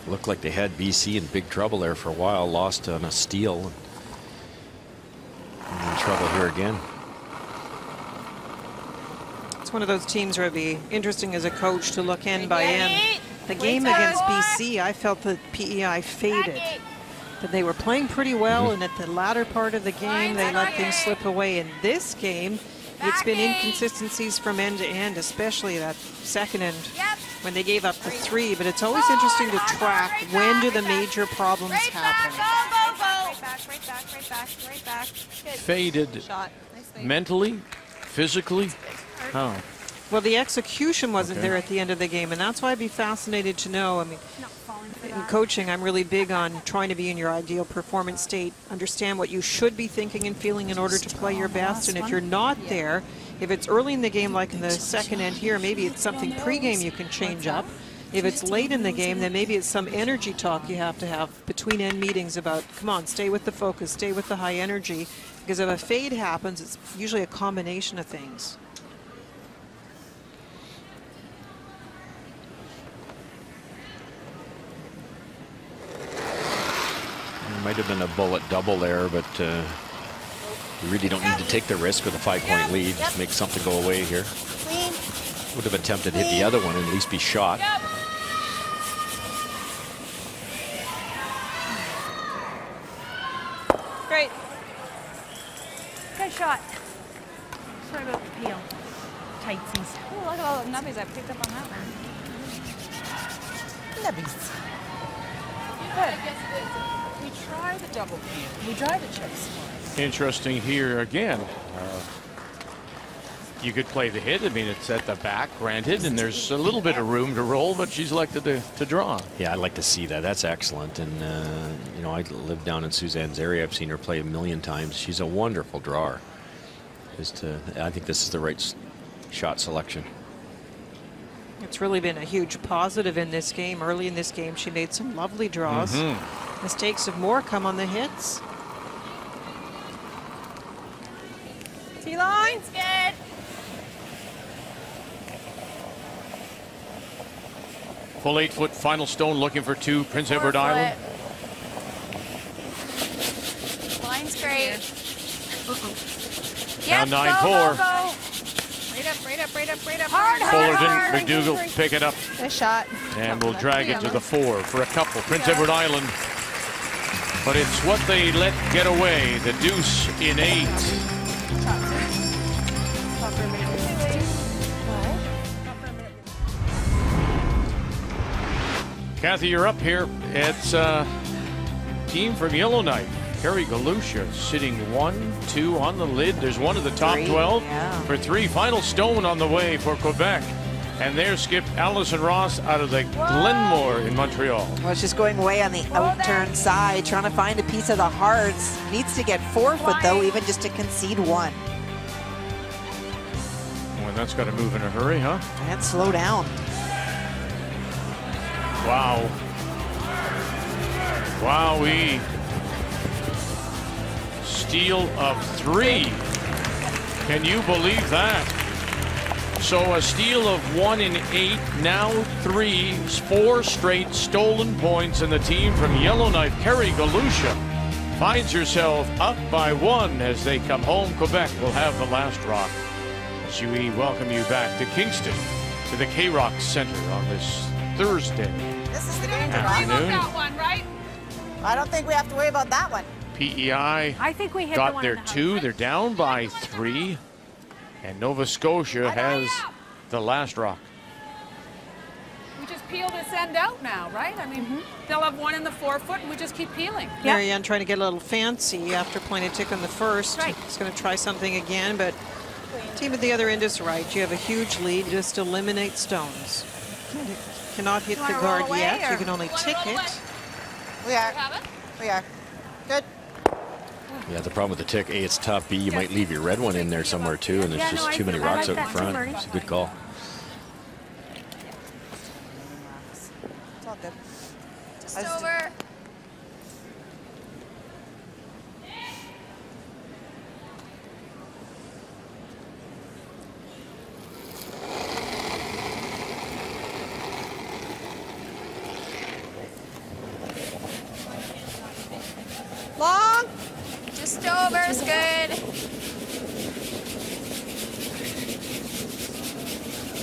looked like they had BC in big trouble there for a while. Lost on a steal. And in trouble here again. It's one of those teams where it'd be interesting as a coach to look end by end. The game against BC, I felt that PEI faded. That they were playing pretty well, and at the latter part of the game, they let things slip away. In this game, it's been inconsistencies from end to end, especially that second end when they gave up the 3. But it's always interesting to track when do the major problems happen. Right back. Good. Faded mentally, physically. How? Well, the execution wasn't there at the end of the game, and that's why I'd be fascinated to know. I mean, in coaching, I'm really big on trying to be in your ideal performance state, understand what you should be thinking and feeling in order to play your best. And if you're not there, if it's early in the game, like in the second end here, maybe it's something pregame you can change up. If it's late in the game, then maybe it's some energy talk you have to have between end meetings about, come on, stay with the focus, stay with the high energy. Because if a fade happens, it's usually a combination of things. Might have been a bullet double there, but You really don't need to take the risk with a 5-point lead. Just make something go away here. Would have attempted to hit the other one and at least be shot. Great. Good shot. Sorry about the peel. Tightsy. Oh, look at all the nubbies I picked up on that one. Nubbies. Good. We try the double peel. We try the chips. Interesting here again. You could play the hit. I mean, it's at the back, granted, and there's a little bit of room to roll, but she's elected to draw. Yeah, I'd like to see that. That's excellent. And, you know, I live down in Suzanne's area. I've seen her play a million times. She's a wonderful drawer. I think this is the right shot selection. It's really been a huge positive in this game. Early in this game, she made some lovely draws. Mistakes have more come on the hits. T-line's good. Full 8-foot final stone looking for 2. Prince Edward Island. Line's great. Now 9-4. Go. Right up. Fullerton, McDougall pick it up. Good shot. And we'll drag it to the 4 for a couple. Prince Edward Island. But it's what they let get away. The deuce in 8. Kathy, you're up here. It's a team from Yellowknife. Kerry Galusha sitting 1-2 on the lid. There's one of the top 12 for 3. Final stone on the way for Quebec. And there skipped Allison Ross out of the Glenmore in Montreal. Well, she's going away on the outturn side, trying to find a piece of the hearts. Needs to get 4 foot, though, even just to concede 1. Well, that's got to move in a hurry, huh? And slow down. Wow. Wowee. Steal of 3. Can you believe that? So a steal of 1 in 8, now 3, 4 straight stolen points, and the team from Yellowknife, Kerry Galusha, finds herself up by 1 as they come home. Quebec will have the last rock. As we welcome you back to Kingston, to the K-Rock Center on this Thursday. This is the danger afternoon. That one, right? I don't think we have to worry about that one. PEI I think we hit got the one their in the 2. They're down by 3. And Nova Scotia has the last rock. We just peel this end out now, right? I mean, they'll have 1 in the 4 foot, and we just keep peeling. Marianne trying to get a little fancy after playing a tick on the first. Right. He's going to try something again, but team at the other end is right. You have a huge lead. Just eliminate stones. Cannot hit the guard yet. You can only tick it. We are. We are. Good. Yeah, the problem with the tick, A, it's tough. B, you might leave your red one in there somewhere too, and there's just too many rocks out in front. It's a good call. It's all good. Just over. Long. Just over is good.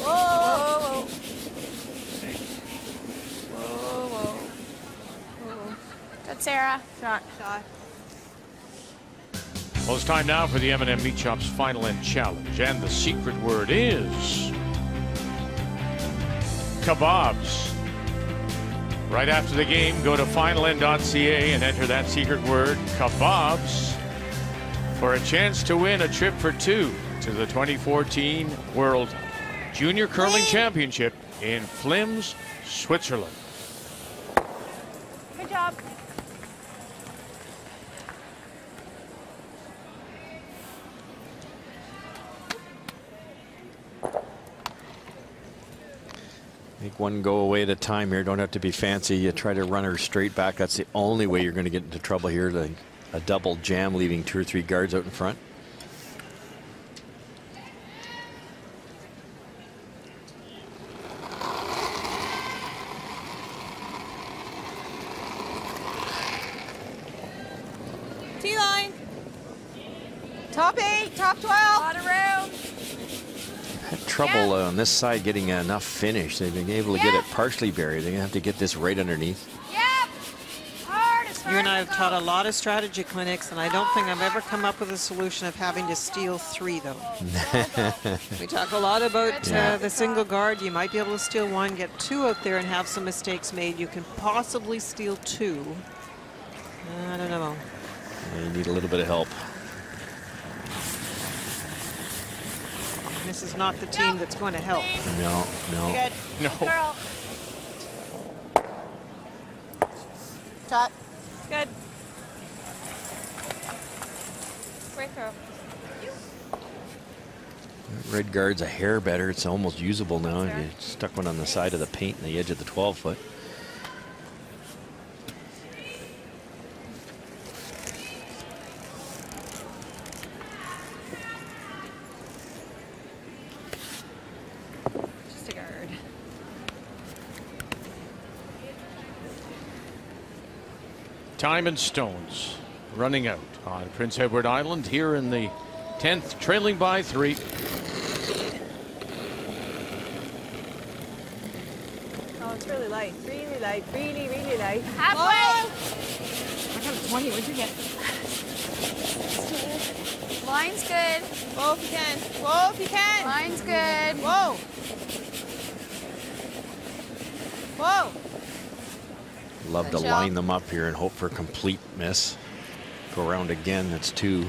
Whoa. Whoa. Good, Sarah. Shot. Well, it's time now for the M&M Meat Shop's Final End Challenge. And the secret word is kebabs. Right after the game, go to finalend.ca and enter that secret word, kebabs, for a chance to win a trip for 2 to the 2014 World Junior Curling Championship in Flims, Switzerland. Good job. Make one go away at a time here. Don't have to be fancy. You try to run her straight back. That's the only way you're going to get into trouble here. A double jam, leaving 2 or 3 guards out in front. T-line. Top 8, top 12. A lot of room. Had trouble on this side getting enough finish. They've been able to get it partially buried. They're going to have to get this right underneath. You and I have taught a lot of strategy clinics, and I don't think I've ever come up with a solution of having to steal 3, though. We talk a lot about the single guard. You might be able to steal 1, get 2 out there and have some mistakes made. You can possibly steal 2. I don't know. You need a little bit of help. This is not the team that's going to help. No, no. Good. No. Girl. Shot. Good. Great throw. Red guard's a hair better. It's almost usable now. You stuck one on the side of the paint and the edge of the 12-foot. Just a guard. Time and stones running out on Prince Edward Island here in the 10th, trailing by 3. Oh, it's really light. Really light. Really, really light. Halfway. I got a 20. What'd you get? Line's good. Whoa, if you can. Whoa, if you can. Line's good. Whoa. Whoa. Love to line them up here and hope for a complete miss. Go around again. That's 2.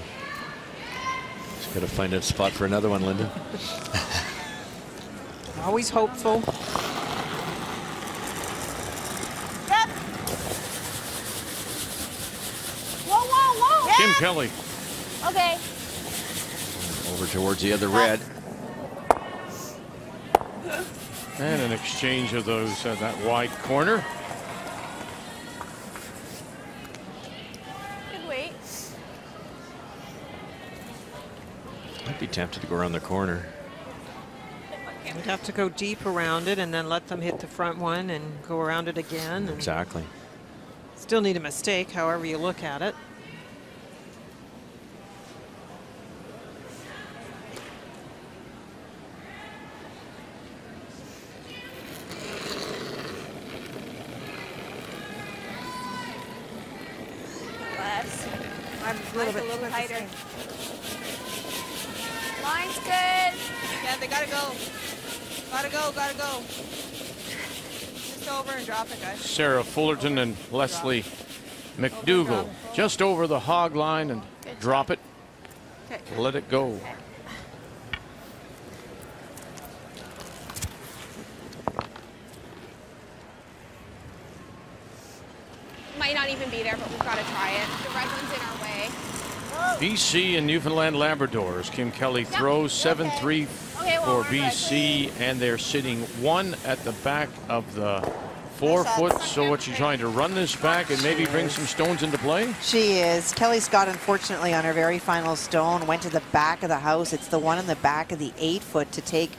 Just got to find a spot for another one, Linda. Always hopeful. Yep. Whoa, whoa, whoa. Kim Kelly. Okay. Over towards the other red. And an exchange of those at that wide corner. Good weight. I'd be tempted to go around the corner. You'd have to go deep around it and then let them hit the front one and go around it again. And Exactly. still need a mistake, however you look at it. Less. I'm a little bit tighter. Line's good. Yeah, they gotta go. Gotta go, gotta go. Just over and drop it, guys. Sarah Fullerton and Leslie McDougall just over the hog line and drop it. Let it go. Might not even be there, but we've got to try it. The red one's in our way. BC and Newfoundland Labradors. Kim Kelly throws 7-3 for BC, and they're sitting 1 at the back of the 4-foot. So what, you trying to run this back and maybe bring some stones into play? She is. Kelly Scott, unfortunately, on her very final stone, went to the back of the house. It's the one in the back of the 8-foot to take.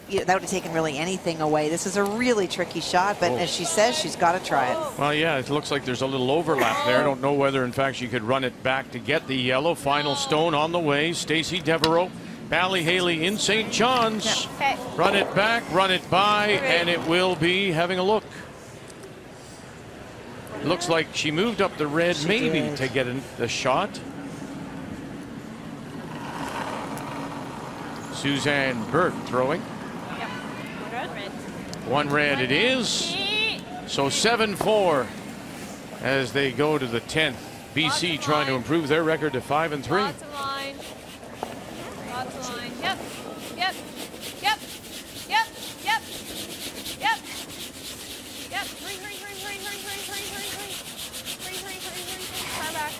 That would have taken really anything away. This is a really tricky shot, but as she says, she's got to try it. Well, yeah, it looks like there's a little overlap there. I don't know whether, in fact, she could run it back to get the yellow. Final stone on the way. Stacey Devereaux, Bally Haley in St. John's. Okay. Run it back, run it by, and it will be having a look. It looks like she moved up the red maybe to get the shot. Suzanne Birt throwing. One red it is. So 7-4 as they go to the 10th. BC trying to improve their record to 5-3. Lots of line. Lots of line. Yep. Yep. Yep. Yep. Yep. Yep. Yep. Hurry back.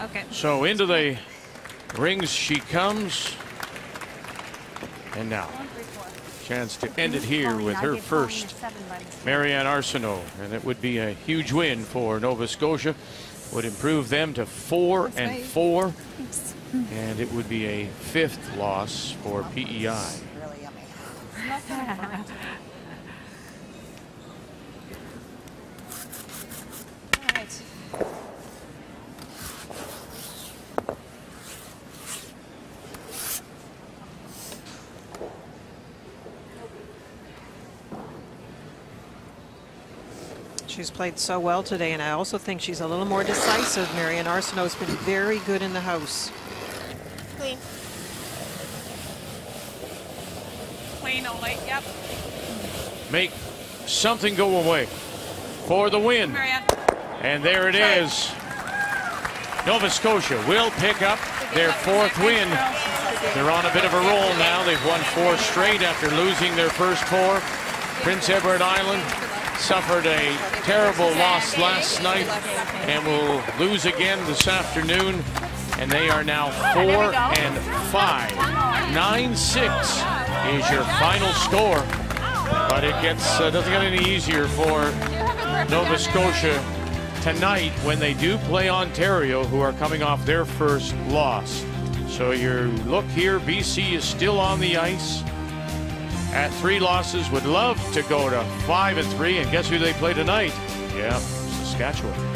Okay. So into the rings she comes. And now chance to end it here with her first Marianne Arsenault, and it would be a huge win for Nova Scotia. Would improve them to 4-4, and it would be a 5th loss for PEI. Really yummy. She's played so well today, and I also think she's a little more decisive, Marion. Arsenault's been very good in the house. Clean. Clean only, yep. Make something go away for the win. Marianne. And there it is. Nova Scotia will pick up their 4th win. They're on a bit of a roll now. They've won 4 straight after losing their first 4. Prince Edward Island suffered a terrible loss last night and will lose again this afternoon. And they are now 4-5. 9-6 is your final score. But it gets doesn't get any easier for Nova Scotia tonight when they do play Ontario, who are coming off their first loss. So your look here, BC is still on the ice at 3 losses, would love to go to 5-3, and guess who they play tonight? Yeah, Saskatchewan.